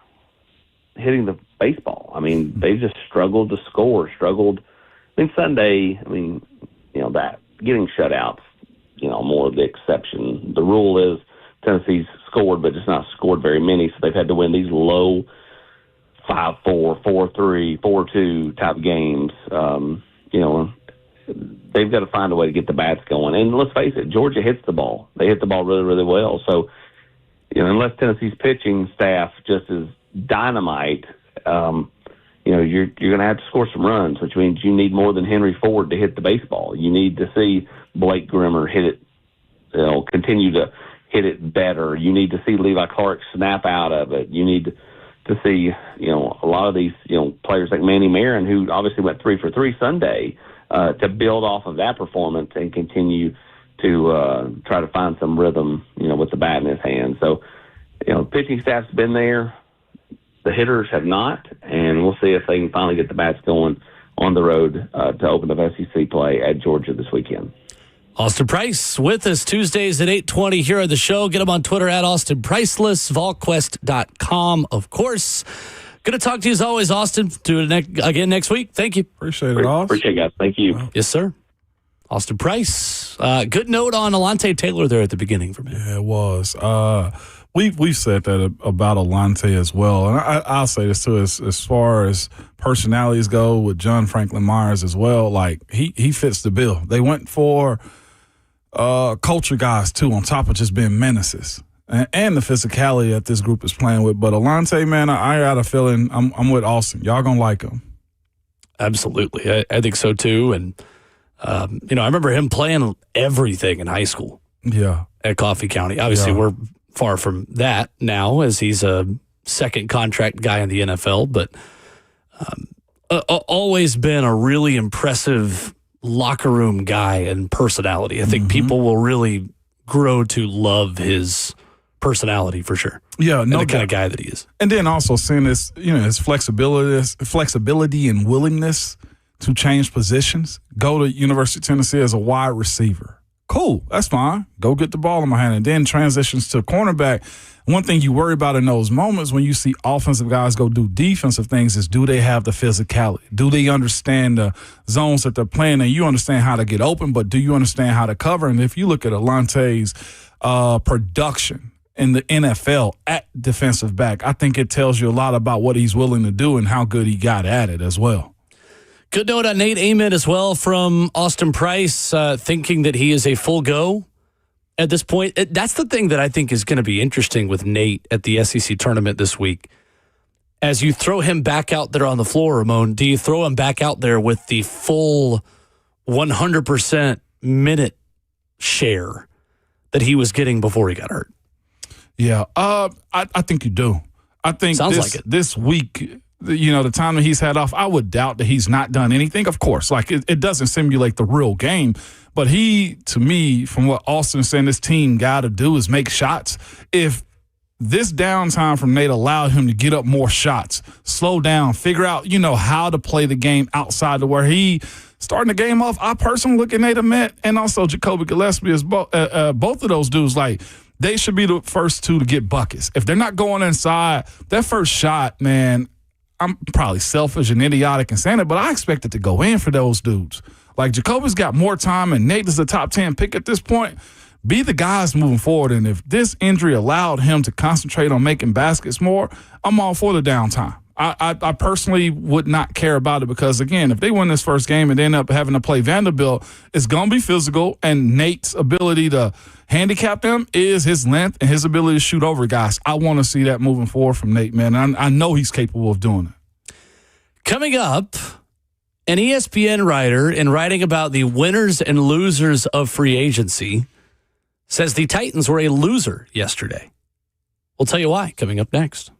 hitting the baseball? I mean, they just struggled to score, Sunday, that getting shutouts, more of the exception. The rule is Tennessee's scored, but just not scored very many, so they've had to win these low 5-4, 4-3, 4-2 type games. They've got to find a way to get the bats going. And let's face it, Georgia hits the ball. They hit the ball really, really well. So, unless Tennessee's pitching staff just is dynamite, you're going to have to score some runs, which means you need more than Henry Ford to hit the baseball. You need to see Blake Grimmer hit it, continue to hit it better. You need to see Levi Clark snap out of it. You need to see, a lot of these, players like Manny Marin, who obviously went 3 for 3 Sunday, to build off of that performance and continue to try to find some rhythm, with the bat in his hand. So, pitching staff's been there. The hitters have not, and we'll see if they can finally get the bats going on the road to open up SEC play at Georgia this weekend. Austin Price with us Tuesdays at 8:20 here on the show. Get him on Twitter at Austin Priceless, volquest.com, of course. Good to talk to you as always, Austin. Do it again next week. Thank you. Appreciate it, Austin. Appreciate it, guys. Thank you. Yes, sir. Austin Price. Good note on Alante Taylor there at the beginning for me. Yeah, it was. We've said that about Alante as well. And I'll say this too, as far as personalities go with John Franklin Myers as well, like he fits the bill. They went for culture guys too, on top of just being menaces. And the physicality that this group is playing with. But Alante, man, I got a feeling I'm with Austin. Y'all gonna like him. Absolutely. I think so too. And I remember him playing everything in high school. Yeah. At Coffee County. Obviously, we're far from that now, as he's a second contract guy in the NFL, but always been a really impressive locker room guy and personality. I think people will really grow to love his personality for sure. Yeah, no, the kind of guy that he is. And then also seeing this, his flexibility and willingness to change positions. Go to University of Tennessee as a wide receiver. Cool, that's fine. Go get the ball in my hand. And then transitions to cornerback. One thing you worry about in those moments when you see offensive guys go do defensive things is, do they have the physicality? Do they understand the zones that they're playing? And you understand how to get open, but do you understand how to cover? And if you look at Alante's production in the NFL at defensive back, I think it tells you a lot about what he's willing to do and how good he got at it as well. Good note on Nate Ament as well from Austin Price, thinking that he is a full go at this point. That's the thing that I think is going to be interesting with Nate at the SEC tournament this week. As you throw him back out there on the floor, Ramon, do you throw him back out there with the full 100% minute share that he was getting before he got hurt? Yeah, I think you do. I think this week, the time that he's had off, I would doubt that he's not done anything. Of course, like it doesn't simulate the real game, but he, to me, from what Austin's saying, this team got to do is make shots. If this downtime from Nate allowed him to get up more shots, slow down, figure out, how to play the game outside to where he starting the game off. I personally look at Nate Ahmet and also Jacoby Gillespie as both of those dudes, like, they should be the first two to get buckets. If they're not going inside, that first shot, man, I'm probably selfish and idiotic and saying it, but I expect it to go in for those dudes. Like, Jacoby's got more time, and Nate is a top 10 pick at this point. Be the guys moving forward, and if this injury allowed him to concentrate on making baskets more, I'm all for the downtime. I personally would not care about it because, again, if they win this first game and they end up having to play Vanderbilt, it's going to be physical, and Nate's ability to handicap them is his length and his ability to shoot over guys. I want to see that moving forward from Nate, man. I know he's capable of doing it. Coming up, an ESPN writer, in writing about the winners and losers of free agency, says the Titans were a loser yesterday. We'll tell you why coming up next.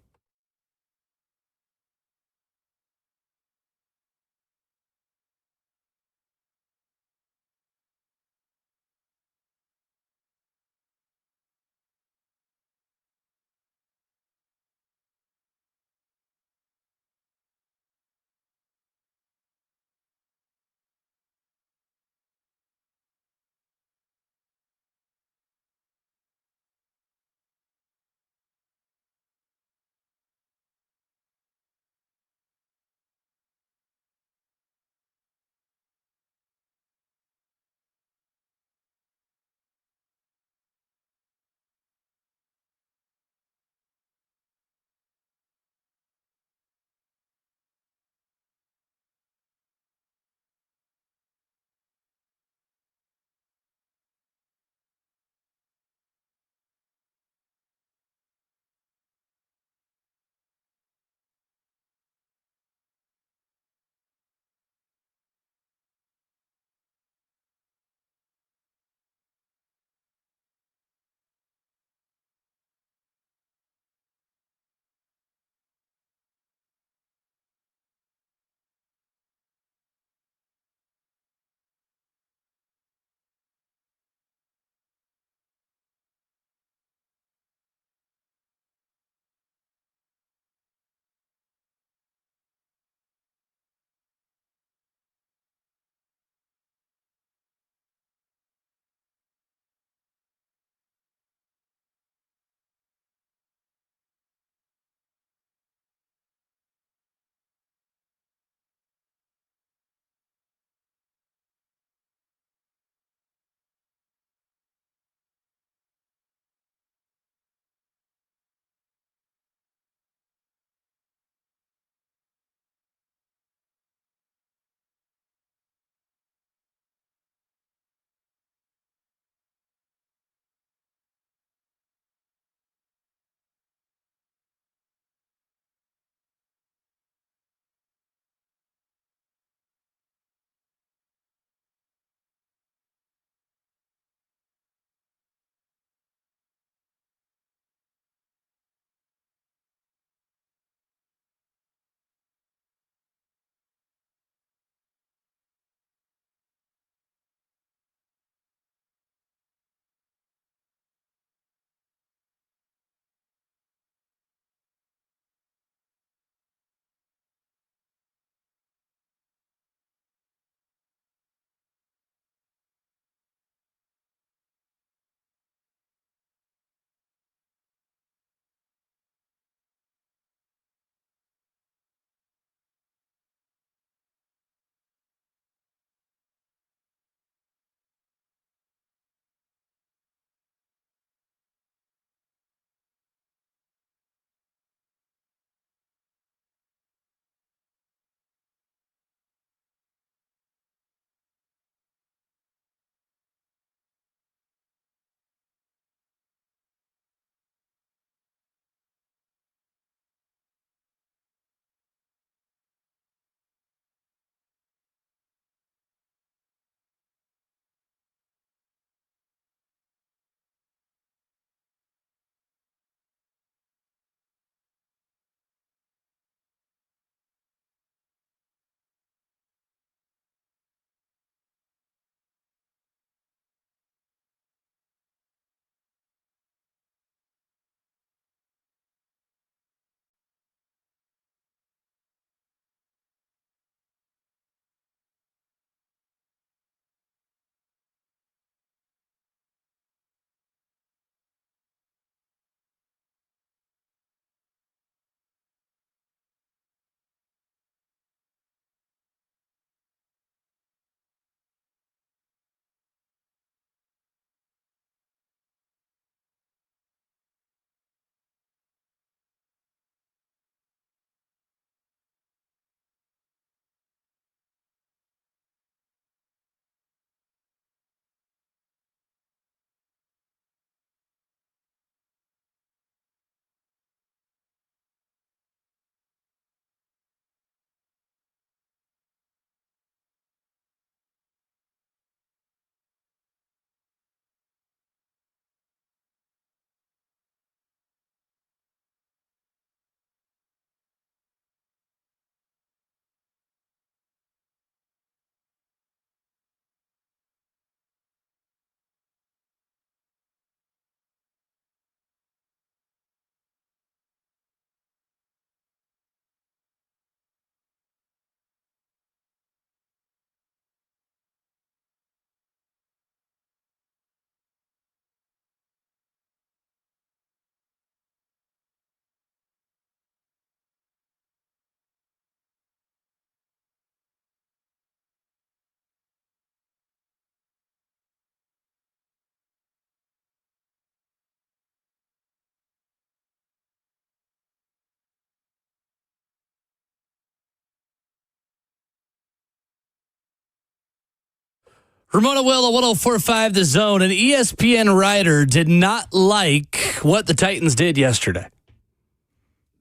Ramon Will, 104.5 The Zone. An ESPN writer did not like what the Titans did yesterday.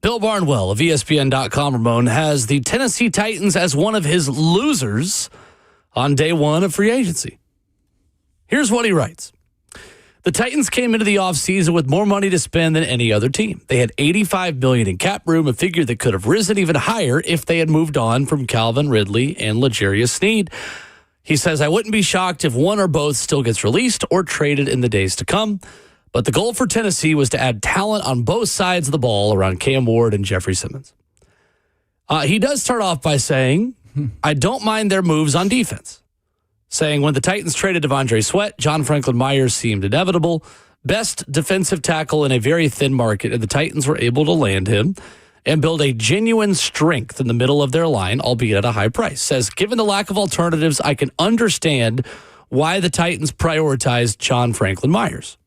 Bill Barnwell of ESPN.com, Ramon, has the Tennessee Titans as one of his losers on day one of free agency. Here's what he writes. The Titans came into the offseason with more money to spend than any other team. They had $85 million in cap room, a figure that could have risen even higher if they had moved on from Calvin Ridley and L'Jarius Sneed. He says, I wouldn't be shocked if one or both still gets released or traded in the days to come. But the goal for Tennessee was to add talent on both sides of the ball around Cam Ward and Jeffrey Simmons. He does start off by saying, I don't mind their moves on defense. Saying when the Titans traded Devondre Sweat, John Franklin Myers seemed inevitable. Best defensive tackle in a very thin market, and the Titans were able to land him and build a genuine strength in the middle of their line, albeit at a high price. Says, given the lack of alternatives, I can understand why the Titans prioritized John Franklin Myers.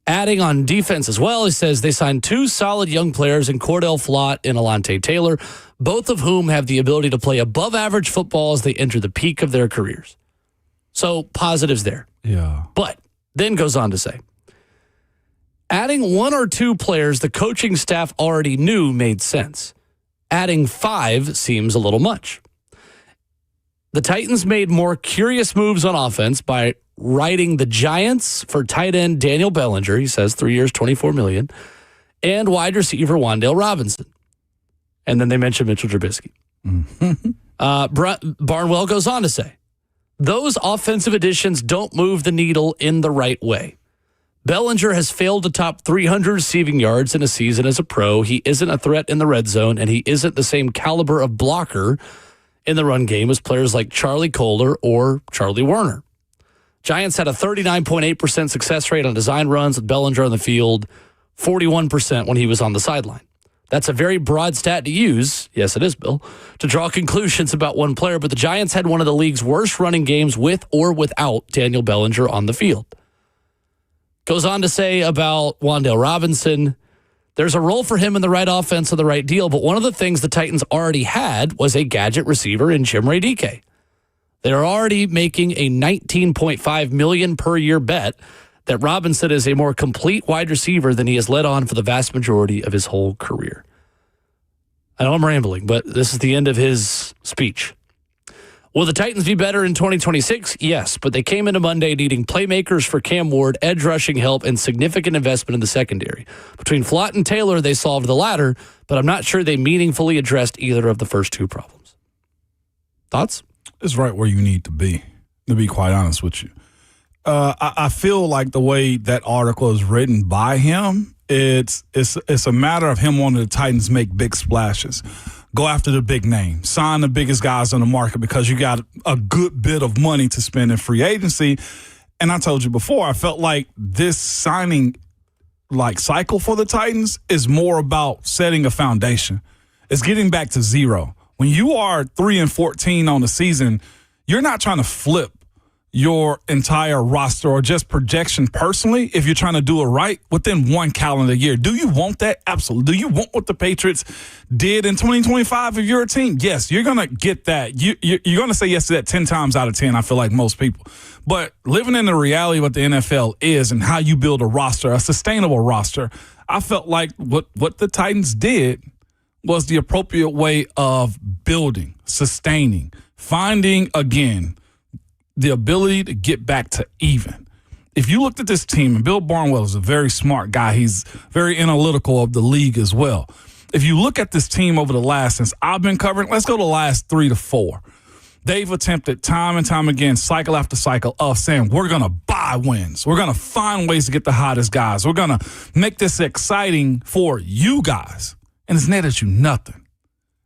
Adding on defense as well, he says they signed two solid young players in Cordell Flott and Alontae Taylor, both of whom have the ability to play above average football as they enter the peak of their careers. So positives there. Yeah. But then goes on to say, adding one or two players the coaching staff already knew made sense. Adding five seems a little much. The Titans made more curious moves on offense by writing the Giants for tight end Daniel Bellinger, he says 3 years, $24 million, and wide receiver Juan'Dale Robinson. And then they mentioned Mitchell Trubisky. Barnwell goes on to say, those offensive additions don't move the needle in the right way. Bellinger has failed to top 300 receiving yards in a season as a pro. He isn't a threat in the red zone, and he isn't the same caliber of blocker in the run game as players like Charlie Kohler or Charlie Werner. Giants had a 39.8% success rate on design runs with Bellinger on the field, 41% when he was on the sideline. That's a very broad stat to use, yes it is, Bill, to draw conclusions about one player, but the Giants had one of the league's worst running games with or without Daniel Bellinger on the field. Goes on to say about Juan'Dale Robinson, there's a role for him in the right offense and the right deal, but one of the things the Titans already had was a gadget receiver in Chimere Dike. They're already making a $19.5 million per year bet that Robinson is a more complete wide receiver than he has led on for the vast majority of his whole career. I know I'm rambling, but this is the end of his speech. Will the Titans be better in 2026? Yes, but they came into Monday needing playmakers for Cam Ward, edge rushing help, and significant investment in the secondary. Between Flott and Taylor, they solved the latter, but I'm not sure they meaningfully addressed either of the first two problems. Thoughts? It's right where you need to be quite honest with you. I feel like the way that article is written by him, it's a matter of him wanting the Titans make big splashes. Go after the big name. Sign the biggest guys on the market because you got a good bit of money to spend in free agency. And I told you before, I felt like this signing cycle for the Titans is more about setting a foundation. It's getting back to zero. When you are 3-14 on the season, you're not trying to flip your entire roster or just projection personally if you're trying to do it right within one calendar year. Do you want that? Absolutely. Do you want what the Patriots did in 2025 if you're a team? Yes, you're going to get that. You're going to say yes to that 10 times out of 10, I feel like most people. But living in the reality of what the NFL is and how you build a roster, a sustainable roster, I felt like what the Titans did was the appropriate way of building, sustaining, finding, again, the ability to get back to even. If you looked at this team, and Bill Barnwell is a very smart guy. He's very analytical of the league as well. If you look at this team over the last, since I've been covering, let's go to the last 3 to 4. They've attempted time and time again, cycle after cycle, of saying, we're going to buy wins. We're going to find ways to get the hottest guys. We're going to make this exciting for you guys. And it's netted you nothing,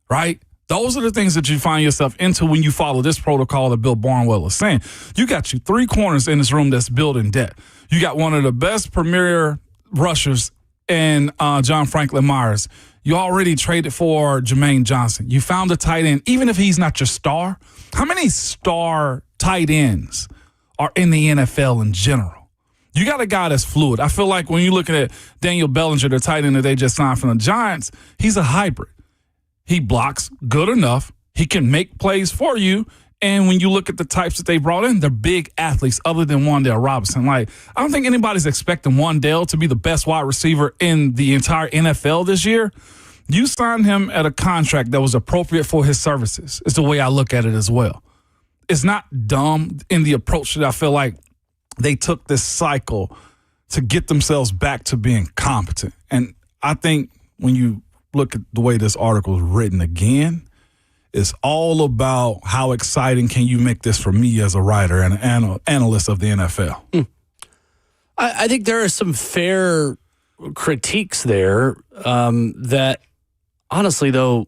right? Those are the things that you find yourself into when you follow this protocol that Bill Barnwell is saying. You got you 3 corners in this room that's building debt. You got one of the best premier rushers in John Franklin Myers. You already traded for Jermaine Johnson. You found a tight end, even if he's not your star. How many star tight ends are in the NFL in general? You got a guy that's fluid. I feel like when you're looking at Daniel Bellinger, the tight end that they just signed from the Giants, he's a hybrid. He blocks good enough. He can make plays for you, And when you look at the types that they brought in, they're big athletes other than Juan'Dale Robinson. Like, I don't think anybody's expecting Juan'Dale to be the best wide receiver in the entire NFL this year. You signed him at a contract that was appropriate for his services, is the way I look at it as well. It's not dumb in the approach that I feel like they took this cycle to get themselves back to being competent. And I think when you look at the way this article is written again, it's all about how exciting can you make this for me as a writer and an analyst of the NFL. I think there are some fair critiques there that, honestly, though,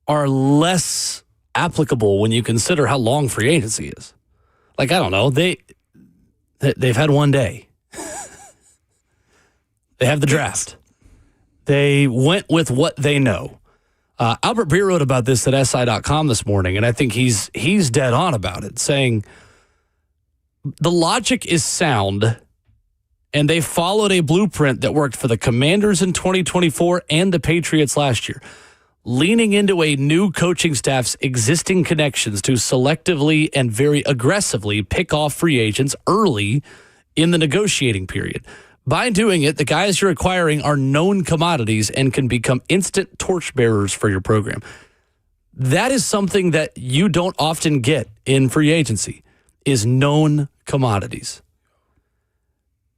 are less applicable when you consider how long free agency is. Like, I don't know, they've had one day. They have the draft. They went with what they know. Albert Breer wrote about this at SI.com this morning, and I think he's dead on about it, saying the logic is sound, and they followed a blueprint that worked for the Commanders in 2024 and the Patriots last year, leaning into a new coaching staff's existing connections to selectively and very aggressively pick off free agents early in the negotiating period. By doing it, the guys you're acquiring are known commodities and can become instant torchbearers for your program. That is something that you don't often get in free agency, is known commodities.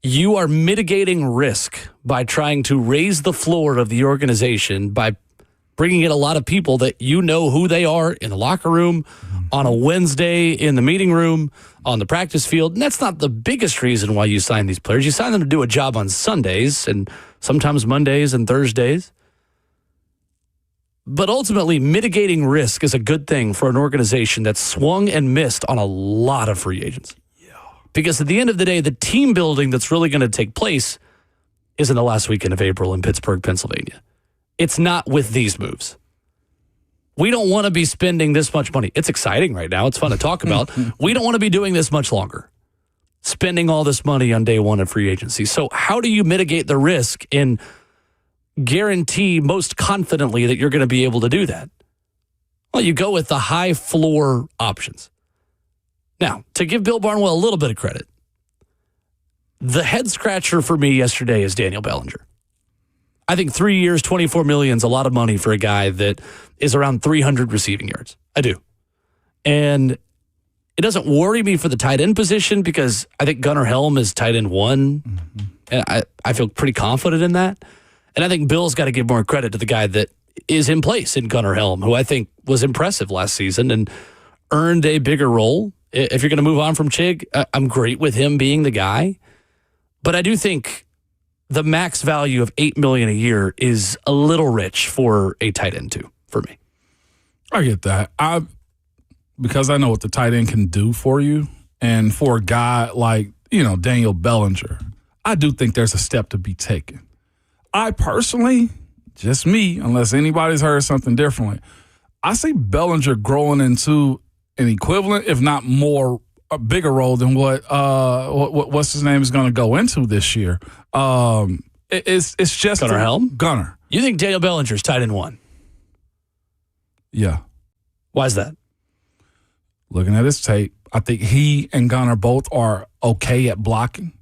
You are mitigating risk by trying to raise the floor of the organization by bringing in a lot of people that you know who they are in the locker room, on a Wednesday in the meeting room, on the practice field. And that's not the biggest reason why you sign these players. You sign them to do a job on Sundays and sometimes Mondays and Thursdays. But ultimately, mitigating risk is a good thing for an organization that swung and missed on a lot of free agents. Yeah. Because at the end of the day, the team building that's really going to take place is in the last weekend of April in Pittsburgh, Pennsylvania. It's not with these moves. We don't want to be spending this much money. It's exciting right now. It's fun to talk about. We don't want to be doing this much longer, spending all this money on day one of free agency. So how do you mitigate the risk and guarantee most confidently that you're going to be able to do that? Well, you go with the high floor options. Now, to give Bill Barnwell a little bit of credit, the head scratcher for me yesterday is Daniel Bellinger. I think 3 years, $24 million is a lot of money for a guy that is around 300 receiving yards. I do. And it doesn't worry me for the tight end position because I think Gunnar Helm is tight end one. Mm-hmm. And I feel pretty confident in that. And I think Bill's got to give more credit to the guy that is in place in Gunnar Helm, who I think was impressive last season and earned a bigger role. If you're going to move on from Chig, I'm great with him being the guy. But I do think the max value of $8 million a year is a little rich for a tight end too, for me. I get that. Because I know what the tight end can do for you, and for a guy like, Daniel Bellinger, I do think there's a step to be taken. I personally, just me, unless anybody's heard something differently, I see Bellinger growing into an equivalent, if not more, a bigger role than what's his name is going to go into this year. It's just Gunnar Helm? Gunnar. You think Daniel Bellinger's tight end one? Yeah. Why is that? Looking at his tape, I think he and Gunnar both are okay at blocking.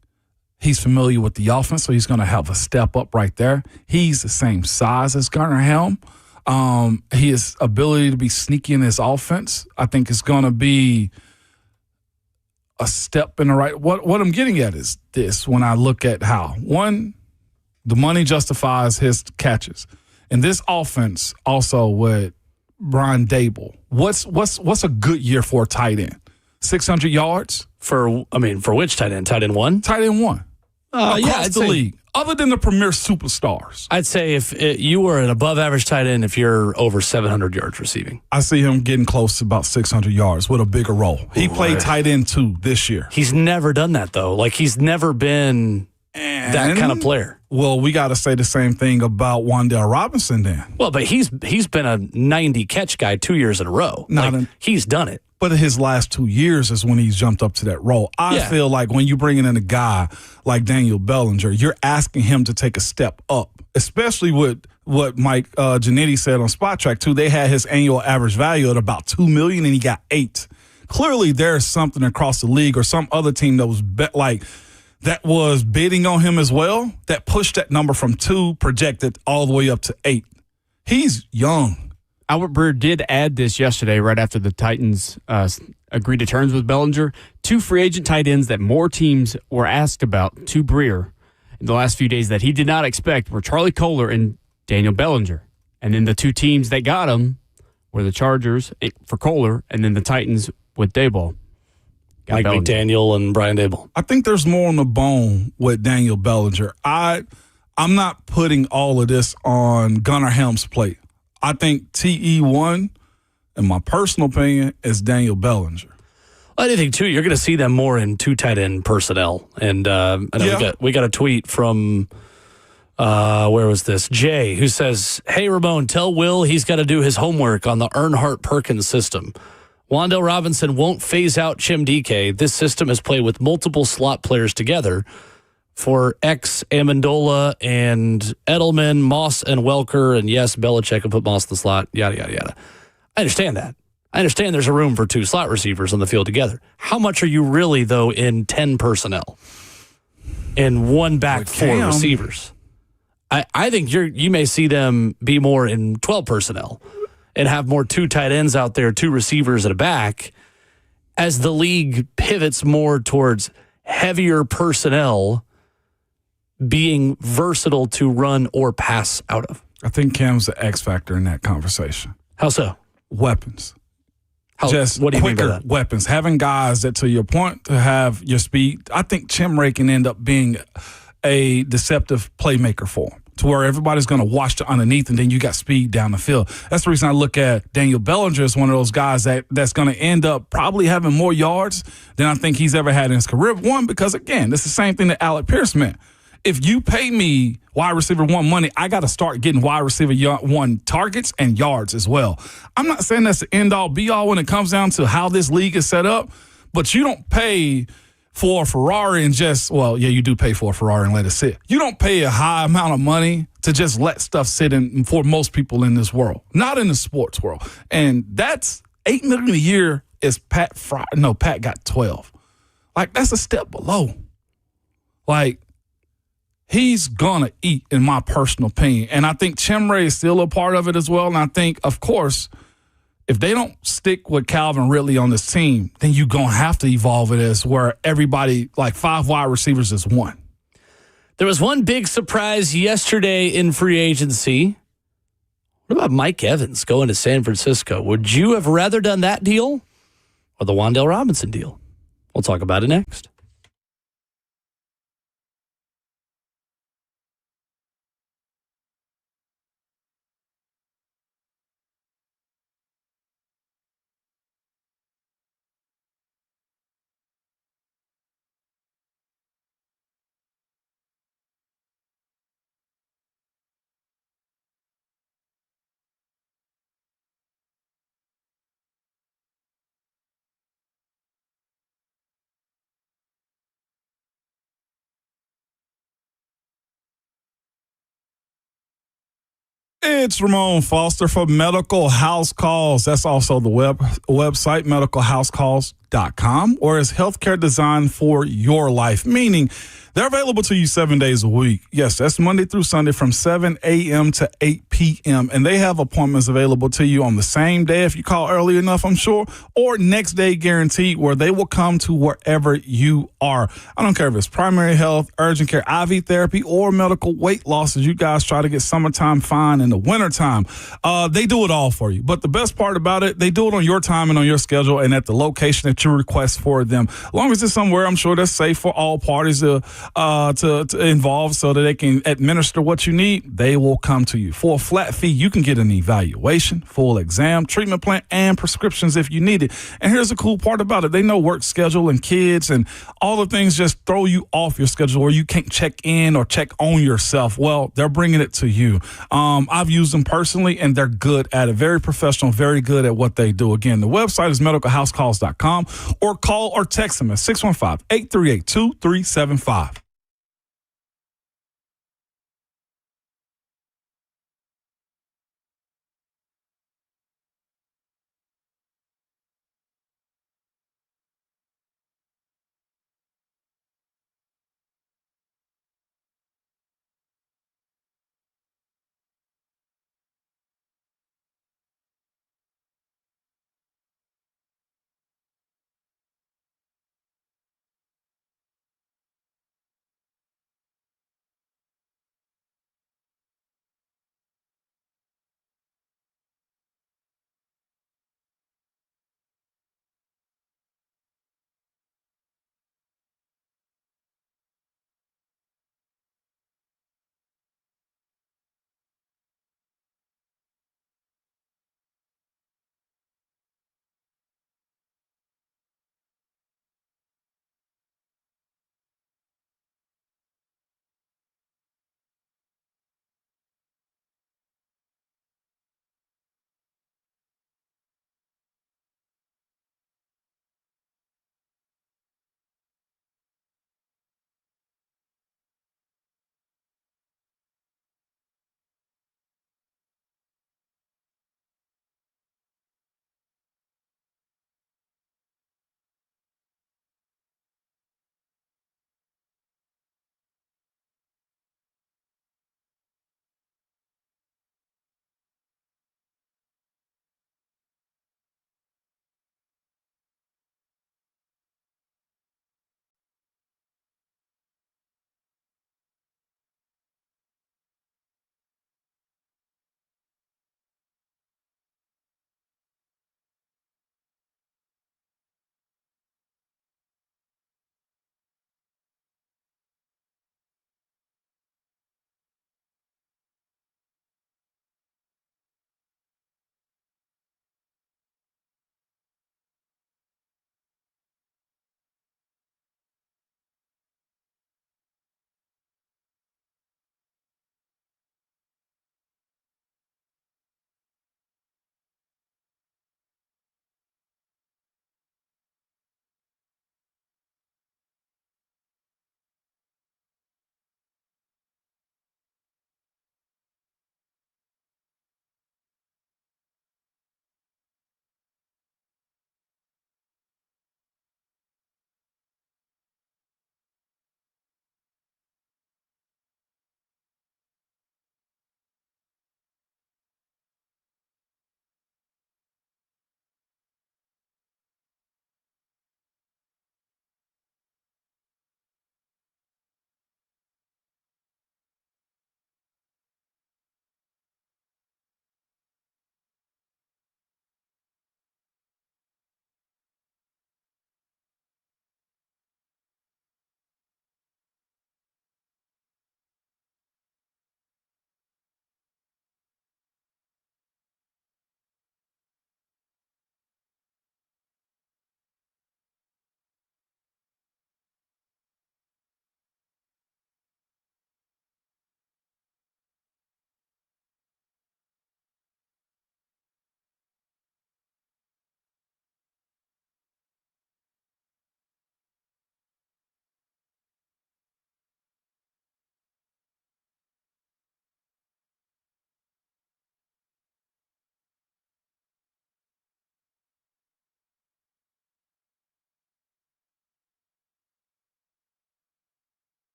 He's familiar with the offense, so he's going to have a step up right there. He's the same size as Gunnar Helm. His ability to be sneaky in his offense, I think, is going to be a step in the right. What I'm getting at is this: when I look at how, one, the money justifies his catches, and this offense also with Brian Dable. What's a good year for a tight end? 600 yards for which tight end? Tight end one. Tight end one. Across the league, other than the premier superstars. I'd say if you were an above-average tight end, if you're over 700 yards receiving. I see him getting close to about 600 yards with a bigger role. He played tight end too this year. He's never done that, though. Like, he's never been that kind of player. Well, we got to say the same thing about Juan'Dale Robinson then. Well, but he's been a 90-catch guy 2 years in a row. He's done it. But his last 2 years is when he's jumped up to that role. I feel like when you're bringing in a guy like Daniel Bellinger, you're asking him to take a step up, especially with what Mike Giannetti said on Spot Track too. They had his annual average value at about $2 million, and he got 8. Clearly, there's something across the league or some other team that was that was bidding on him as well that pushed that number from 2 projected all the way up to 8. He's young. Albert Breer did add this yesterday right after the Titans agreed to terms with Bellinger. 2 free agent tight ends that more teams were asked about to Breer in the last few days that he did not expect were Charlie Kolar and Daniel Bellinger. And then the 2 teams that got him were the Chargers for Kolar and then the Titans with Daboll. Mike McDaniel and Brian Daboll. I think there's more on the bone with Daniel Bellinger. I'm not putting all of this on Gunnar Helm's plate. I think TE1, in my personal opinion, is Daniel Bellinger. I think, too, you're going to see them more in 2 tight end personnel. And I know we got a tweet from, where was this? Jay, who says, hey, Ramon, tell Will he's got to do his homework on the Earnhardt-Perkins system. Wan'Dale Robinson won't phase out Chim DK. This system has played with multiple slot players together for Amendola and Edelman, Moss and Welker, and yes, Belichick will put Moss in the slot, yada, yada, yada. I understand that. I understand there's a room for 2 slot receivers on the field together. How much are you really, though, in 10 personnel? In 1 back 4 receivers? I think you may see them be more in 12 personnel and have more 2 tight ends out there, 2 receivers at a back, as the league pivots more towards heavier personnel being versatile to run or pass out of. I think Cam's the X factor in that conversation. How so? Weapons. Just what do you mean by that? Weapons. Having guys that, to your point, to have your speed. I think Chimray can end up being a deceptive playmaker for him, to where everybody's going to watch the underneath, and then you got speed down the field. That's the reason I look at Daniel Bellinger as one of those guys that's going to end up probably having more yards than I think he's ever had in his career. One, because, again, it's the same thing that Alec Pierce meant. If you pay me wide receiver 1 money, I got to start getting wide receiver 1 targets and yards as well. I'm not saying that's the end-all, be-all when it comes down to how this league is set up, but you don't pay for a Ferrari and just, well, yeah, you do pay for a Ferrari and let it sit. You don't pay a high amount of money to just let stuff sit in for most people in this world, not in the sports world. And that's $8 million a year is Pat got 12. Like, that's a step below. Like, he's going to eat, in my personal opinion. And I think Chimray is still a part of it as well. And I think, of course, if they don't stick with Calvin Ridley on this team, then you're going to have to evolve it as where everybody, like 5 wide receivers is 1. There was one big surprise yesterday in free agency. What about Mike Evans going to San Francisco? Would you have rather done that deal or the Wan'Dale Robinson deal? We'll talk about it next. It's Ramon Foster for Medical House Calls. That's also the website, medicalhousecalls.com, or is healthcare designed for your life, meaning they're available to you 7 days a week. Yes, that's Monday through Sunday from 7 a.m. to 8 p.m. And they have appointments available to you on the same day if you call early enough, I'm sure, or next day guaranteed, where they will come to wherever you are. I don't care if it's primary health, urgent care, IV therapy, or medical weight loss as you guys try to get summertime fine in the wintertime. They do it all for you. But the best part about it, they do it on your time and on your schedule and at the location that you request for them. As long as it's somewhere, I'm sure that's safe for all parties to involve, so that they can administer what you need, they will come to you. For a flat fee, you can get an evaluation, full exam, treatment plan, and prescriptions if you need it. And here's the cool part about it. They know work schedule and kids and all the things just throw you off your schedule, or you can't check in or check on yourself. Well, they're bringing it to you. I've used them personally, and they're good at it. Very professional, very good at what they do. Again, the website is medicalhousecalls.com, or call or text them at 615-838-2375.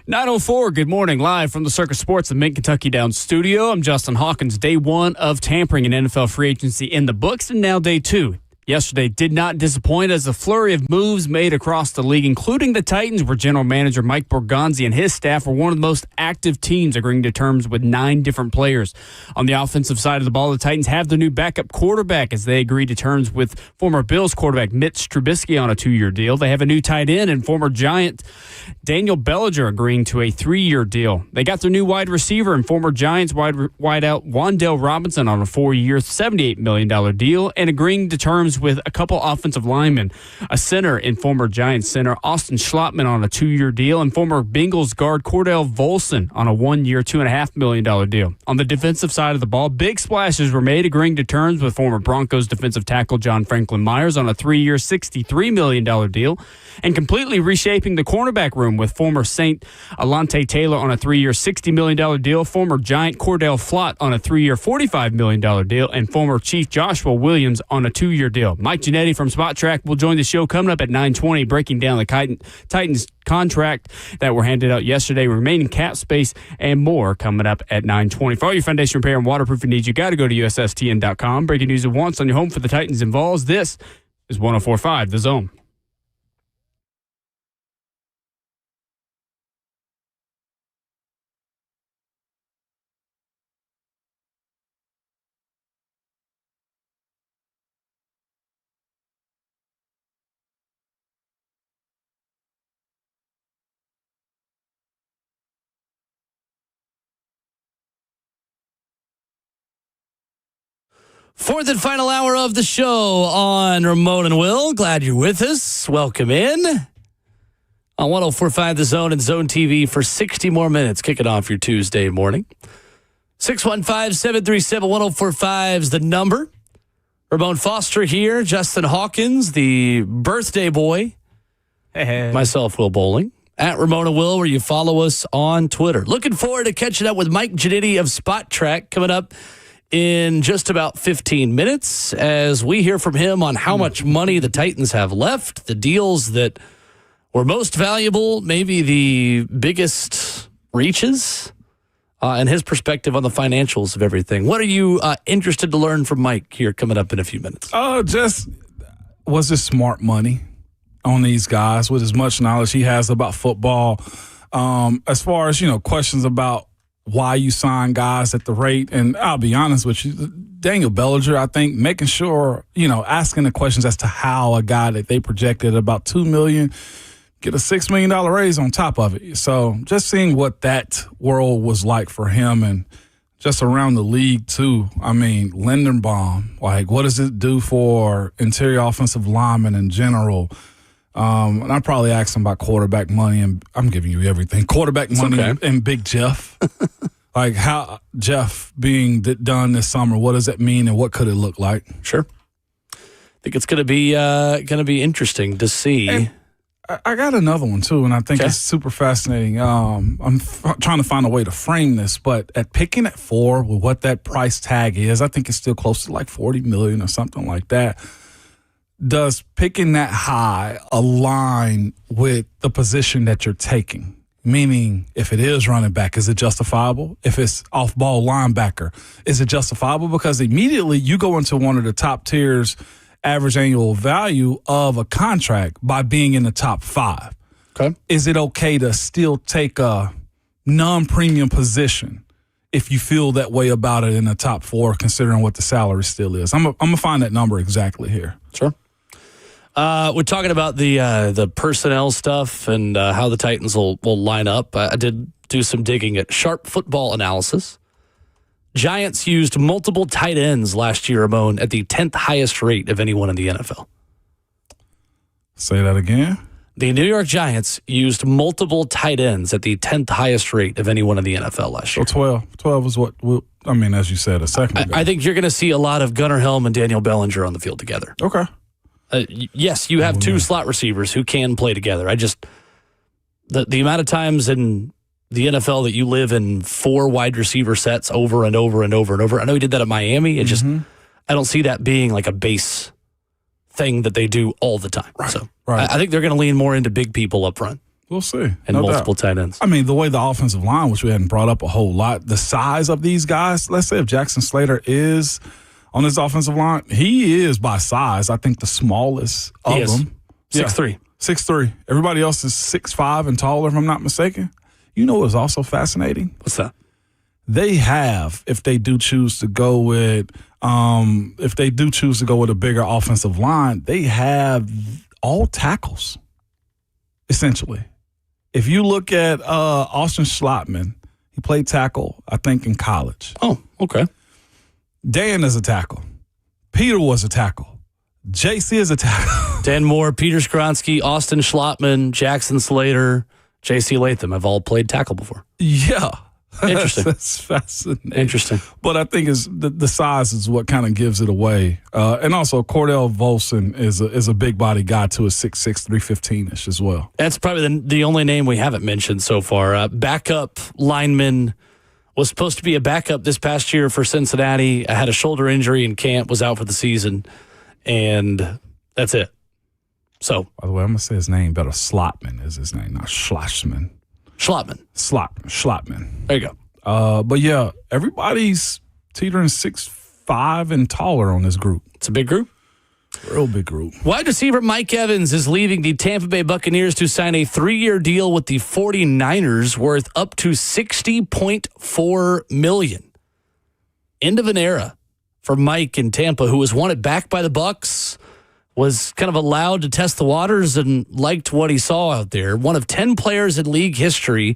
9:04, good morning, live from the Circus Sports, the Mid-Kentucky Downs studio. I'm Justin Hawkins. Day one of tampering in NFL free agency in the books, and now day two. Yesterday did not disappoint as a flurry of moves made across the league, including the Titans, where general manager Mike Borgonzi and his staff were one of the most active teams, agreeing to terms with 9 different players. On the offensive side of the ball, the Titans have their new backup quarterback as they agreed to terms with former Bills quarterback Mitch Trubisky on a 2-year deal. They have a new tight end and former Giant Daniel Bellinger agreeing to a 3-year deal. They got their new wide receiver and former Giants wideout Juan'Dale Robinson on a 4-year, $78 million deal and agreeing to terms with a couple offensive linemen, a center and former Giants center Austin Schlottman on a 2-year deal, and former Bengals guard Cordell Volson on a 1-year, $2.5 million deal. On the defensive side of the ball, big splashes were made, agreeing to terms with former Broncos defensive tackle John Franklin Myers on a 3-year, $63 million deal, and completely reshaping the cornerback room with former Saint Alante Taylor on a 3-year, $60 million deal, former Giant Cordell Flott on a 3-year, $45 million deal, and former Chief Joshua Williams on a 2-year deal. Mike Giannetti from Spot Track will join the show coming up at 9:20, breaking down the Titans contract that were handed out yesterday, remaining cap space, and more coming up at 9:20. For all your foundation repair and waterproofing needs, you got to go to USSTN.com. Breaking news at once on your home for the Titans and Vols. This is 104.5 The Zone. Fourth and final hour of the show on Ramon and Will. Glad you're with us. Welcome in on 104.5 The Zone and Zone TV for 60 more minutes. Kicking off your Tuesday morning. 615-737-1045 is the number. Ramon Foster here. Justin Hawkins, the birthday boy. Hey. Myself, Will Bowling. At Ramon and Will, where you follow us on Twitter. Looking forward to catching up with Mike Giannetti of Spot Track coming up in just about 15 minutes as we hear from him on how much money the Titans have left, the deals that were most valuable, maybe the biggest reaches, and his perspective on the financials of everything. What are you interested to learn from Mike here coming up in a few minutes? Just was it smart money on these guys with as much knowledge he has about football? As far as, questions about why you sign guys at the rate. And I'll be honest with you, Daniel Bellinger, I think, making sure, asking the questions as to how a guy that they projected about $2 million get a $6 million raise on top of it. So just seeing what that world was like for him and just around the league too. I mean, Linderbaum, what does it do for interior offensive linemen in general? And I probably asked him about quarterback money, and I'm giving you everything. Quarterback money and Big Jeff. How Jeff being done this summer, what does that mean and what could it look like? Sure. I think it's going to be interesting to see. And I got another one, too, and I think it's super fascinating. I'm trying to find a way to frame this, but at picking at 4 with what that price tag is, I think it's still close to like $40 million or something like that. Does picking that high align with the position that you're taking? Meaning, if it is running back, is it justifiable? If it's off-ball linebacker, is it justifiable? Because immediately you go into one of the top tiers average annual value of a contract by being in the top 5. Okay. Is it okay to still take a non-premium position if you feel that way about it in the top 4, considering what the salary still is? I'm going to find that number exactly here. Sure. We're talking about the personnel stuff and how the Titans will line up. I did do some digging at Sharp Football Analysis. Giants used multiple tight ends last year, Ramon, at the 10th highest rate of anyone in the NFL. Say that again. The New York Giants used multiple tight ends at the 10th highest rate of anyone in the NFL last year. So 12. 12 is what, as you said a second ago. I think you're going to see a lot of Gunnar Helm and Daniel Bellinger on the field together. Okay. Yes, you have 2 slot receivers who can play together. The amount of times in the NFL that you live in 4 wide receiver sets over and over and over and over. I know he did that at Miami. I don't see that being like a base thing that they do all the time. Right. So right. I think they're going to lean more into big people up front. We'll see. And multiple tight ends. I mean, the way the offensive line, which we hadn't brought up a whole lot, the size of these guys, let's say if Jackson Slater is on this offensive line, he is by size, I think, the smallest of them. 6'3". 6'3". Everybody else is 6'5" and taller, if I'm not mistaken. You know what's also fascinating? What's that? They have, if they do choose to go with a bigger offensive line, they have all tackles, essentially. If you look at Austin Schlottman, he played tackle, I think, in college. Oh, okay. Dan is a tackle. Peter was a tackle. JC is a tackle. Dan Moore, Peter Skronsky, Austin Schlottman, Jackson Slater, JC Latham have all played tackle before. Yeah. Interesting. That's fascinating. Interesting. But I think the size is what kind of gives it away. And also, Cordell Volson is a big body guy, too, is 6'6", 315-ish as well. That's probably the only name we haven't mentioned so far. Backup lineman was supposed to be a backup this past year for Cincinnati. I had a shoulder injury in camp, was out for the season, and that's it. So, by the way, I'm going to say his name better. Slotman is his name, not Schlossman. Schlottman. There you go. But yeah, everybody's teetering 6'5" and taller on this group. It's a big group. Real big group. Wide receiver Mike Evans is leaving the Tampa Bay Buccaneers to sign a 3-year deal with the 49ers worth up to $60.4 million. End of an era for Mike in Tampa, who was wanted back by the Bucs, was kind of allowed to test the waters and liked what he saw out there. One of 10 players in league history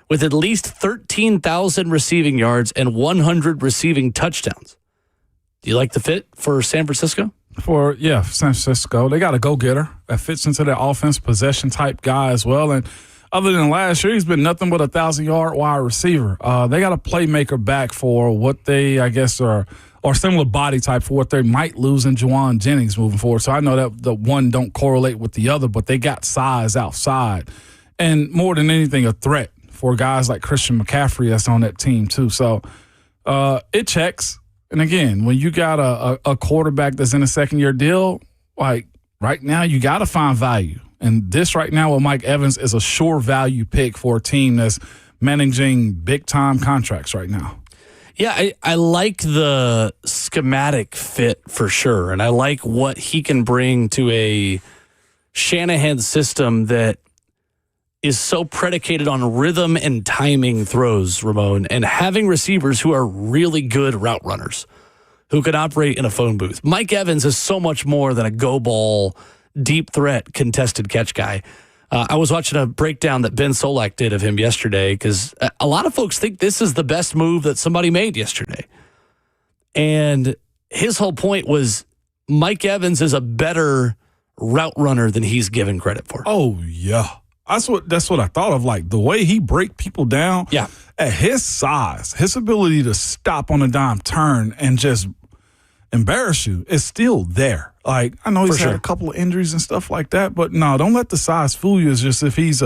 with at least 13,000 receiving yards and 100 receiving touchdowns. Do you like the fit for San Francisco? San Francisco. They got a go-getter that fits into their offense, possession-type guy as well. And other than last year, he's been nothing but a 1,000-yard wide receiver. They got a playmaker back for what they, I guess, are similar body type for what they might lose in Juwan Jennings moving forward. So I know that the one don't correlate with the other, but they got size outside. And more than anything, a threat for guys like Christian McCaffrey that's on that team too. So it checks. And again, when you got a quarterback that's in a second-year deal, like right now you got to find value. And this right now with Mike Evans is a sure value pick for a team that's managing big-time contracts right now. Yeah, I like the schematic fit for sure, and I like what he can bring to a Shanahan system that is so predicated on rhythm and timing throws, Ramon, and having receivers who are really good route runners who can operate in a phone booth. Mike Evans is so much more than a go ball, deep threat, contested catch guy. I was watching a breakdown that Ben Solak did of him yesterday because a lot of folks think this is the best move that somebody made yesterday. And his whole point was Mike Evans is a better route runner than he's given credit for. Oh, yeah. That's what I thought of. Like the way he break people down. Yeah. At his size, his ability to stop on a dime, turn, and just embarrass you is still there. Like I know he's had a couple of injuries and stuff like that, but no, don't let the size fool you. It's just if he's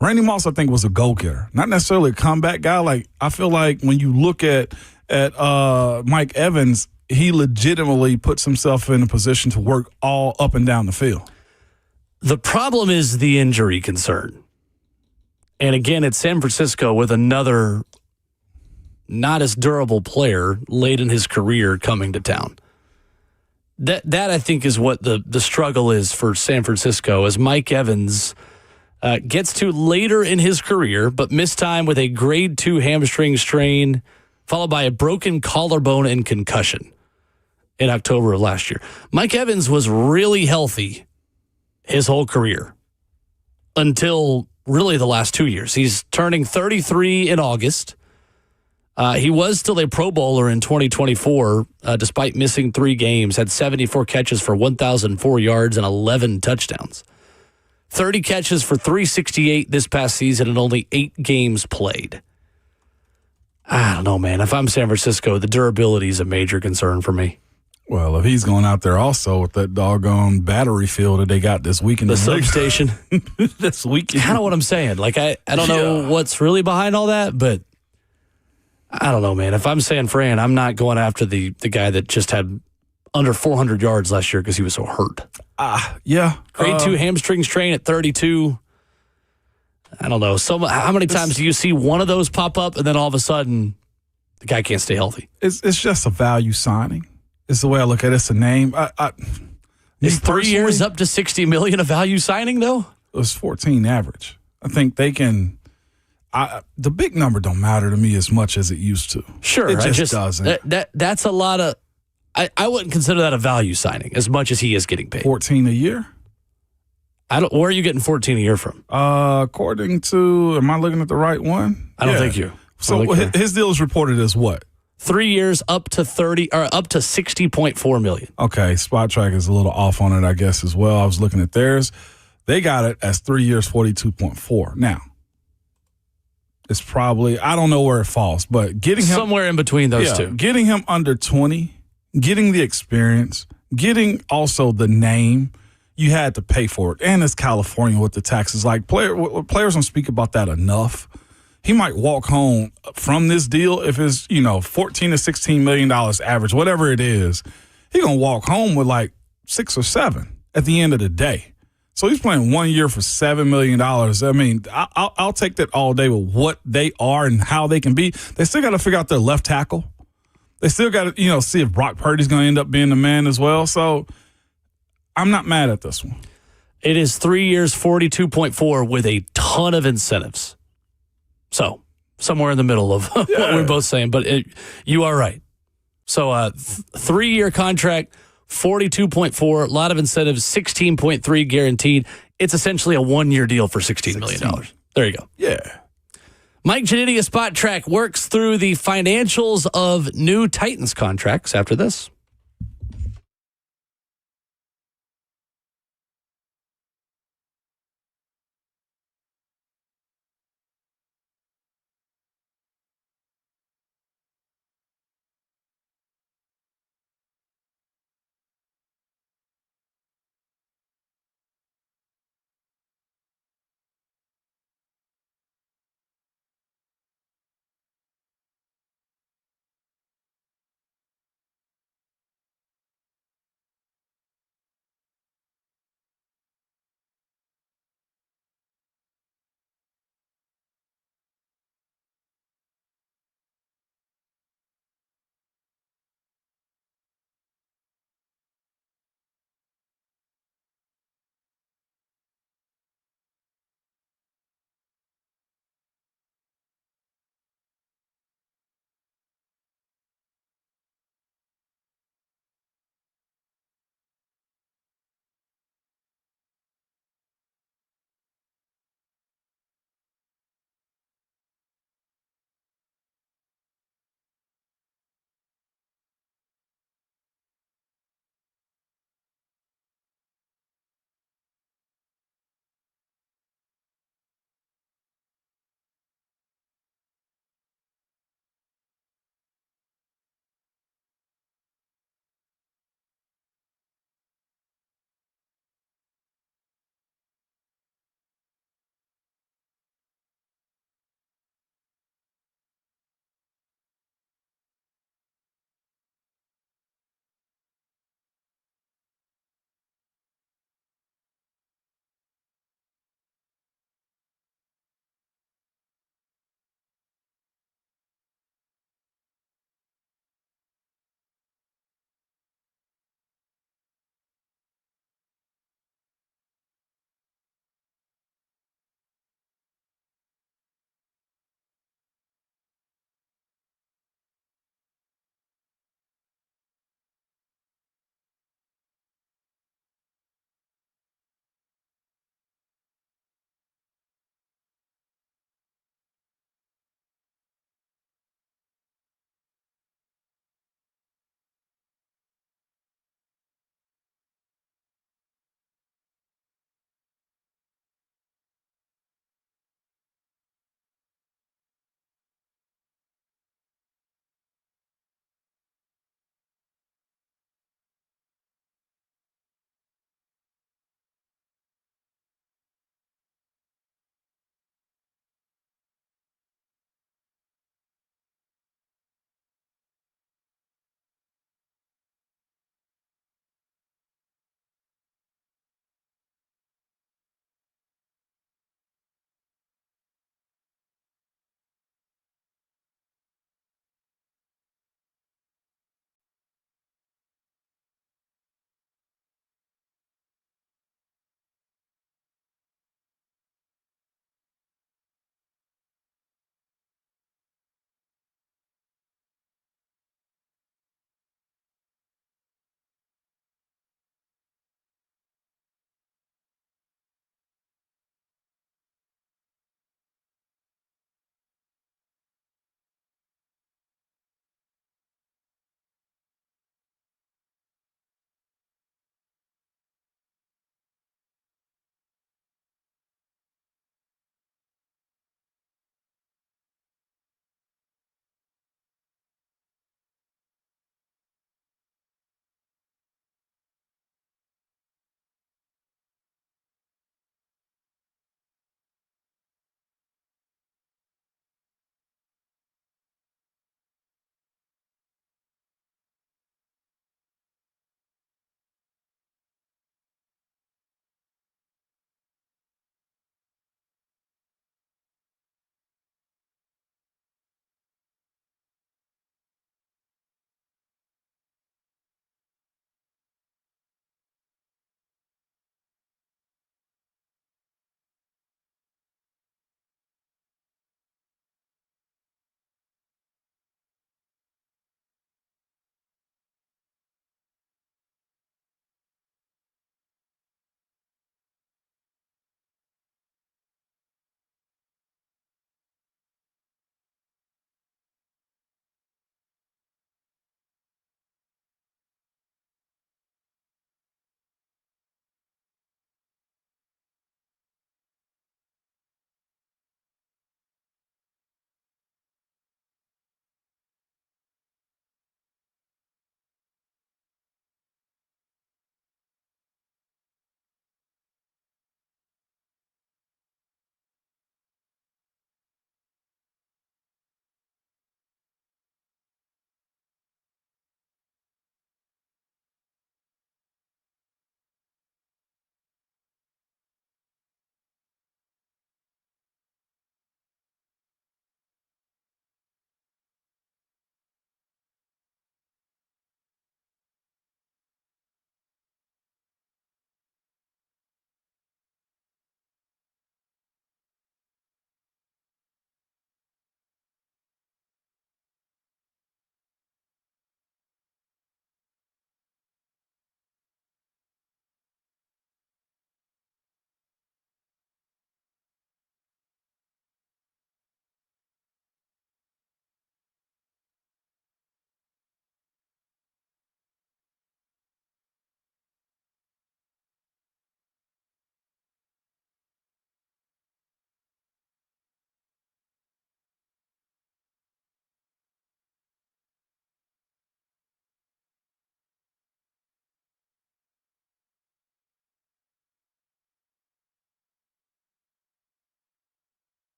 Randy Moss, I think, was a go-getter, not necessarily a comeback guy. Like I feel like when you look at Mike Evans, he legitimately puts himself in a position to work all up and down the field. The problem is the injury concern. And again, it's San Francisco with another not as durable player late in his career coming to town. That I think is what the struggle is for San Francisco as Mike Evans gets to later in his career, but missed time with a grade 2 hamstring strain, followed by a broken collarbone and concussion in October of last year. Mike Evans was really healthy his whole career until really the last 2 years. He's turning 33 in August. He was still a Pro Bowler in 2024, despite missing 3 games, had 74 catches for 1,004 yards and 11 touchdowns. 30 catches for 368 this past season and only 8 games played. I don't know, man. If I'm San Francisco, the durability is a major concern for me. Well, if he's going out there also with that doggone battery field that they got this weekend. The substation. This weekend. Kind of what I'm saying. Like, I don't know what's really behind all that, but I don't know, man. If I'm San Fran, I'm not going after the guy that just had under 400 yards last year because he was so hurt. Yeah. Grade 2 hamstring strain at 32. I don't know. So how many times do you see one of those pop up and then all of a sudden the guy can't stay healthy? It's just a value signing. It's the way I look at it. It's a name. Is 3 years up to $60 million a value signing though? It was 14 average. I think they can. The big number don't matter to me as much as it used to. Sure, it just doesn't. That's a lot of. I wouldn't consider that a value signing as much as he is getting paid. 14 a year. Where are you getting 14 a year from? According to, am I looking at the right one? I don't think you. So his deal is reported as what? 3 years up to 30 or up to 60.4 million. Okay, Spot Track is a little off on it, I guess, as well. I was looking at theirs. They got it as 3 years, 42.4. Now, it's probably, I don't know where it falls, but getting him somewhere in between those two. Getting him under 20, getting the experience, getting also the name, you had to pay for it. And it's California with the taxes. Like players don't speak about that enough. He might walk home from this deal if it's, $14 to $16 million average, whatever it is. He's going to walk home with like 6 or 7 at the end of the day. So he's playing 1 year for $7 million. I mean, I'll take that all day with what they are and how they can be. They still got to figure out their left tackle. They still got to, see if Brock Purdy's going to end up being the man as well. So I'm not mad at this one. It is 3 years, 42.4 with a ton of incentives. So somewhere in the middle of what we're both saying, but you are right. So 3-year contract, 42.4, a lot of incentives, 16.3 guaranteed. It's essentially a 1-year deal for $16 million. There you go. Yeah. Mike Giannini of Spot Track works through the financials of new Titans contracts after this.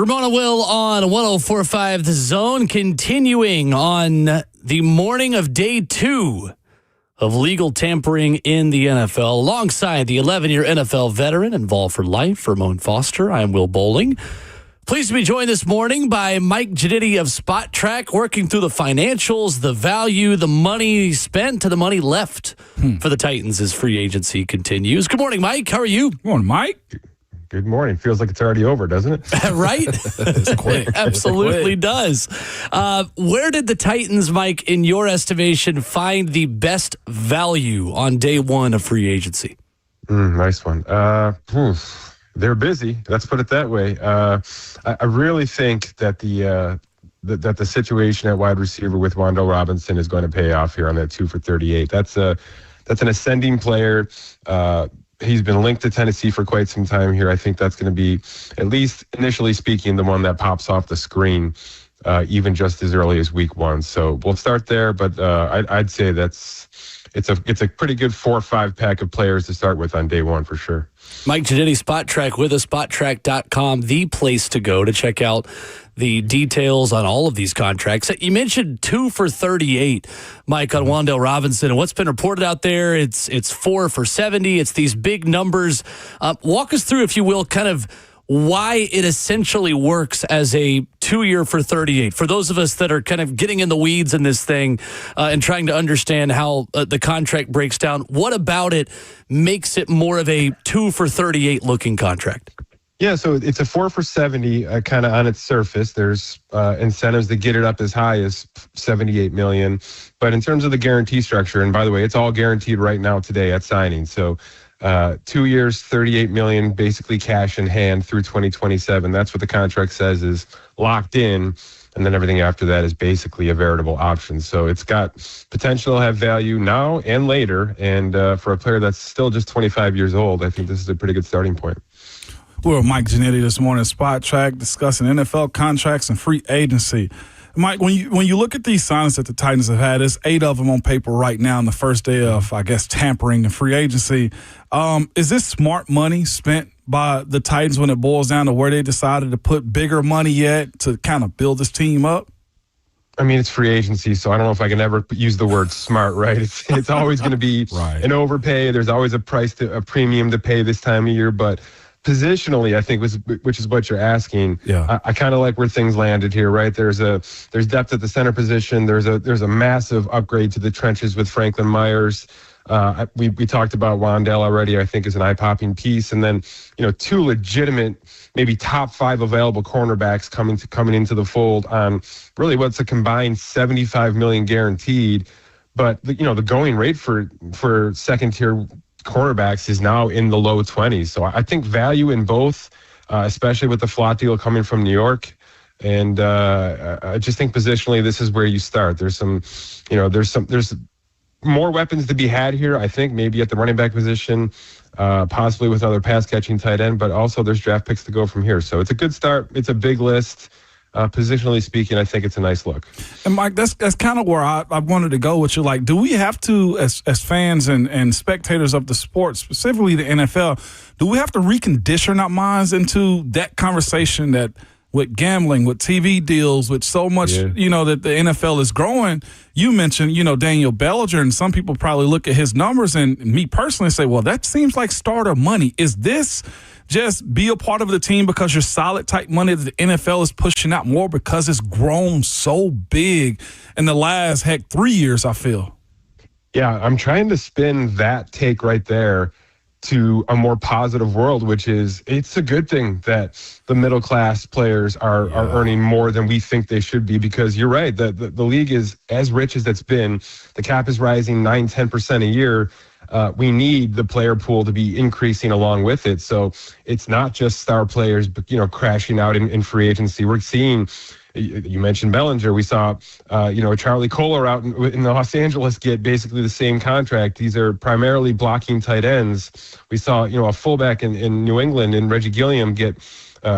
Ramon Will on 104.5 The Zone, continuing on the morning of day 2 of legal tampering in the NFL. Alongside the 11-year NFL veteran involved for life, Ramon Foster, I'm Will Bowling. Pleased to be joined this morning by Mike Giannitti of Spot Track, working through the financials, the value, the money spent to the money left for the Titans as free agency continues. Good morning, Mike. How are you? Good morning, Mike. Good morning. Feels like it's already over, doesn't it? Right? It's quick. It absolutely does. Where did the Titans, Mike, in your estimation, find the best value on day 1 of free agency? Nice one. They're busy. Let's put it that way. I really think that the situation at wide receiver with Juan'Dale Robinson is going to pay off here on that 2 for 38. That's an ascending player. He's been linked to Tennessee for quite some time here. I think that's going to be, at least initially speaking, the one that pops off the screen, even just as early as week 1. So we'll start there, but I'd say it's a pretty good 4 or 5 pack of players to start with on day 1 for sure. Mike Giannitti, Spot Track with us, spottrack.com, the place to go to check out the details on all of these contracts. You mentioned 2 for 38, Mike, on Juan'Dale Robinson, and what's been reported out there, it's 4 for 70. It's these big numbers. Walk us through, if you will, kind of why it essentially works as a 2-year for 38. For those of us that are kind of getting in the weeds in this thing and trying to understand how the contract breaks down, what about it makes it more of a 2 for 38 looking contract? Yeah, so it's a 4 for 70 kind of on its surface. There's incentives that get it up as high as $78 million. But in terms of the guarantee structure, and by the way, it's all guaranteed right now today at signing. So 2 years, $38 million, basically cash in hand through 2027. That's what the contract says is locked in. And then everything after that is basically a veritable option. So it's got potential to have value now and later. And for a player that's still just 25 years old, I think this is a pretty good starting point. We're with Mike Giannitti this morning, Spot Track, discussing NFL contracts and free agency. Mike, when you look at these signings that the Titans have had, there's 8 of them on paper right now on the first day of, I guess, tampering and free agency. Is this smart money spent by the Titans when it boils down to where they decided to put bigger money yet to kind of build this team up? I mean, it's free agency, so I don't know if I can ever use the word smart, right? It's always going to be an overpay. There's always a premium to pay this time of year, but positionally, I think, which is what you're asking. Yeah, I kind of like where things landed here, right? There's depth at the center position. There's a massive upgrade to the trenches with Franklin Myers. We talked about Juan'Dale already. I think is an eye-popping piece, and then 2 legitimate, maybe top 5 available cornerbacks coming into the fold on really what's a combined $75 million guaranteed. But the going rate for second-tier cornerbacks is now in the low 20s. So I think value in both, especially with the Flott deal coming from New York. And I just think positionally, this is where you start. There's more weapons to be had here. I think maybe at the running back position, possibly with another pass catching tight end, but also there's draft picks to go from here. So it's a good start. It's a big list. Positionally speaking, I think it's a nice look. And Mike, that's kind of where I wanted to go with you. Like, do we have to, as fans and spectators of the sport, specifically the NFL, do we have to recondition our minds into that conversation that with gambling, with TV deals, with so much, that the NFL is growing? You mentioned, Daniel Bellinger, and some people probably look at his numbers and me personally say, well, that seems like starter money. Is this just be a part of the team because you're solid type money that the NFL is pushing out more because it's grown so big in the last, 3 years, I feel? Yeah, I'm trying to spin that take right there to a more positive world, which is it's a good thing that the middle class players are earning more than we think they should be, because you're right, the league is as rich as it's been. The cap is rising 9-10% a year. We need the player pool to be increasing along with it. So it's not just star players, but, crashing out in free agency. We're seeing, you mentioned Bellinger. We saw, Charlie Kolar out in Los Angeles get basically the same contract. These are primarily blocking tight ends. We saw, a fullback in New England and Reggie Gilliam get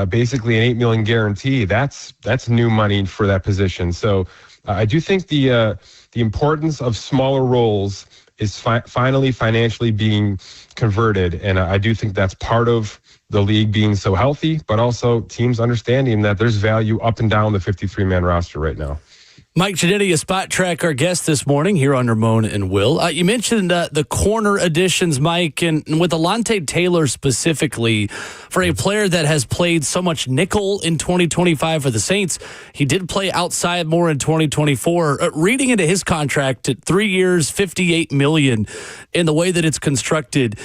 basically an $8 million guarantee. That's new money for that position. So I do think the importance of smaller roles is finally financially being converted, and I do think that's part of the league being so healthy, but also teams understanding that there's value up and down the 53-man roster right now. Mike Giannetti, a Spot Track, our guest this morning here on Ramon and Will. You mentioned the corner additions, Mike, and with Alontae Taylor specifically, for a player that has played so much nickel in 2025 for the Saints, he did play outside more in 2024. Reading into his contract at 3 years, $58 million, in the way that it's constructed,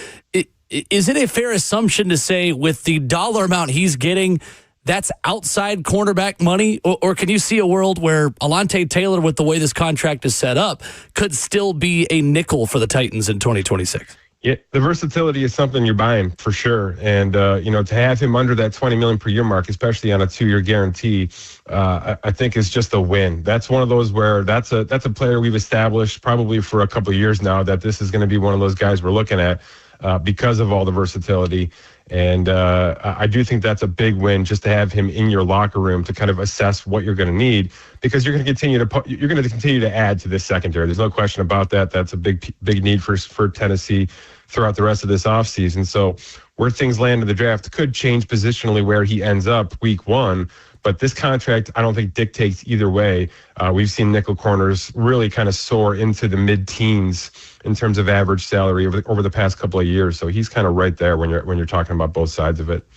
is it a fair assumption to say with the dollar amount he's getting, that's outside cornerback money? Or can you see a world where Alontae Taylor, with the way this contract is set up, could still be a nickel for the Titans in 2026? Yeah, the versatility is something you're buying for sure. And, to have him under that $20 million per year mark, especially on a 2-year guarantee, I think is just a win. That's one of those where that's a player we've established probably for a couple of years now that this is going to be one of those guys we're looking at because of all the versatility. And I do think that's a big win, just to have him in your locker room to kind of assess what you're going to need, because you're going to continue to add to this secondary. There's no question about that. That's a big need for Tennessee throughout the rest of this offseason. So where things land in the draft could change positionally where he ends up week 1. But this contract, I don't think dictates either way. We've seen nickel corners really kind of soar into the mid-teens in terms of average salary over the past couple of years. So he's kind of right there when you're talking about both sides of it.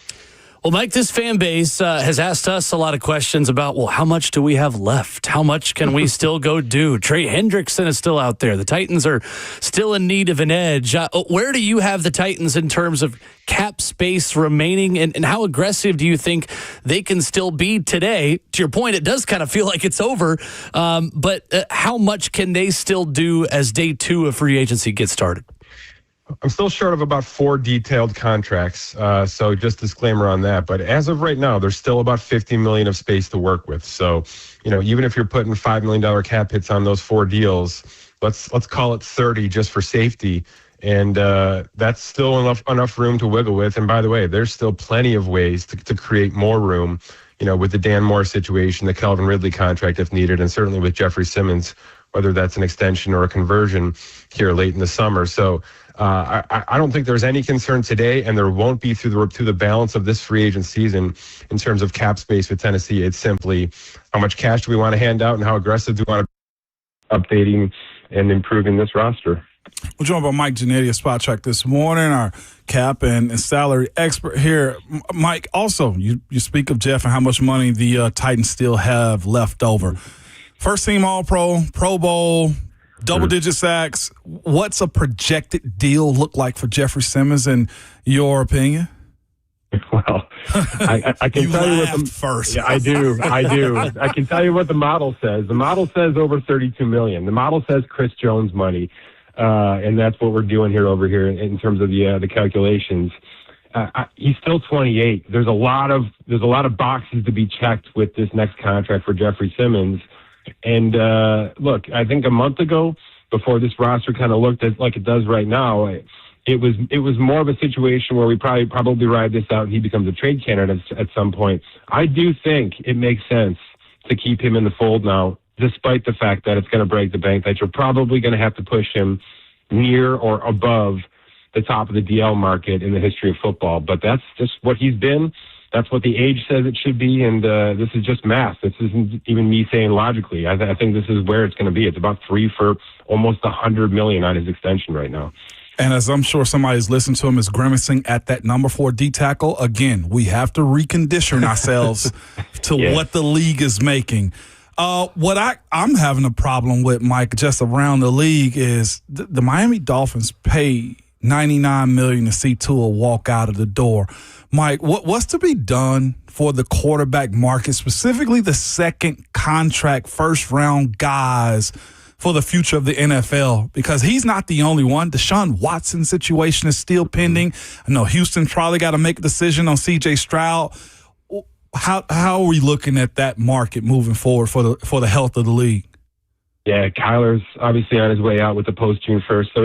Well, Mike, this fan base has asked us a lot of questions about, well, how much do we have left? How much can we still go do? Trey Hendrickson is still out there. The Titans are still in need of an edge. Where do you have the Titans in terms of cap space remaining, and how aggressive do you think they can still be today? To your point, it does kind of feel like it's over, but how much can they still do as day 2 of free agency gets started? I'm still short of about 4 detailed contracts, so just disclaimer on that. But as of right now, there's still about $50 million of space to work with. So, even if you're putting $5 million cap hits on those 4 deals, let's call it 30 just for safety, and that's still enough room to wiggle with. And by the way, there's still plenty of ways to create more room, with the Dan Moore situation, the Calvin Ridley contract if needed, and certainly with Jeffrey Simmons, whether that's an extension or a conversion here late in the summer. So I don't think there's any concern today, and there won't be through the balance of this free agent season in terms of cap space with Tennessee. It's simply how much cash do we want to hand out and how aggressive do we want to be updating and improving this roster. We're joined by Mike Giannetti of Spot Track this morning, our cap and salary expert here. Mike, also, you speak of Jeff and how much money the Titans still have left over. First team All-Pro, Pro Bowl, double-digit sacks. What's a projected deal look like for Jeffrey Simmons, in your opinion? Well, I can tell you what the first. Yeah, I do. I can tell you what the model says. The model says over $32 million. The model says Chris Jones money, and that's what we're doing over here in terms of the calculations. He's still 28. There's a lot of boxes to be checked with this next contract for Jeffrey Simmons. And look, I think a month ago, before this roster kind of looked like it does right now, it was more of a situation where we probably ride this out and he becomes a trade candidate at some point. I do think it makes sense to keep him in the fold now, despite the fact that it's going to break the bank, that you're probably going to have to push him near or above the top of the DL market in the history of football. But that's just what he's been. That's what the age says it should be, and this is just math. This isn't even me saying logically. I think this is where it's going to be. It's about 3 for almost $100 million on his extension right now. And as I'm sure somebody's listening to him is grimacing at that number 4 D tackle, again, we have to recondition ourselves to what the league is making. What I'm having a problem with, Mike, just around the league is the Miami Dolphins pay $99 million to see Tua walk out of the door. Mike, what's to be done for the quarterback market, specifically the second contract, first round guys for the future of the NFL? Because he's not the only one. Deshaun Watson situation is still pending. I know Houston probably got to make a decision on C.J. Stroud. How are we looking at that market moving forward for the health of the league? Yeah, Kyler's obviously on his way out with the post June 1st, so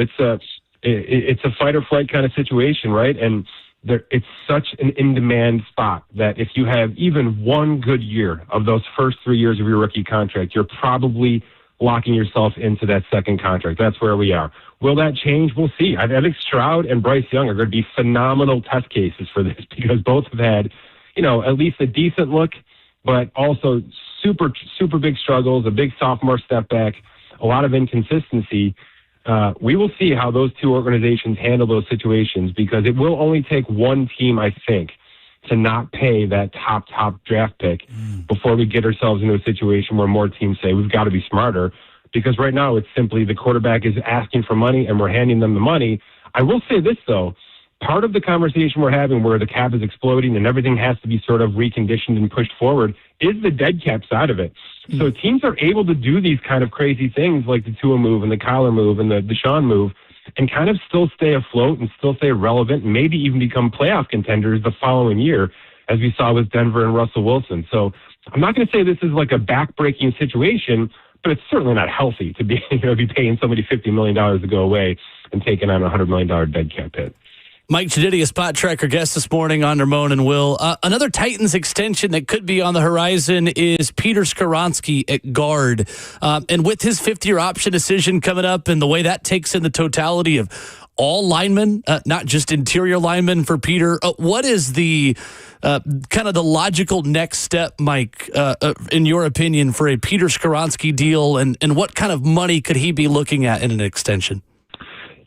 it's a fight or flight kind of situation, right? And it's such an in-demand spot that if you have even one good year of those first 3 years of your rookie contract, you're probably locking yourself into that second contract. That's where we are. Will that change? We'll see. I think Stroud and Bryce Young are going to be phenomenal test cases for this because both have had, at least a decent look, but also super, super big struggles, a big sophomore step back, a lot of inconsistency. We will see how those two organizations handle those situations because it will only take one team, I think, to not pay that top draft pick before we get ourselves into a situation where more teams say we've got to be smarter. Because right now it's simply the quarterback is asking for money and we're handing them the money. I will say this, though. Part of the conversation we're having where the cap is exploding and everything has to be sort of reconditioned and pushed forward is the dead cap side of it. So teams are able to do these kind of crazy things like the Tua move and the Kyler move and the Deshaun move and kind of still stay afloat and still stay relevant and maybe even become playoff contenders the following year, as we saw with Denver and Russell Wilson. So I'm not going to say this is like a back-breaking situation, but it's certainly not healthy to be, be paying somebody $50 million to go away and taking on a $100 million dead cap hit. Mike Chiditti, Spot Tracker guest this morning on Ramon and Will. Another Titans extension that could be on the horizon is Peter Skoronski at guard. And with his fifth-year option decision coming up and the way that takes in the totality of all linemen, not just interior linemen for Peter, what is the kind of the logical next step, Mike, in your opinion, for a Peter Skoronski deal? And what kind of money could he be looking at in an extension?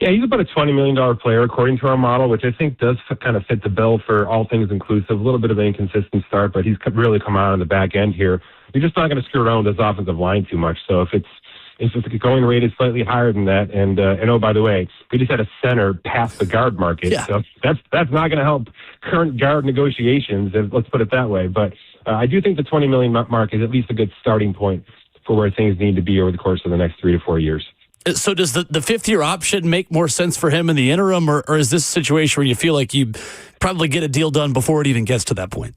Yeah, he's about a $20 million player according to our model, which I think does kind of fit the bill for all things inclusive. A little bit of an inconsistent start, but he's really come out on the back end here. You're just not going to screw around with his offensive line too much. So if the going rate is slightly higher than that, and oh, by the way, we just had a center pass the guard market. Yeah. So that's not going to help current guard negotiations, let's put it that way. But I do think the $20 million mark is at least a good starting point for where things need to be over the course of the next 3 to 4 years. So does the fifth-year option make more sense for him in the interim, or is this a situation where you feel like you probably get a deal done before it even gets to that point?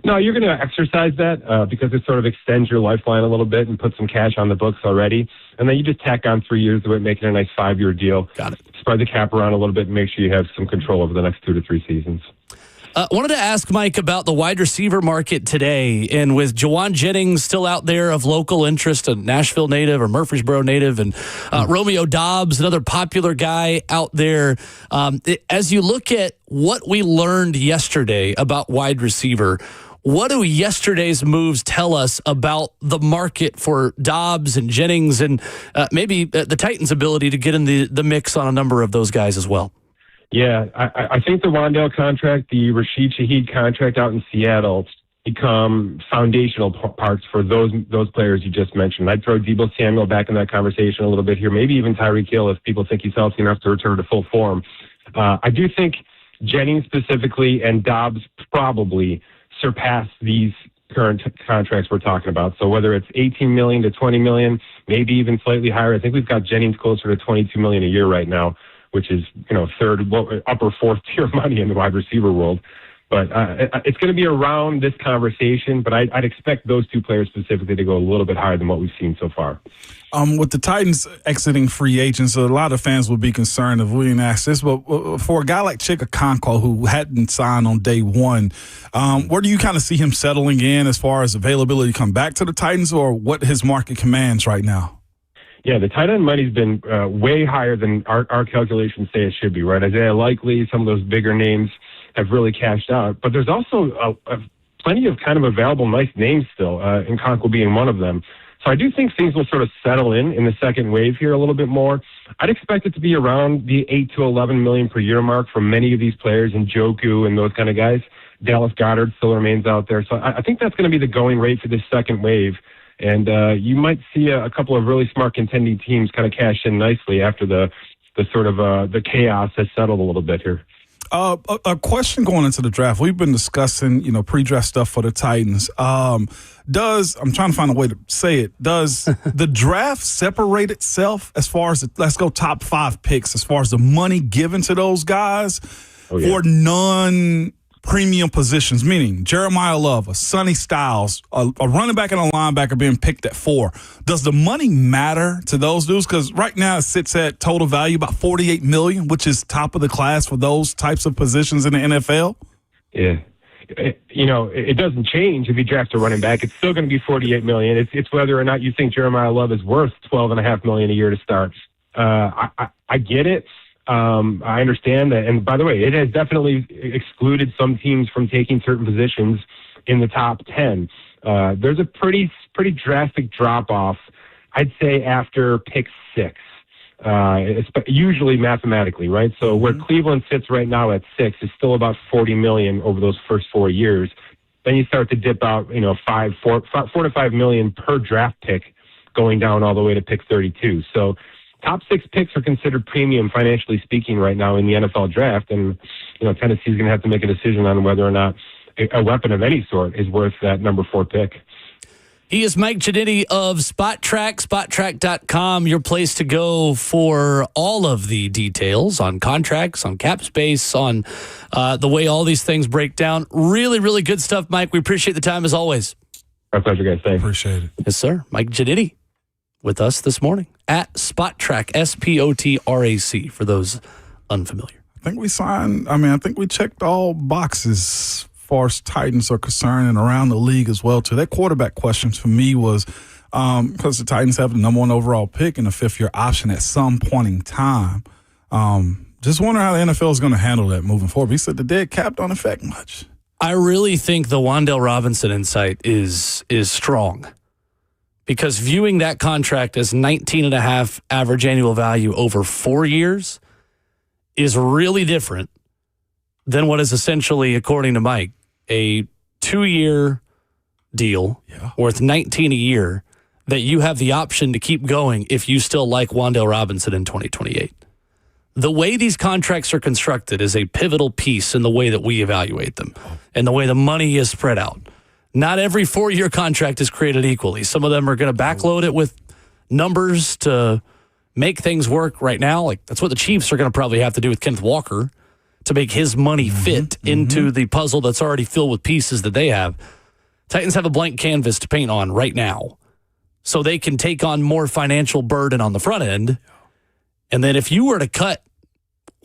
No, you're going to exercise that because it sort of extends your lifeline a little bit and put some cash on the books already. And then you just tack on 3 years of it, make it a nice 5-year deal. Got it. Spread the cap around a little bit and make sure you have some control over the next 2 to 3 seasons. Wanted to ask Mike about the wide receiver market today, and with Jawan Jennings still out there of local interest, a Nashville native or Murfreesboro native, and Romeo Doubs, another popular guy out there. As you look at what we learned yesterday about wide receiver, what do yesterday's moves tell us about the market for Doubs and Jennings and maybe the Titans' ability to get in the mix on a number of those guys as well? Yeah, I think the Juan'Dale contract, the Rashid Shaheed contract out in Seattle become foundational parts for those players you just mentioned. I'd throw Deebo Samuel back in that conversation a little bit here, maybe even Tyreek Hill if people think he's healthy enough to return to full form. I do think Jennings specifically and Doubs probably surpass these current contracts we're talking about. So whether it's $18 million to $20 million, maybe even slightly higher, I think we've got Jennings closer to $22 million a year right now, which is, upper fourth tier money in the wide receiver world. But it's going to be around this conversation, but I'd expect those two players specifically to go a little bit higher than what we've seen so far. With the Titans exiting free agents, a lot of fans would be concerned if we didn't ask this, but for a guy like Chika Okonkwo who hadn't signed on day one, where do you kind of see him settling in as far as availability to come back to the Titans or what his market commands right now? Yeah, the tight end money's been way higher than our calculations say it should be, right? Isaiah Likely, some of those bigger names have really cashed out. But there's also plenty of kind of available nice names still, Okonkwo being one of them. So I do think things will sort of settle in the second wave here a little bit more. I'd expect it to be around the 8 to 11 million per year mark for many of these players, and Njoku and those kind of guys. Dallas Goedert still remains out there. So I think that's going to be the going rate for this second wave. And you might see a couple of really smart contending teams kind of cash in nicely after the sort of the chaos has settled a little bit here. A question going into the draft. We've been discussing, pre-draft stuff for the Titans. I'm trying to find a way to say it. Does the draft separate itself as far as let's go top 5 picks as far as the money given to those guys for non-premium positions, meaning Jeremiah Love, a Sonny Styles, a running back and a linebacker being picked at 4. Does the money matter to those dudes? Because right now it sits at total value about $48 million, which is top of the class for those types of positions in the NFL. Yeah. It doesn't change if you draft a running back. It's still going to be $48 million. It's whether or not you think Jeremiah Love is worth $12.5 million a year to start. I get it. I understand that. And by the way, it has definitely excluded some teams from taking certain positions in the top 10. There's a pretty drastic drop off, I'd say, after pick 6. Usually mathematically, right? So where Cleveland sits right now at 6 is still about $40 million over those first 4 years. Then you start to dip out, 4 to 5 million per draft pick, going down all the way to pick 32. So top 6 picks are considered premium, financially speaking, right now in the NFL draft. And, Tennessee's going to have to make a decision on whether or not a weapon of any sort is worth that number 4 pick. He is Mike Giannitti of Spot Track, spottrack.com, your place to go for all of the details on contracts, on cap space, on the way all these things break down. Really, really good stuff, Mike. We appreciate the time as always. My pleasure, guys. Thanks. Appreciate it. Yes, sir. Mike Giannitti with us this morning at Spot Track, SPOTRAC, for those unfamiliar. I think we checked all boxes far as Titans are concerned and around the league as well, too. That quarterback question for me was because the Titans have the number 1 overall pick and a 5th-year option at some point in time. Just wondering how the NFL is going to handle that moving forward. He said the dead cap don't affect much. I really think the Juan'Dale Robinson insight is strong, because viewing that contract as 19.5 average annual value over 4 years is really different than what is essentially, according to Mike, a 2-year deal worth 19 a year that you have the option to keep going if you still like Juan'Dale Robinson in 2028. The way these contracts are constructed is a pivotal piece in the way that we evaluate them and the way the money is spread out. Not every 4-year contract is created equally. Some of them are going to backload it with numbers to make things work right now. Like that's what the Chiefs are going to probably have to do with Kenneth Walker to make his money fit into the puzzle that's already filled with pieces that they have. Titans have a blank canvas to paint on right now, so they can take on more financial burden on the front end. And then if you were to cut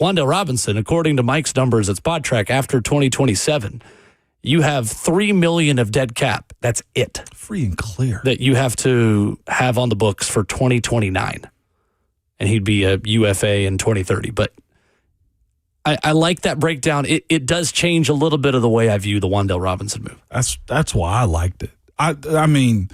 Juan'Dale Robinson, according to Mike's numbers at Spot Track, after 2027, you have $3 million of dead cap. That's it. Free and clear. That you have to have on the books for 2029. And he'd be a UFA in 2030. But I like that breakdown. It does change a little bit of the way I view the Juan'Dale Robinson move. That's why I liked it. I mean,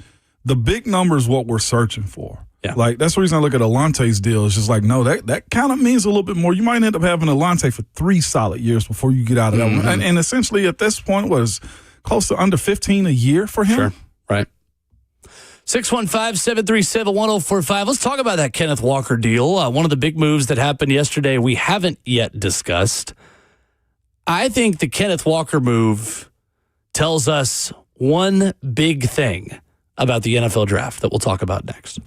the big number is what we're searching for. Yeah. Like, that's the reason I look at Alonte's deal. It's just like, no, that kind of means a little bit more. You might end up having Alonte for 3 solid years before you get out of that one. And essentially, at this point, was close to under 15 a year for him. Sure. Right. 615-737-1045. Let's talk about that Kenneth Walker deal. One of the big moves that happened yesterday we haven't yet discussed. I think the Kenneth Walker move tells us one big thing about the NFL draft that we'll talk about next.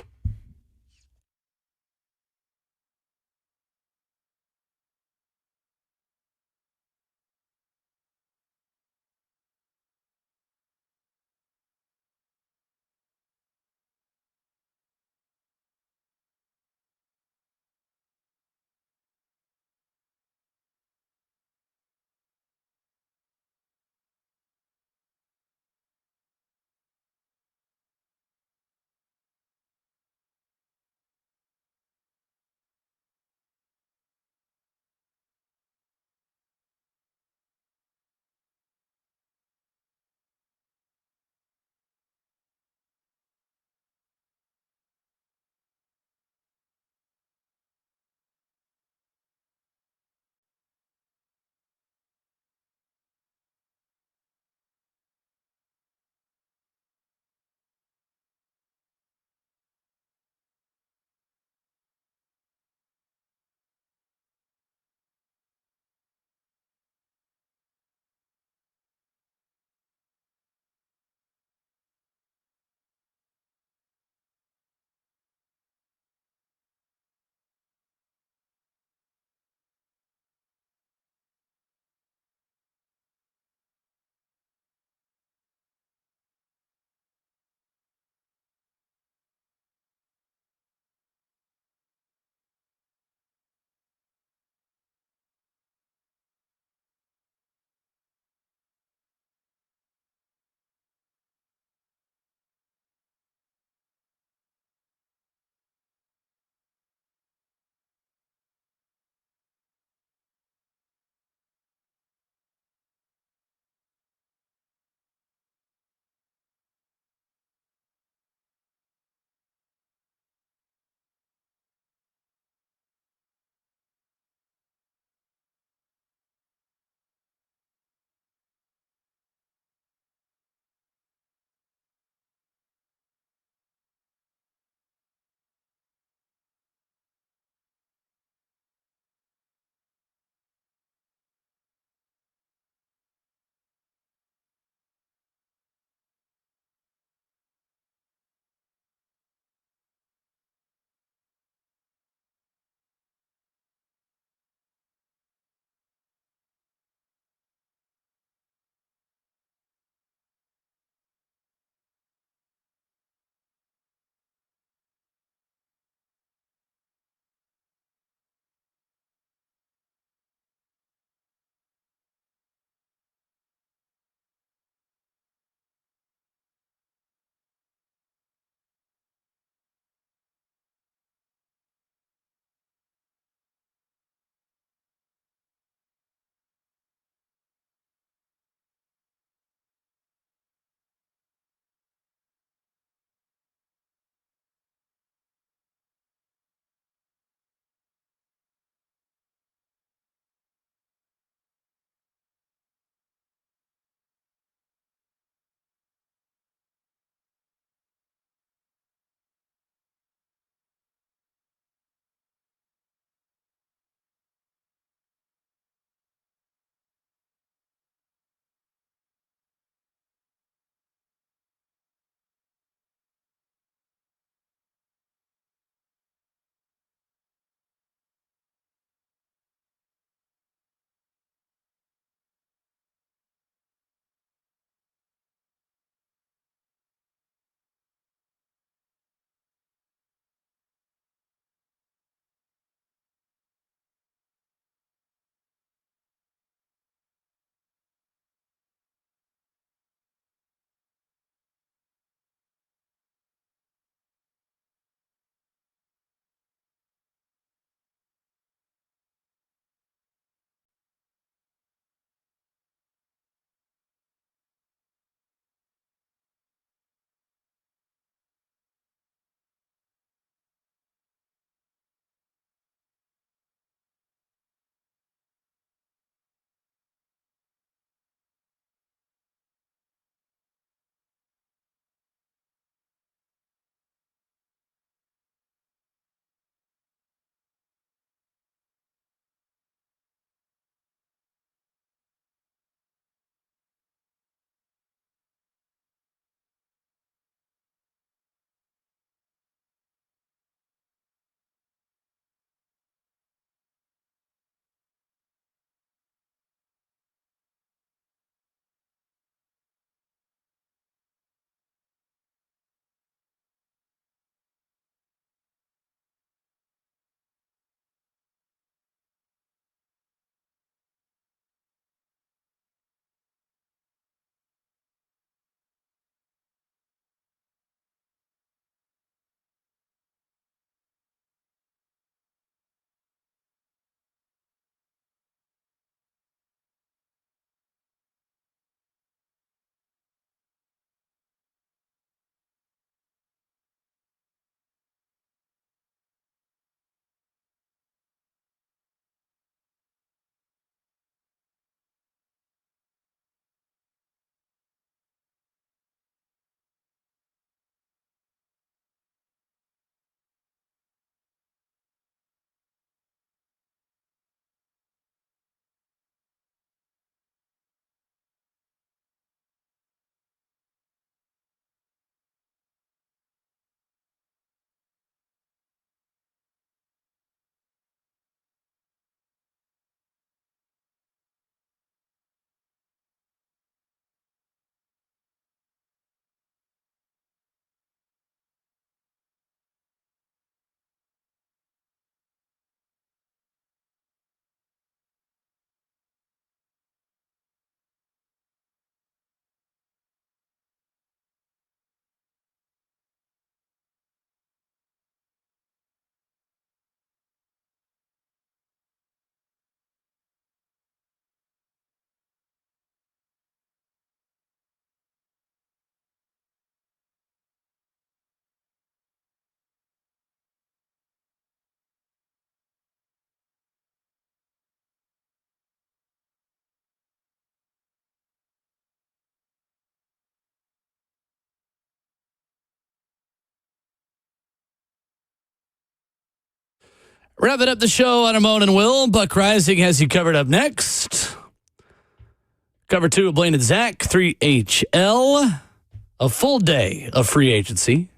Wrapping up the show on Ramon and Will. Buck Rising has you covered up next. Cover 2 of Blaine and Zach, 3HL. A full day of free agency.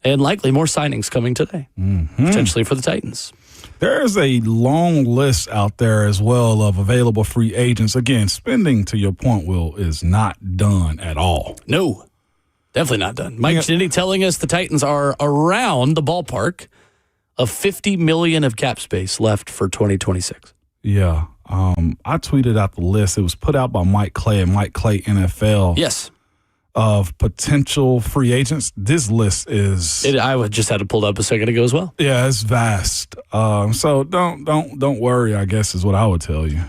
And likely more signings coming today, potentially for the Titans. There's a long list out there as well of available free agents. Again, spending, to your point, Will, is not done at all. No, definitely not done. Mike Giannini telling us the Titans are around the ballpark of $50 million of cap space left for 2026. Yeah. I tweeted out the list. It was put out by Mike Clay and Mike Clay NFL. Yes. Of potential free agents. This list is... I just had it pulled up a second ago as well. Yeah, it's vast. So don't worry, I guess, is what I would tell you.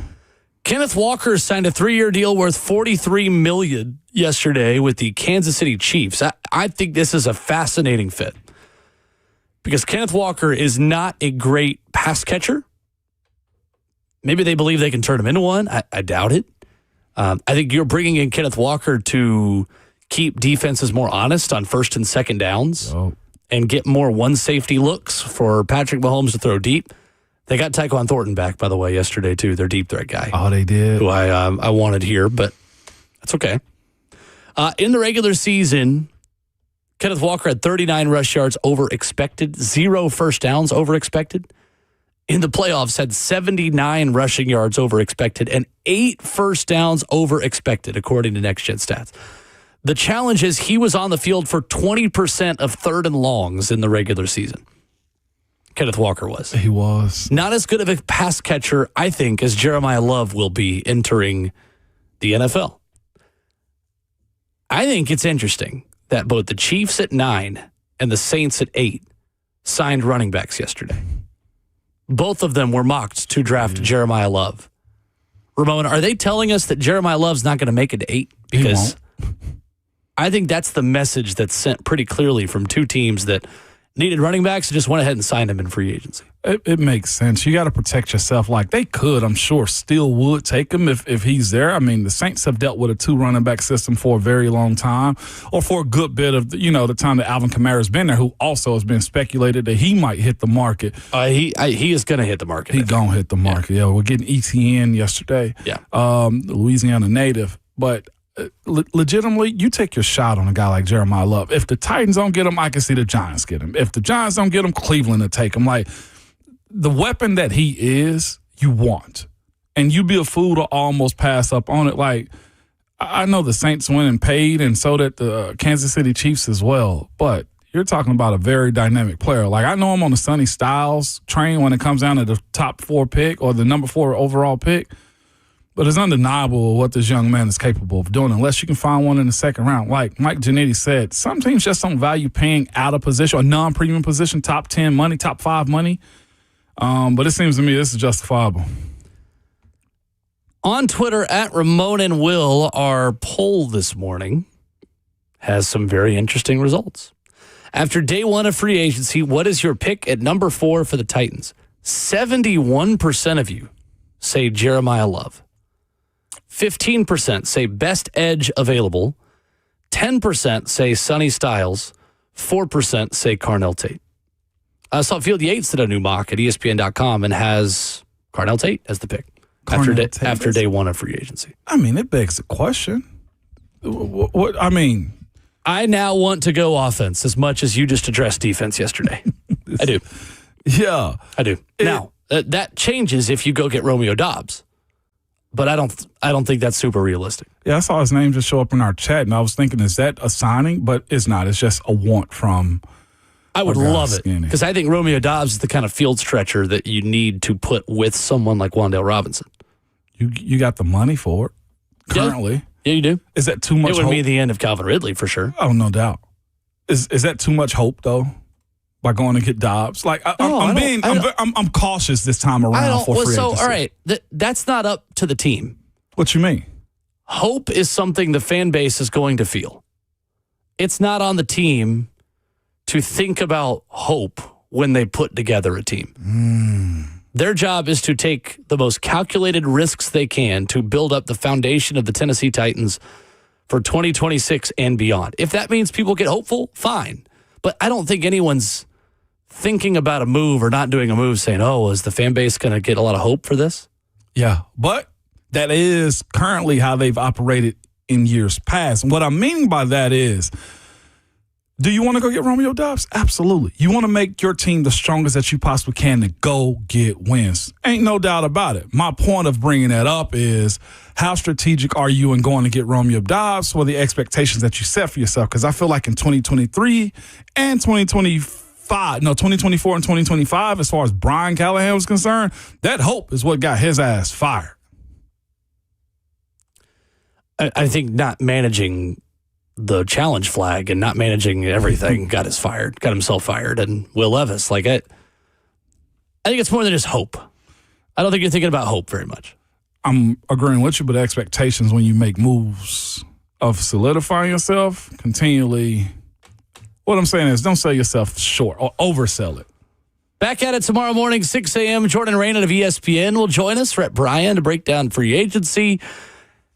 Kenneth Walker signed a 3-year deal worth $43 million yesterday with the Kansas City Chiefs. I think this is a fascinating fit because Kenneth Walker is not a great pass catcher. Maybe they believe they can turn him into one. I doubt it. I think you're bringing in Kenneth Walker to keep defenses more honest on first and second downs and get more one safety looks for Patrick Mahomes to throw deep. They got Tyquan Thornton back, by the way, yesterday, too, their deep threat guy. Oh, they did? Who I wanted here, but that's okay. In the regular season, Kenneth Walker had 39 rush yards over expected, 0 first downs over expected. In the playoffs, had 79 rushing yards over expected and 8 first downs over expected, according to Next Gen Stats. The challenge is he was on the field for 20% of third and longs in the regular season. Kenneth Walker was. He was. Not as good of a pass catcher, I think, as Jeremiah Love will be entering the NFL. I think it's interesting that both the Chiefs at 9 and the Saints at 8 signed running backs yesterday. Both of them were mocked to draft Jeremiah Love. Ramon, are they telling us that Jeremiah Love's not going to make it to 8? Because I think that's the message that's sent pretty clearly from two teams that needed running backs and just went ahead and signed them in free agency. It makes sense. You got to protect yourself. Like they could, I'm sure, still would take him if he's there. I mean, the Saints have dealt with a 2 running back system for a very long time, or for a good bit of the time that Alvin Kamara's been there, who also has been speculated that he might hit the market. He is going to hit the market. He's going to hit the market. Yeah, we're getting ETN yesterday. Yeah, Louisiana native, but. Legitimately, you take your shot on a guy like Jeremiah Love. If the Titans don't get him, I can see the Giants get him. If the Giants don't get him, Cleveland will take him. Like, the weapon that he is, you want. And you'd be a fool to almost pass up on it. Like, I know the Saints went and paid, and so did the Kansas City Chiefs as well. But you're talking about a very dynamic player. Like, I know I'm on the Sonny Styles train when it comes down to the top 4 pick or the number 4 overall pick. But it's undeniable what this young man is capable of doing unless you can find one in the second round. Like Mike Giannini said, some teams just don't value paying out of position or non-premium position, top 10 money, top 5 money. But it seems to me this is justifiable. On Twitter, at Ramon and Will, our poll this morning has some very interesting results. After day 1 of free agency, what is your pick at number 4 for the Titans? 71% of you say Jeremiah Love. 15% say best edge available. 10% say Sonny Styles. 4% say Carnell Tate. Saw Field Yates did a new mock at ESPN.com and has Carnell Tate as the pick after day 1 of free agency. I mean, it begs the question. What I mean, I now want to go offense as much as you just addressed defense yesterday. I do. Yeah. I do. Now, that changes if you go get Romeo Doubs. But I don't think that's super realistic. Yeah, I saw his name just show up in our chat, and I was thinking, is that a signing? But it's not. It's just a want from. I would love it because I think Romeo Doubs is the kind of field stretcher that you need to put with someone like Juan'Dale Robinson. You got the money for it currently. Yeah, you do. Is that too much? It would hope? be the end of Calvin Ridley for sure. Oh, no doubt. Is that too much hope though? By going to get Dobbs, like I'm cautious this time around for free agency. All right, that's not up to the team. What you mean? Hope is something the fan base is going to feel. It's not on the team to think about hope when they put together a team. Their job is to take the most calculated risks they can to build up the foundation of the Tennessee Titans for 2026 and beyond. If that means people get hopeful, fine. But I don't think anyone's thinking about a move or not doing a move saying, oh, is the fan base going to get a lot of hope for this? Yeah, but that is currently how they've operated in years past. And what I'm meaning by that is, do you want to go get Romeo Doubs? Absolutely. You want to make your team the strongest that you possibly can to go get wins. Ain't no doubt about it. My point of bringing that up is, how strategic are you in going to get Romeo Doubs for the expectations that you set for yourself? Because I feel like in 2023 and 2024 and 2025, as far as Brian Callahan was concerned, that hope is what got his ass fired. I think not managing the challenge flag and not managing everything got himself fired. And Will Levis, I think it's more than just hope. I don't think you're thinking about hope very much. I'm agreeing with you, but expectations when you make moves of solidifying yourself continually, what I'm saying is, don't sell yourself short or oversell it. Back at it tomorrow morning, 6 a.m. Jordan Raynard of ESPN will join us. Rhett Bryan to break down free agency.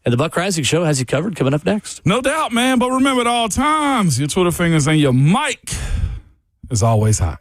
And the Buck Rising Show has you covered coming up next. No doubt, man. But remember at all times, your Twitter fingers and your mic is always hot.